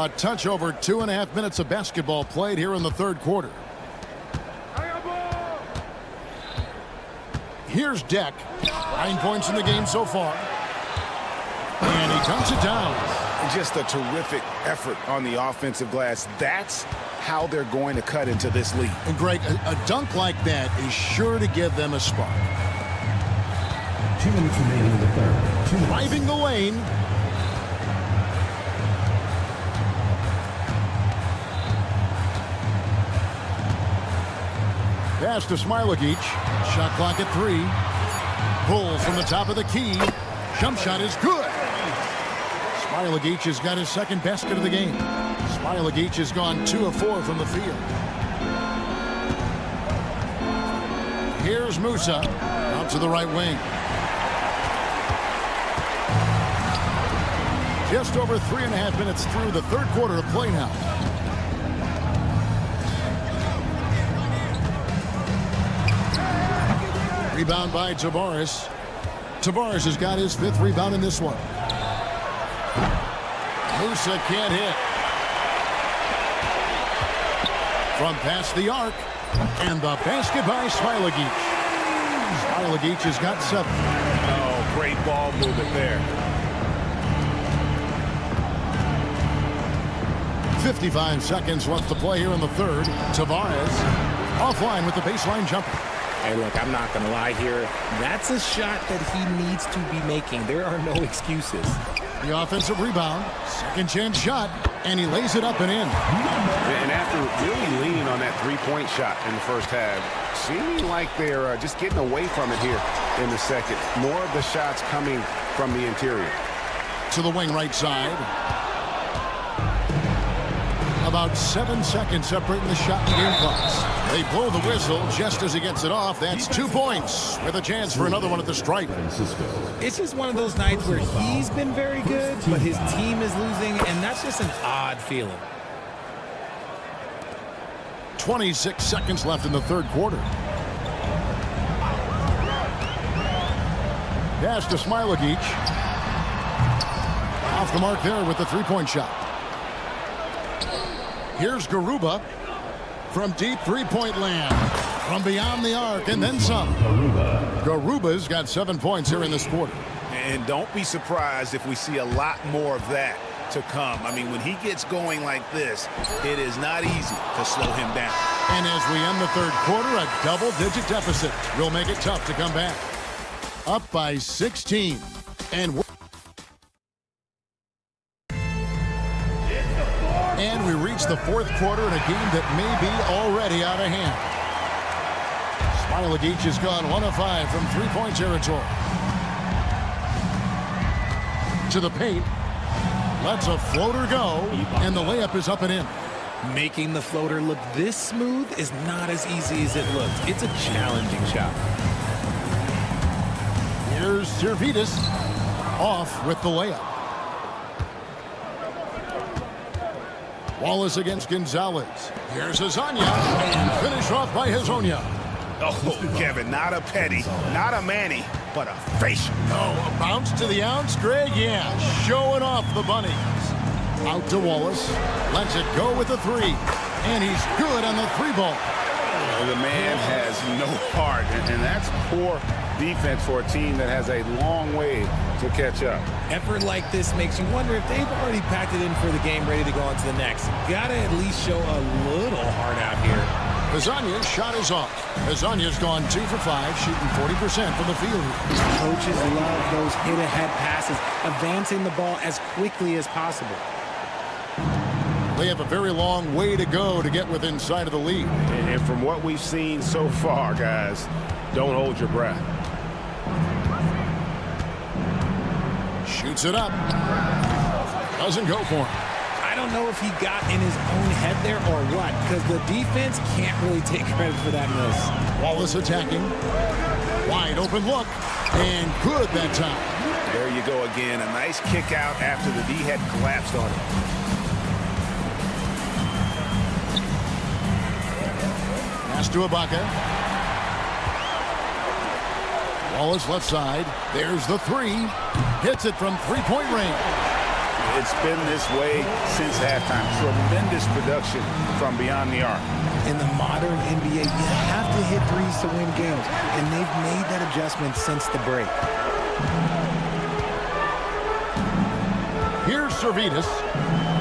A touch over 2.5 minutes of basketball played here in the third quarter. Here's Deck. 9 points in the game so far. And he dunks it down. Just a terrific effort on the offensive glass. That's how they're going to cut into this lead. And Greg, a dunk like that is sure to give them a spark. 2 minutes remaining in the third. Driving the lane. Pass to Smilagic. Shot clock at 3. Pull from the top of the key. Jump shot is good. Smilagic has got his 2nd basket of the game. Smilagic has gone 2 of 4 from the field. Here's Musa out to the right wing. Just over 3.5 minutes through the third quarter of play now. Rebound by Tavares. Tavares has got his 5th rebound in this one. Musa can't hit. From past the arc. And the basket by Smilagic. Smilagic has got 7. Oh, great ball movement there. 55 seconds left to play here in the third. Tavares offline with the baseline jumper. Hey, look, I'm not going to lie here. That's a shot that he needs to be making. There are no excuses. The offensive rebound. 2nd chance shot. And he lays it up and in. And after really leaning on that 3-point shot in the first half, seeming like they're just getting away from it here in the second. More of the shots coming from the interior. To the wing right side. About 7 seconds separating the shot and game clocks. They blow the whistle just as he gets it off. That's 2 points with a chance for another one at the stripe. It's just one of those nights where he's been very good, but his team is losing, and that's just an odd feeling. 26 seconds left in the third quarter. Pass to Smilagic. Off the mark there with the 3-point shot. Here's Garuba from deep 3-point land. From beyond the arc and then some. Garuba's got 7 points here in this quarter. And don't be surprised if we see a lot more of that to come. I mean, when he gets going like this, it is not easy to slow him down. And as we end the third quarter, a double-digit deficit will make it tough to come back. Up by 16. And we reach the fourth quarter in a game that may be already out of hand. Smilagic has gone 1 of 5 from 3-point territory. To the paint. Lets a floater go, and the layup is up and in. Making the floater look this smooth is not as easy as it looks. It's a challenging shot. Here's Servidis off with the layup. Wallace against Gonzalez. Here's Hezonja, and finish off by Hezonja. Oh, Kevin, not a petty, not a Manny, but a facial. Oh, a bounce to the ounce, Greg? Yeah, showing off the bunnies. Out to Wallace. Lets it go with the three. And he's good on the three ball. The man has no heart, and that's poor defense for a team that has a long way to catch up. Effort like this makes you wonder if they've already packed it in for the game, ready to go on to the next. Gotta at least show a little heart out here. Hazanya's shot is off. Hazanya's gone 2 for 5, shooting 40% from the field. Coaches love those hit-ahead passes, advancing the ball as quickly as possible. They have a very long way to go to get within sight of the lead. And from what we've seen so far, guys, don't hold your breath. Shoots it up. Doesn't go for him. I don't know if he got in his own head there or what, because the defense can't really take credit for that miss. Wallace attacking. Wide open look. And good that time. There you go again. A nice kick out after the D had collapsed on it. Pass to Ibaka. Wallace left side. There's the three. Hits it from three-point range. It's been this way since halftime. Tremendous production from beyond the arc. In the modern NBA, you have to hit threes to win games, and they've made that adjustment since the break. Here's Servetus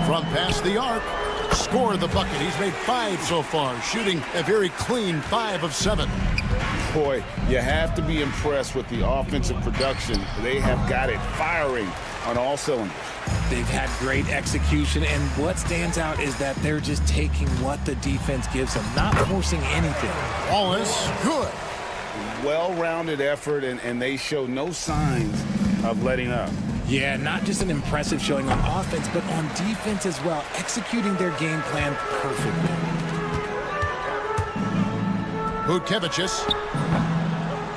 from past the arc. Scored the bucket. He's made 5 so far, shooting a very clean 5 of 7. Boy, you have to be impressed with the offensive production. They have got it firing on all cylinders. They've had great execution, and what stands out is that they're just taking what the defense gives them, not forcing anything. Wallace, good. Well-rounded effort, and they show no signs of letting up. Yeah, not just an impressive showing on offense, but on defense as well, executing their game plan perfectly. Butkevicius.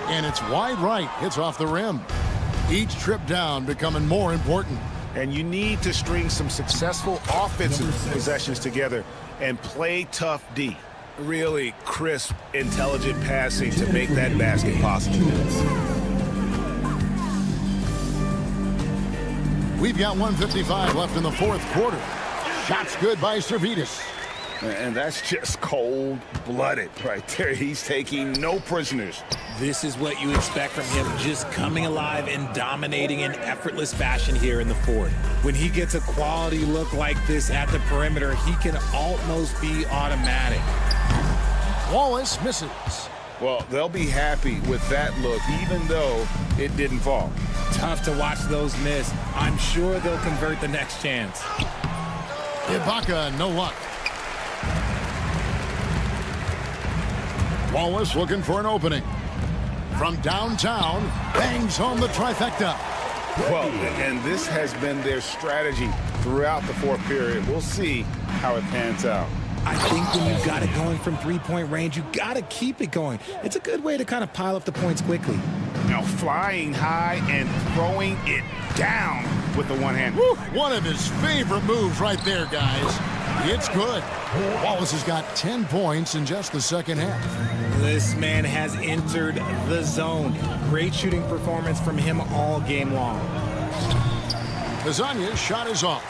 And it's wide right. Hits off the rim. Each trip down becoming more important. And you need to string some successful offensive possessions together and play tough D. Really crisp, intelligent passing to make that basket possible. We've got 1:55 left in the fourth quarter. Shots good by Servetus. And that's just cold-blooded right there. He's taking no prisoners. This is what you expect from him, just coming alive and dominating in effortless fashion here in the fourth. When he gets a quality look like this at the perimeter, he can almost be automatic. Wallace misses. Well, they'll be happy with that look, even though it didn't fall. Tough to watch those miss. I'm sure they'll convert the next chance. Ibaka, no luck. Wallace looking for an opening. From downtown, bangs home the trifecta. Well, and this has been their strategy throughout the fourth period. We'll see how it pans out. I think when you've got it going from three-point range, you got to keep it going. It's a good way to kind of pile up the points quickly. Now flying high and throwing it down with the one hand. Woo, one of his favorite moves right there, guys. It's good. Wallace has got 10 points in just the second half. This man has entered the zone. Great shooting performance from him all game long. Hazanya's shot is off.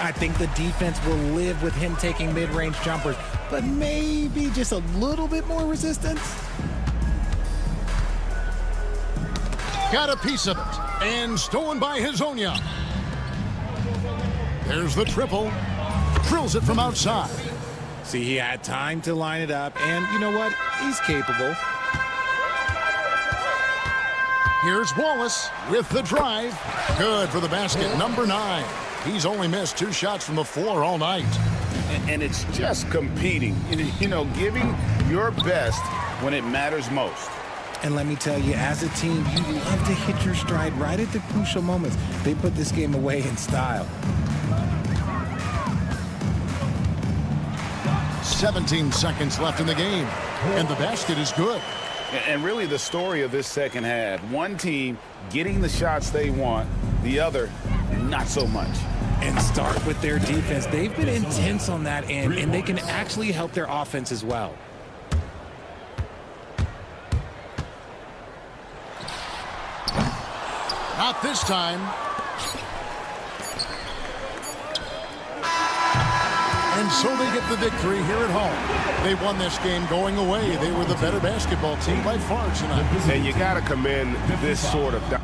I think the defense will live with him taking mid-range jumpers, but maybe just a little bit more resistance. Got a piece of it, and stolen by Hazanya. There's the triple. Drills it from outside. See, he had time to line it up, and you know what? He's capable. Here's Wallace with the drive. Good for the basket, number 9. He's only missed 2 shots from the floor all night. And it's just competing, you know, giving your best when it matters most. And let me tell you, as a team, you love to hit your stride right at the crucial moments. They put this game away in style. 17 seconds left in the game, and the basket is good. And really the story of this second half, one team getting the shots they want, the other not so much. And start with their defense. They've been intense on that end, and they can actually help their offense as well. Not this time. And so they get the victory here at home. They won this game going away. They were the better basketball team by far tonight. And you got to commend this sort of...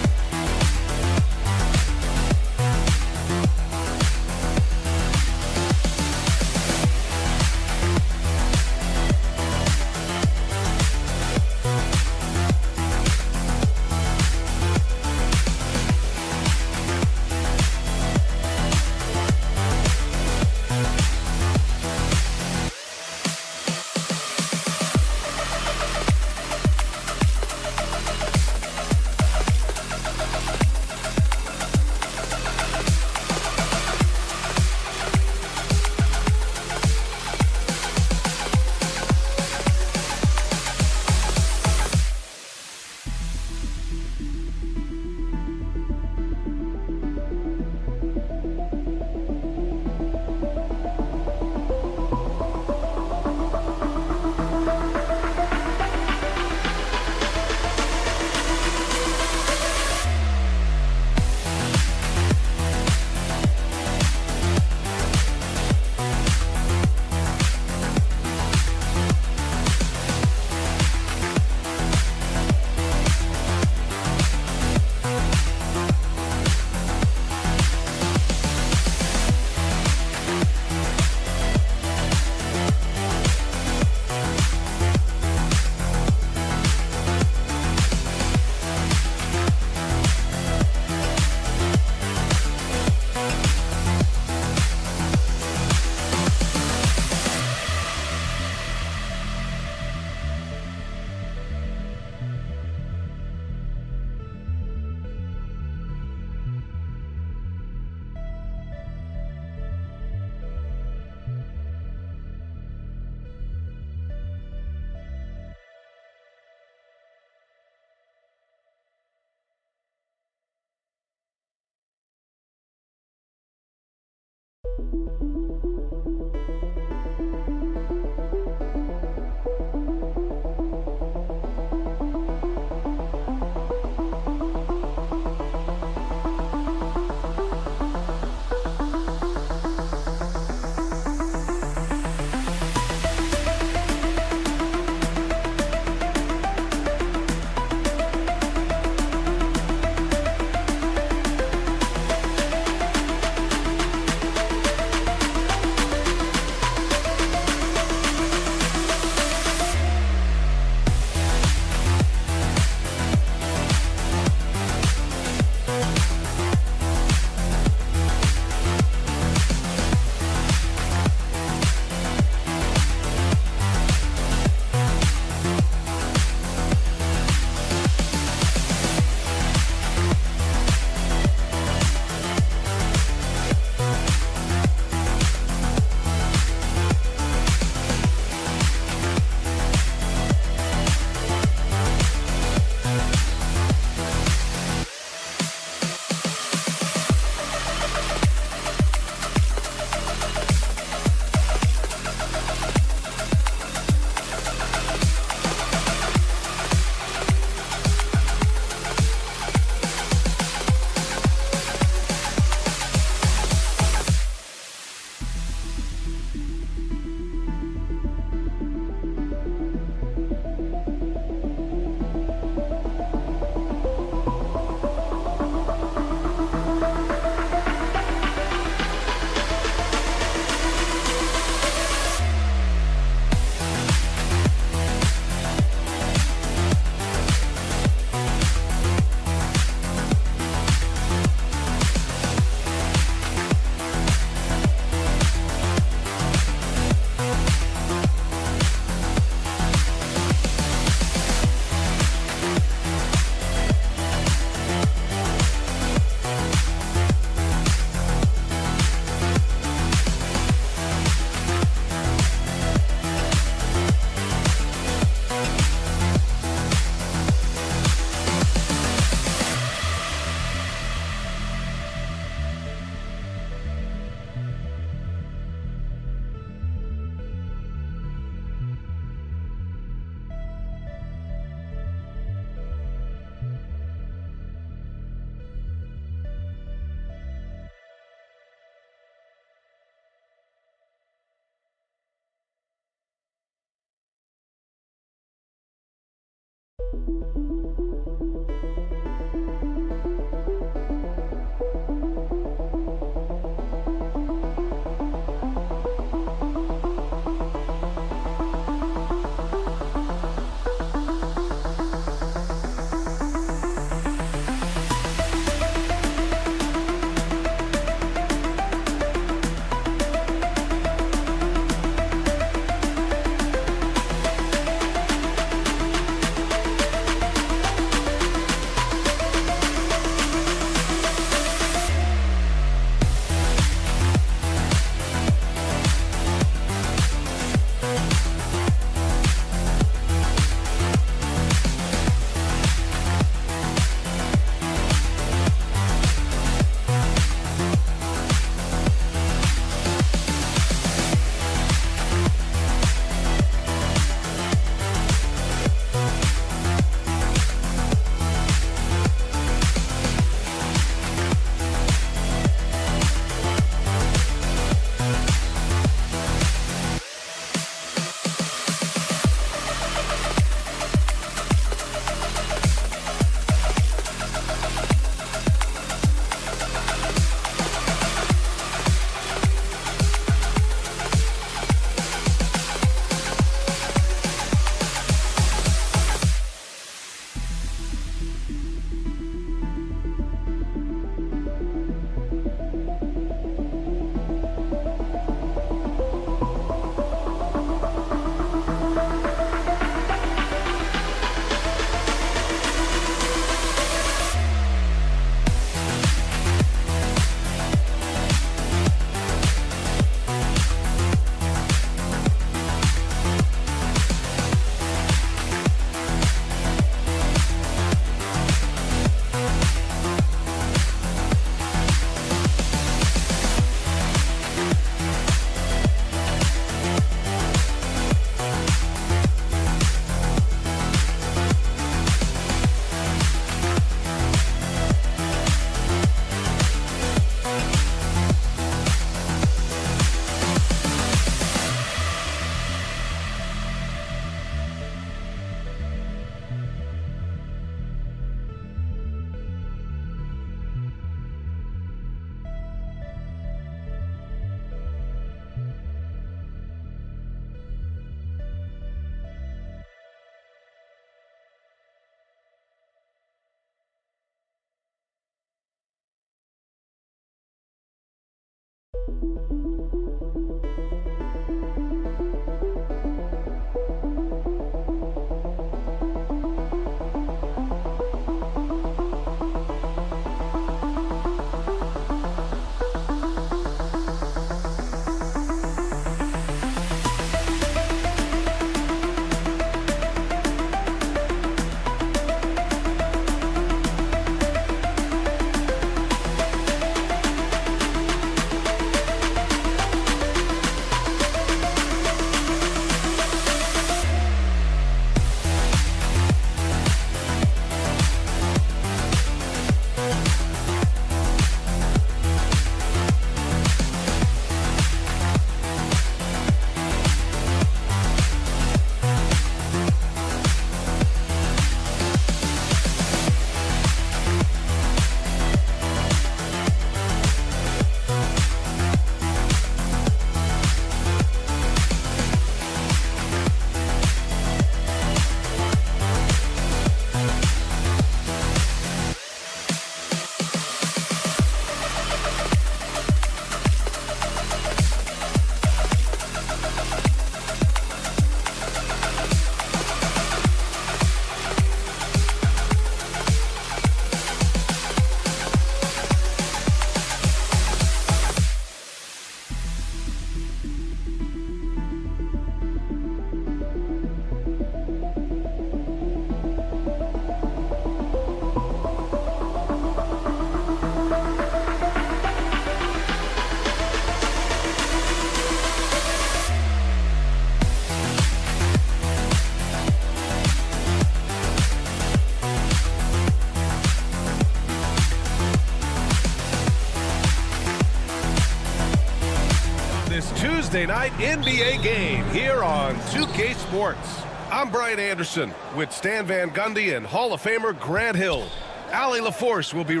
Tuesday night NBA game here on 2K Sports. I'm Brian Anderson with Stan Van Gundy and Hall of Famer Grant Hill. Allie LaForce will be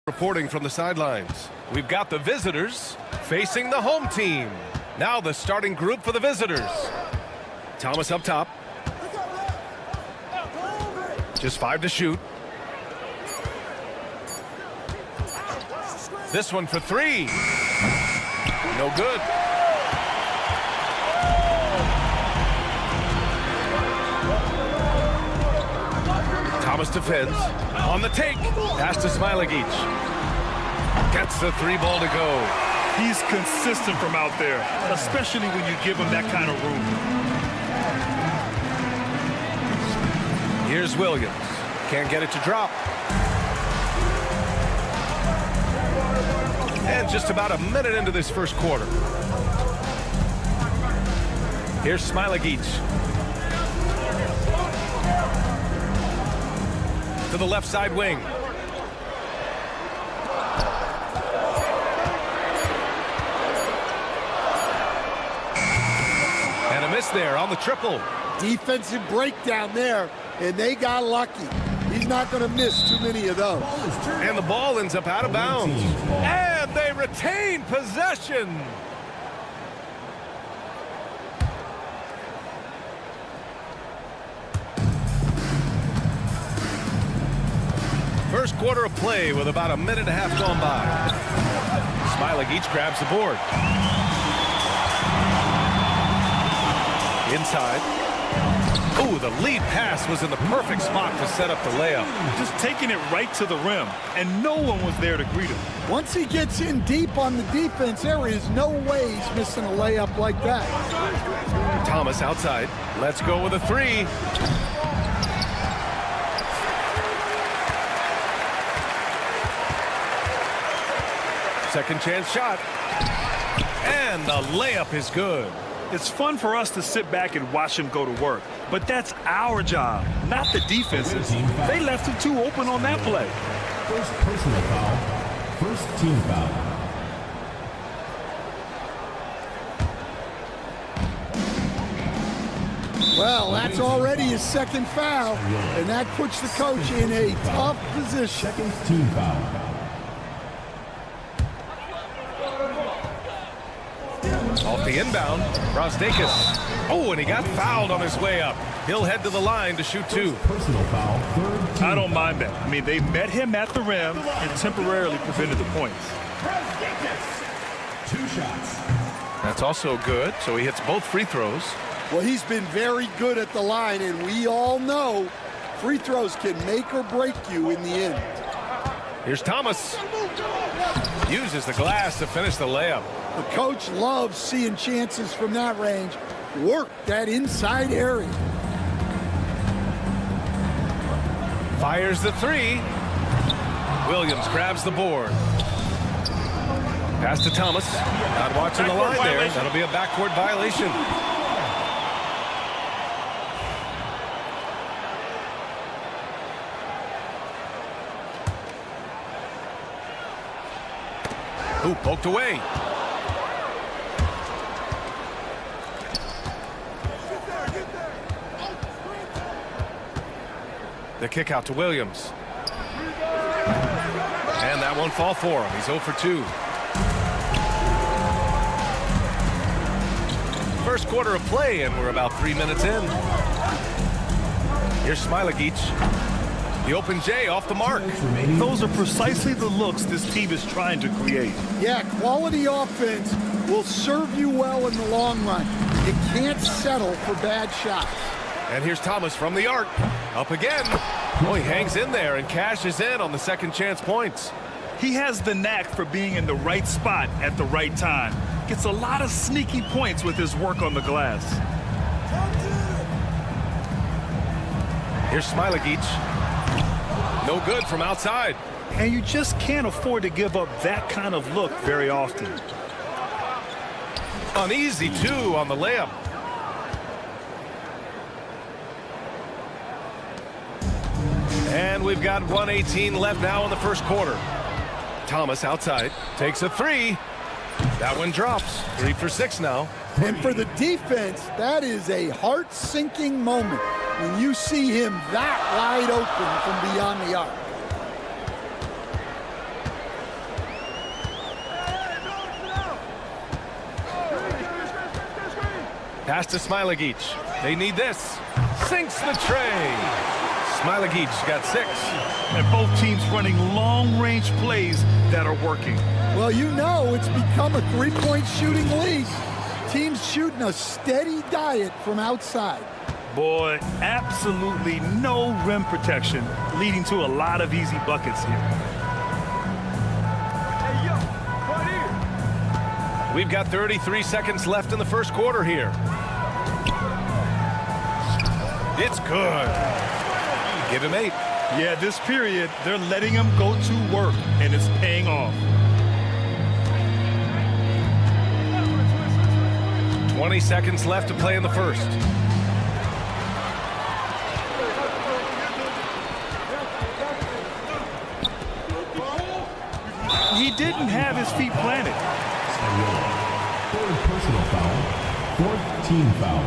reporting from the sidelines. We've got the visitors facing the home team. Now the starting group for the visitors. Thomas up top. Just 5 to shoot. This one for 3. No good. Thomas defends. On the take. Pass to Smilagic. Gets the 3 ball to go. He's consistent from out there, especially when you give him that kind of room. Here's Williams. Can't get it to drop. And just about a minute into this first quarter. Here's Smilagic. To the left side wing. And a miss there on the triple. Defensive breakdown there, and they got lucky. He's not going to miss too many of those. And the ball ends up out of bounds. And they retain possession. First quarter of play with about a minute and a half gone by. Smilagic grabs the board. Inside. Ooh, the lead pass was in the perfect spot to set up the layup. Just taking it right to the rim, and no one was there to greet him. Once he gets in deep on the defense, there is no way he's missing a layup like that. Thomas outside. Let's go with a 3. Second chance shot. And the layup is good. It's fun for us to sit back and watch him go to work, but that's our job, not the defense's. They left him too open on that play. First personal foul. First team foul. Well, that's already his second foul, and that puts the coach in a tough position. Second team foul. Off the inbound, Brosdakis. Oh, and he got fouled on his way up. He'll head to the line to shoot 2. Personal foul. Third team. I don't mind that. I mean, they met him at the rim and temporarily prevented the points. 2 shots. That's also good, so he hits both free throws. Well, he's been very good at the line, and we all know free throws can make or break you in the end. Here's Thomas. Uses the glass to finish the layup. The coach loves seeing chances from that range. Work that inside area. Fires the 3. Williams grabs the board. Pass to Thomas. Not watching the line there. That'll be a backcourt violation. Ooh, poked away. The kick out to Williams. And that won't fall for him. He's 0 for 2. First quarter of play, and we're about 3 minutes in. Here's Smilagic. The open J off the mark. Those are precisely the looks this team is trying to create. Yeah, quality offense will serve you well in the long run. You can't settle for bad shots. And here's Thomas from the arc. Up again. Oh, he hangs in there and cashes in on the second chance points. He has the knack for being in the right spot at the right time. Gets a lot of sneaky points with his work on the glass. Here's Smilagic. No good from outside. And you just can't afford to give up that kind of look very often. An easy 2 on the layup. And we've got 1:18 left now in the first quarter. Thomas outside, takes a 3. That one drops. 3 for 6 now. And for the defense, that is a heart-sinking moment when you see him that wide open from beyond the arc. Pass to Smilagic. They need this. Sinks the tray. Smilagic got 6. And both teams running long-range plays that are working. Well, you know it's become a three-point shooting league. Teams shooting a steady diet from outside. Boy, absolutely no rim protection, leading to a lot of easy buckets here. We've got 33 seconds left in the first quarter here. It's good. Give him 8. Yeah, this period, they're letting him go to work, and it's paying off. 20 seconds left to play in the first. He didn't have his feet planted. Third personal foul. Fourth team foul.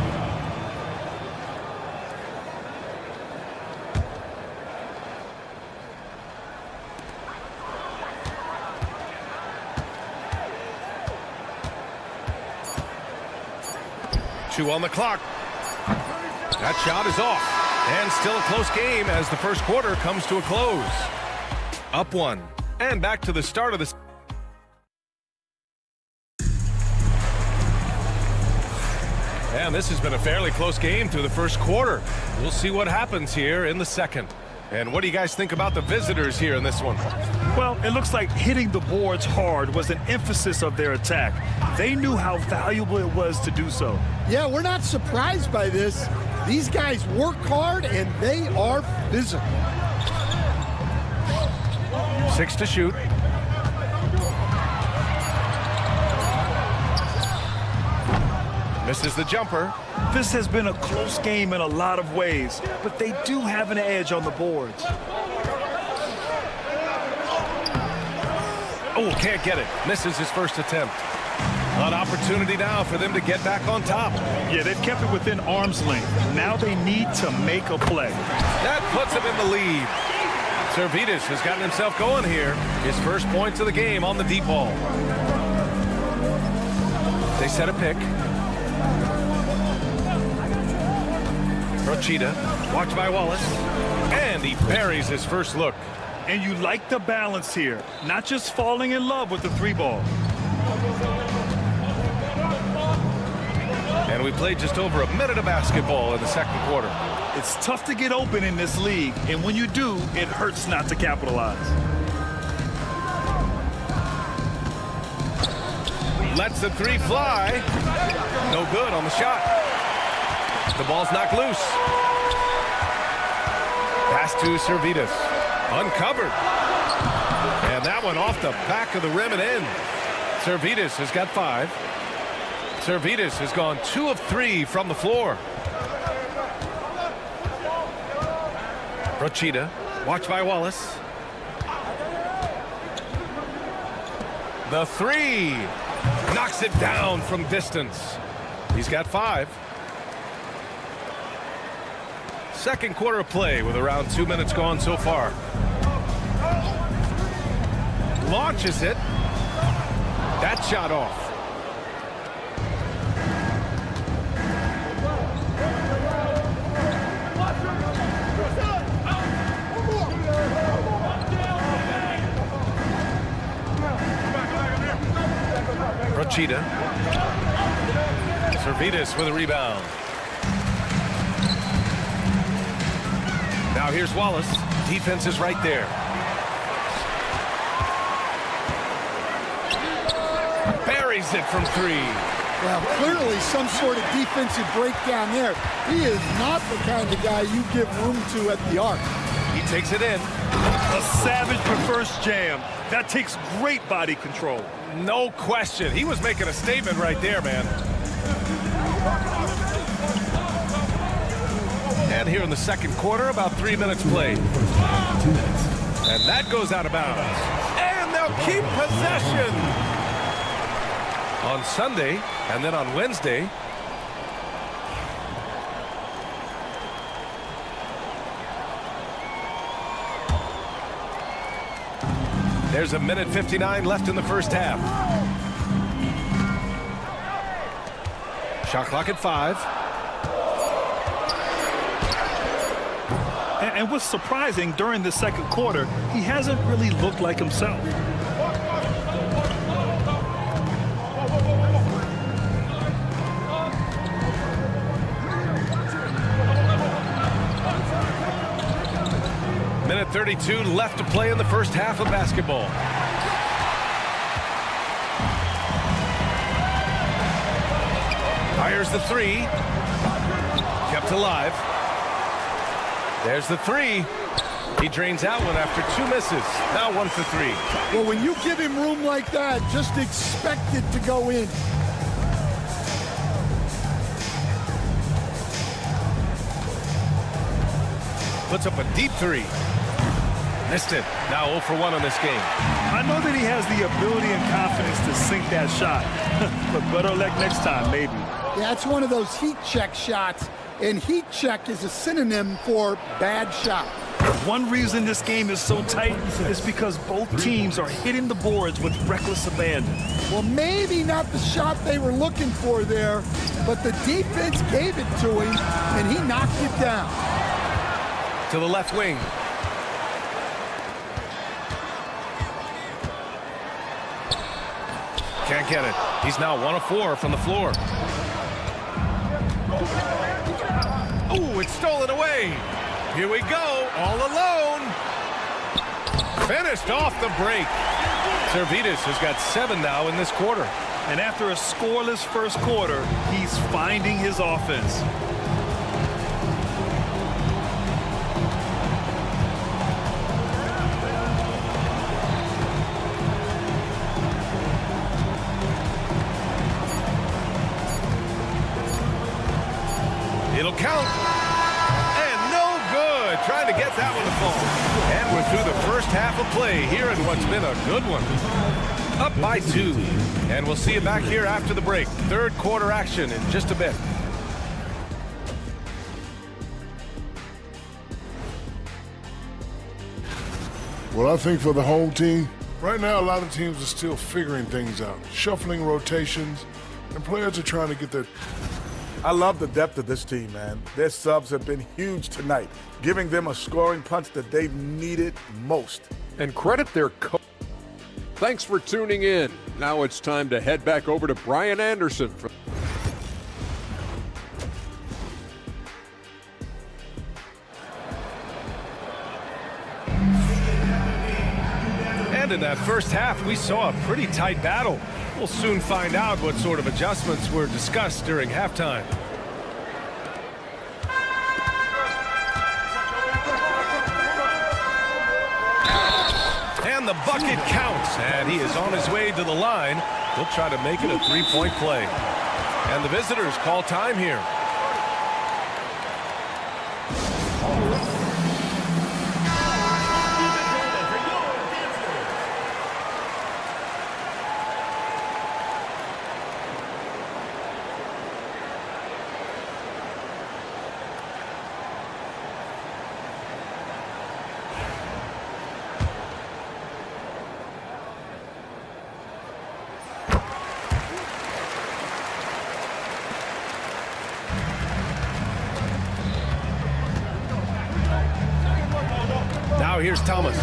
Two on the clock. That shot is off. And still a close game as the first quarter comes to a close. Up 1. And back to the start of this. And this has been a fairly close game through the first quarter. We'll see what happens here in the second. And what do you guys think about the visitors here in this one? Well, it looks like hitting the boards hard was an emphasis of their attack. They knew how valuable it was to do so. Yeah, we're not surprised by this. These guys work hard and they are physical. 6 to shoot. Misses the jumper. This has been a close game in a lot of ways, but they do have an edge on the boards. Oh, can't get it. Misses his first attempt. An opportunity now for them to get back on top. Yeah, they've kept it within arm's length. Now they need to make a play. That puts him in the lead. Servidis has gotten himself going here. His first points of the game on the deep ball. They set a pick. Rochita, watched by Wallace. And he buries his first look. And you like the balance here, not just falling in love with the 3-ball. And we played just over a minute of basketball in the second quarter. It's tough to get open in this league, and when you do, it hurts not to capitalize. Lets the 3 fly. No good on the shot. The ball's knocked loose. Pass to Servidis. Uncovered. And that one off the back of the rim and in. Servidis has got 5. Servidis has gone 2 of 3 from the floor. Rochita, watched by Wallace. The 3. Knocks it down from distance. He's got 5. Second quarter of play with around 2 minutes gone so far. Launches it. That shot off. Rochita. Servidis with a rebound. Now here's Wallace. Defense is right there. Buries it from 3. Well, clearly some sort of defensive breakdown there. He is not the kind of guy you give room to at the arc. He takes it in. A savage reverse jam. That takes great body control. No question. He was making a statement right there, man. And here in the second quarter, about 3 minutes played. And that goes out of bounds. And they'll keep possession. On Sunday, and then on Wednesday, there's a minute 59 left in the first half. Shot clock at 5. And what's surprising, during the second quarter, he hasn't really looked like himself. Minute 32 left to play in the first half of basketball. Fires the 3. Kept alive. There's the 3. He drains that one after 2 misses. Now 1 for 3. Well, when you give him room like that, just expect it to go in. Puts up a deep 3. Missed it. Now 0 for 1 on this game. I know that he has the ability and confidence to sink that shot. But better luck next time, maybe. Yeah, it's one of those heat check shots. And heat check is a synonym for bad shot. One reason this game is so tight is because both teams are hitting the boards with reckless abandon. Well, maybe not the shot they were looking for there, but the defense gave it to him, and he knocked it down. To the left wing. Can't get it. He's now 1 of 4 from the floor. Oh, it's stolen away. Here we go, all alone. Finished off the break. Zalgiris has got 7 now in this quarter. And after a scoreless first quarter, he's finding his offense. It'll count. And no good. Trying to get that one to fall. And we're through the first half of play here in what's been a good one. Up by 2. And we'll see you back here after the break. Third quarter action in just a bit. Well, I think for the home team, right now a lot of teams are still figuring things out, shuffling rotations, and players are trying to get their... I love the depth of this team, man. Their subs have been huge tonight, giving them a scoring punch that they've needed most. And credit their coach. Thanks for tuning in. Now it's time to head back over to Brian Anderson. And in that first half, we saw a pretty tight battle. We'll soon find out what sort of adjustments were discussed during halftime. And the bucket counts, and he is on his way to the line. He'll try to make it a three-point play. And the visitors call time here. Now here's Thomas.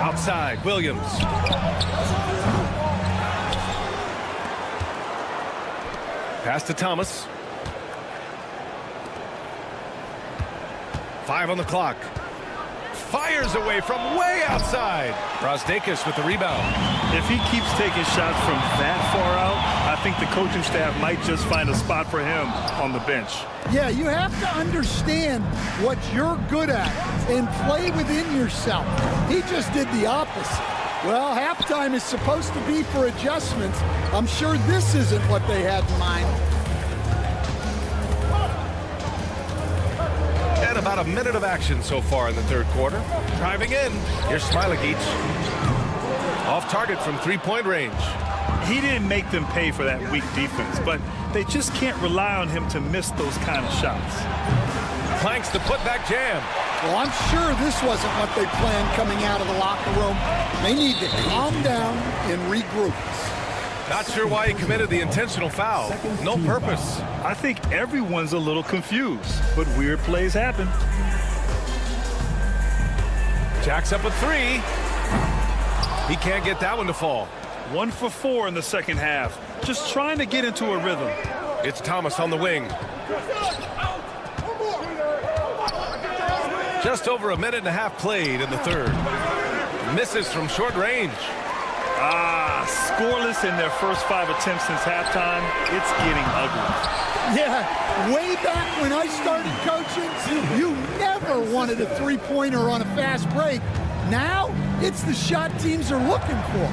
Outside, Williams. Pass to Thomas. 5 on the clock. Fires away from way outside. Brosdakis with the rebound. If he keeps taking shots from that far out, I think the coaching staff might just find a spot for him on the bench. Yeah, you have to understand what you're good at and play within yourself. He just did the opposite. Well, halftime is supposed to be for adjustments. I'm sure this isn't what they had in mind. And about a minute of action so far in the third quarter. Driving in. Here's Smilagic. Off target from three-point range. He didn't make them pay for that weak defense, but they just can't rely on him to miss those kind of shots. Clanks the putback jam. Well, I'm sure this wasn't what they planned coming out of the locker room. They need to calm down and regroup. Not sure why he committed the intentional foul. No purpose. I think everyone's a little confused, but weird plays happen. Jacks up a three. He can't get that one to fall. 1 for 4 in the second half. Just trying to get into a rhythm. It's Thomas on the wing. Just over a minute and a half played in the third. Misses from short range. Scoreless in their first 5 attempts since halftime. It's getting ugly. Yeah, way back when I started coaching, you never wanted a three-pointer on a fast break. Now, it's the shot teams are looking for.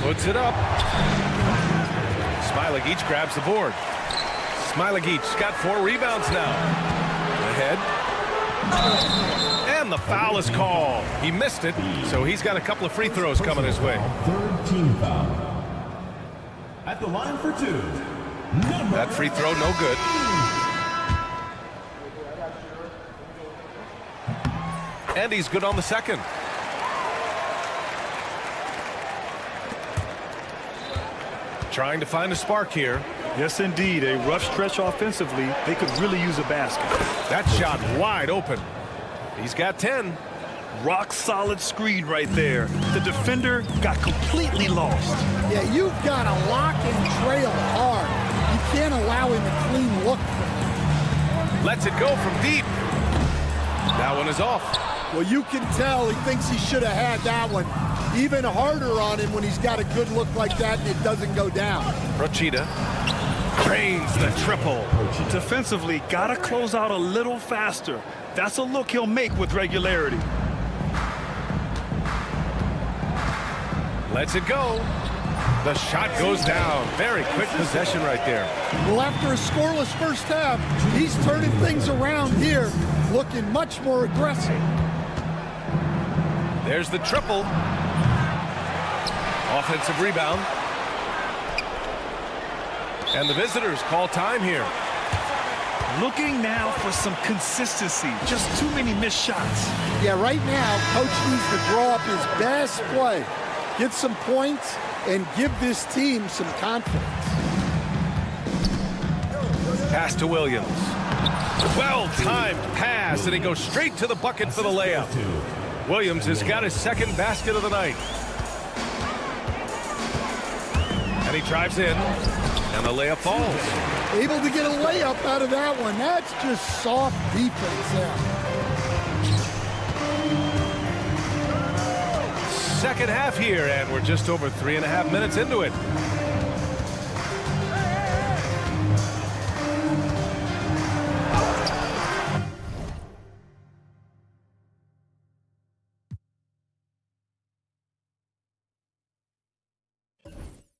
Puts it up. Smilagic grabs the board. Smilagic's got 4 rebounds now. Ahead. And the foul is called. He missed it, so he's got a couple of free throws coming his way. Third team foul. At the line for 2. That free throw no good. And he's good on the second. Trying to find a spark here. Yes, indeed. A rough stretch offensively. They could really use a basket. That shot wide open. He's got 10. Rock solid screen right there. The defender got completely lost. Yeah, you've got to lock and trail hard. You can't allow him a clean look. Lets it go from deep. That one is off. Well, you can tell he thinks he should have had that one. Even harder on him when he's got a good look like that and it doesn't go down. Rochita drains the triple. Defensively, got to close out a little faster. That's a look he'll make with regularity. Lets it go. The shot goes down. Very quick possession right there. Well, after a scoreless first half, he's turning things around here, looking much more aggressive. There's the triple. Offensive rebound. And the visitors call time here. Looking now for some consistency. Just too many missed shots. Yeah, right now, Coach needs to draw up his best play, get some points, and give this team some confidence. Pass to Williams. Well-timed pass, and he goes straight to the bucket for the layup. Williams has got his second basket of the night. And he drives in, and the layup falls. Able to get a layup out of that one. That's just soft defense there. Second half here, and we're just over 3.5 minutes into it.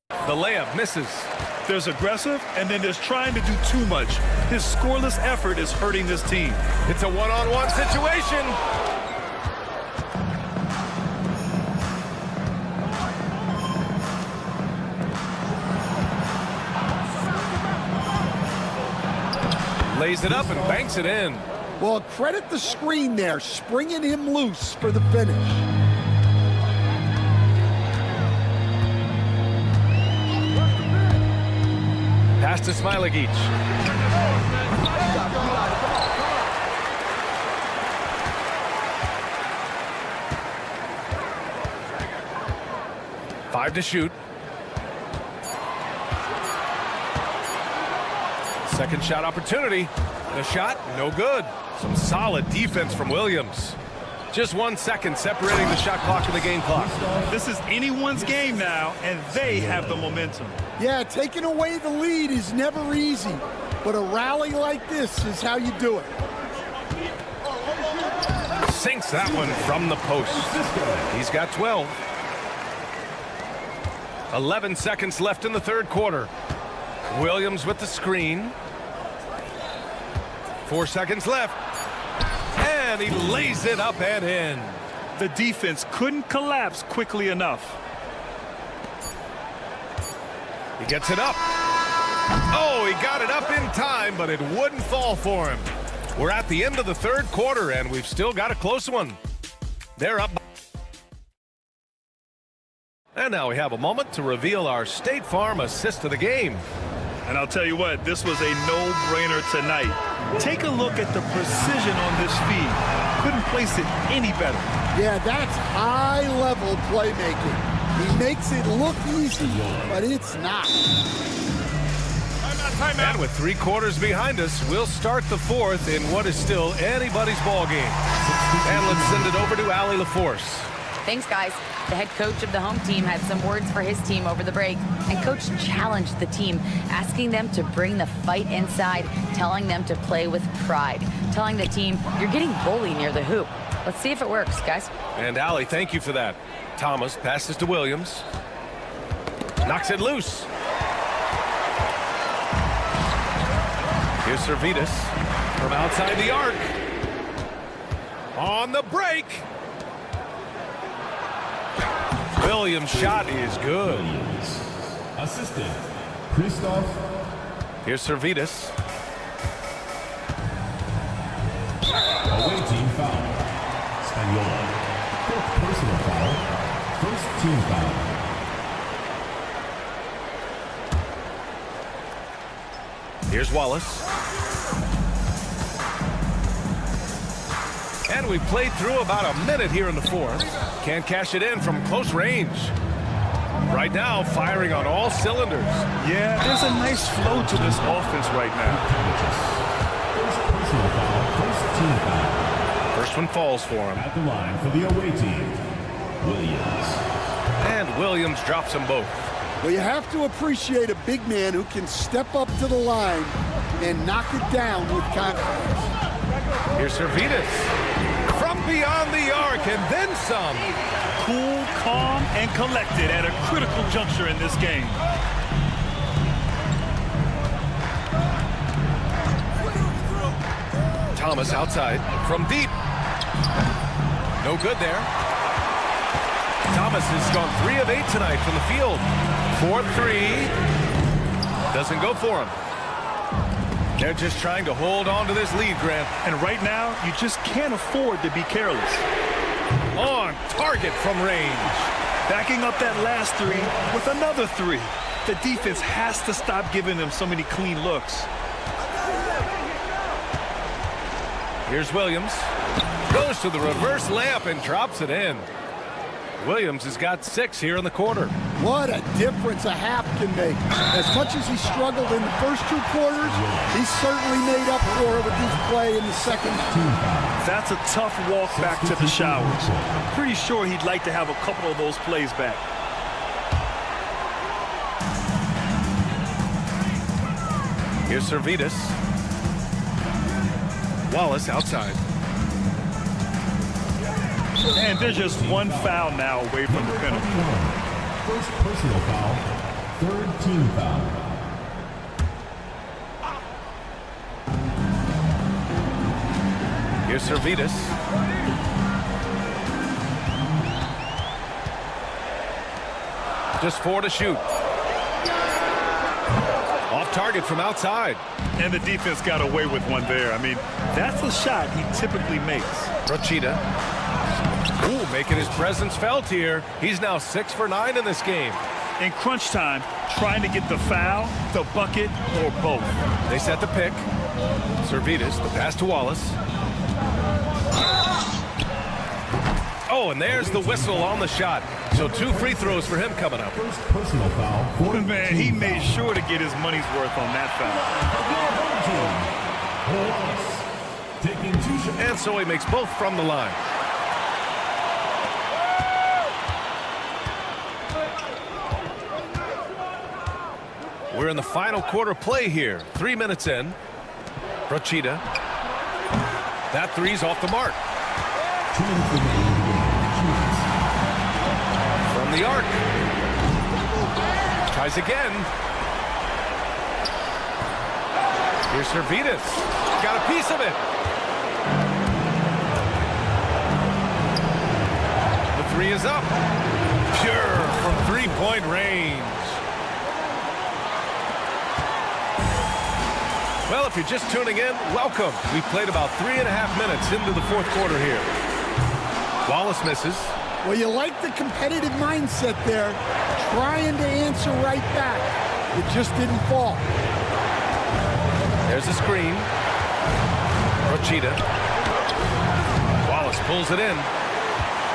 The layup misses. There's aggressive, and then there's trying to do too much. His scoreless effort is hurting this team. It's a one-on-one situation. Lays it up and banks it in. Well, credit the screen there, springing him loose for the finish. Pass to Smilagic. Five to shoot. Second shot opportunity. The shot, no good. Some solid defense from Williams. Just 1 second separating the shot clock and the game clock. This is anyone's game now, and they have the momentum. Yeah, taking away the lead is never easy, but a rally like this is how you do it. Sinks that one from the post. He's got 12. 11 seconds left in the third quarter. Williams with the screen. 4 seconds left. And he lays it up and in. The defense couldn't collapse quickly enough. He gets it up. Oh, he got it up in time, but it wouldn't fall for him. We're at the end of the third quarter, and we've still got a close one. They're up. And now we have a moment to reveal our State Farm assist of the game. And I'll tell you what, this was a no-brainer tonight. Take a look at the precision on this feed. Couldn't place it any better. Yeah, that's high-level playmaking. He makes it look easy, but it's not. And with 3 quarters behind us, we'll start the fourth in what is still anybody's ball game. And let's send it over to Allie LaForce. Thanks, guys. The head coach of the home team had some words for his team over the break, and coach challenged the team, asking them to bring the fight inside, telling them to play with pride, telling the team, you're getting bullied near the hoop. Let's see if it works, guys. And Allie, thank you for that. Thomas passes to Williams. Knocks it loose. Here's Servetus from outside the arc. On the break. Williams' shot is good. Assistant, Christoph. Here's Servetus. Away team foul. Spaniola. 4th personal foul. 1st team foul. Here's Wallace. And we've played through about a minute here in the fourth. Can't cash it in from close range. Right now, firing on all cylinders. Yeah, there's a nice flow to this offense right now. First personal foul, 1st team foul. First one falls for him. At the line for the away team, Williams. And Williams drops them both. Well, you have to appreciate a big man who can step up to the line and knock it down with confidence. Here's Servetus. From beyond the arc and then some. Cool, calm, and collected at a critical juncture in this game. Thomas outside from deep. No good there. Thomas has gone 3 of 8 tonight from the field. 4-3. Doesn't go for him. They're just trying to hold on to this lead, Grant. And right now, you just can't afford to be careless. On target from range. Backing up that last 3 with another 3. The defense has to stop giving them so many clean looks. Here's Williams. Goes to the reverse layup and drops it in. Williams has got 6 here in the quarter. What a difference a half can make. As much as he struggled in the first 2 quarters, he certainly made up for it with his play in the second. That's a tough walk back to the showers. I'm pretty sure he'd like to have a couple of those plays back. Here's Servetus. Wallace outside. And there's just 1 foul now away from the penalty. First personal foul, 3rd team foul. Here's Servetus. Just 4 to shoot. Off target from outside. And the defense got away with one there. I mean, that's a shot he typically makes. Rochita. Ooh, making his presence felt here. He's now 6 for 9 in this game. In crunch time, trying to get the foul, the bucket, or both. They set the pick. Servetus, the pass to Wallace. Oh, and there's the whistle on the shot. So 2 free throws for him coming up. First personal foul. Man, he made sure to get his money's worth on that foul. team, Wallace, taking 2 shots. And so he makes both from the line. We're in the final quarter play here. 3 minutes in. Brochita. That three's off the mark. From the arc. Tries again. Here's Servitas. Got a piece of it. The three is up. Pure from three-point range. Well, if you're just tuning in, welcome. We've played about 3.5 minutes into the fourth quarter here. Wallace misses. Well, you like the competitive mindset there, trying to answer right back. It just didn't fall. There's a screen. Brochita. Wallace pulls it in.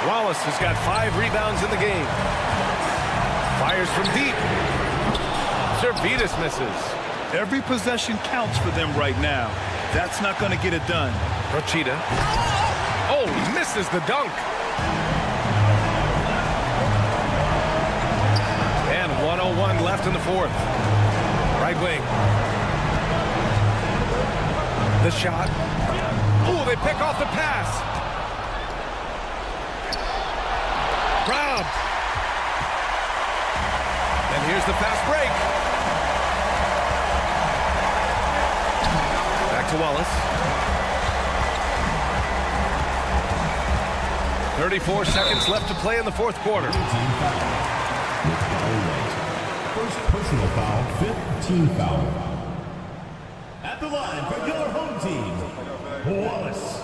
Wallace has got 5 rebounds in the game. Fires from deep. Servitas misses. Every possession counts for them right now. That's not going to get it done. Brochita. Oh, he misses the dunk. And 1:01 left in the fourth. Right wing. The shot. Oh, they pick off the pass. Robbed. And here's the fast break. Back to Wallace. 34 seconds left to play in the fourth quarter. First personal foul, 5th team foul. At the line for your home team, Wallace.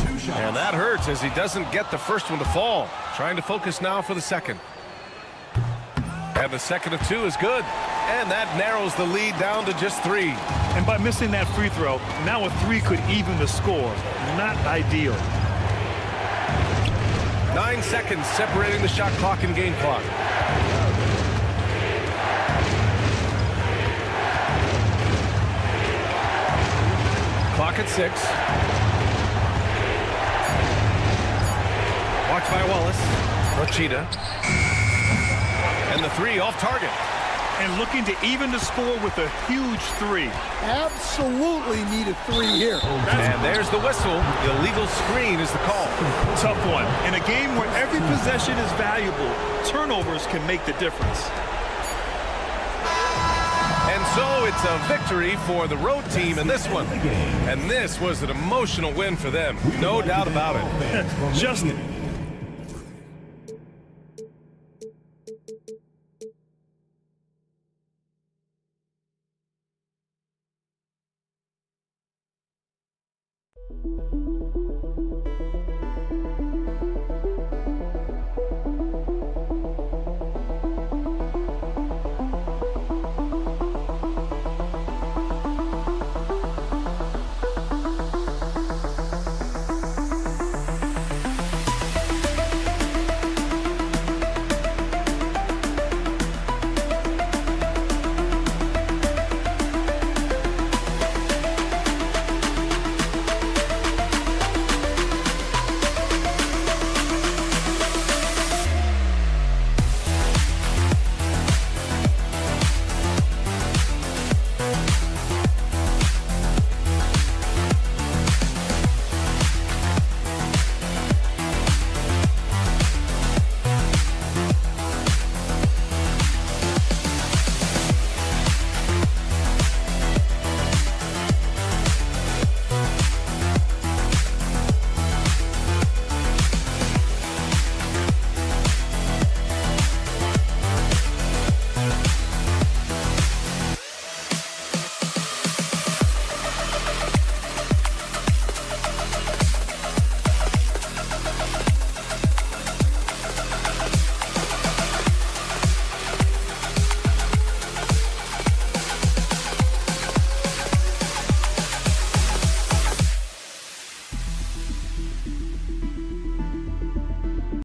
2 shots. And that hurts as he doesn't get the first one to fall. Trying to focus now for the second. And the second of 2 is good. And that narrows the lead down to just 3. And by missing that free throw, now a 3 could even the score. Not ideal. 9 seconds separating the shot clock and game clock. Clock at 6. Watched by Wallace. Brochita. And the 3 off target. And looking to even the score with a huge 3. Absolutely need a 3 here. And there's the whistle. The illegal screen is the call. Tough one. In a game where every possession is valuable, turnovers can make the difference. And so it's a victory for the road team in this one. And this was an emotional win for them. No doubt about it. Just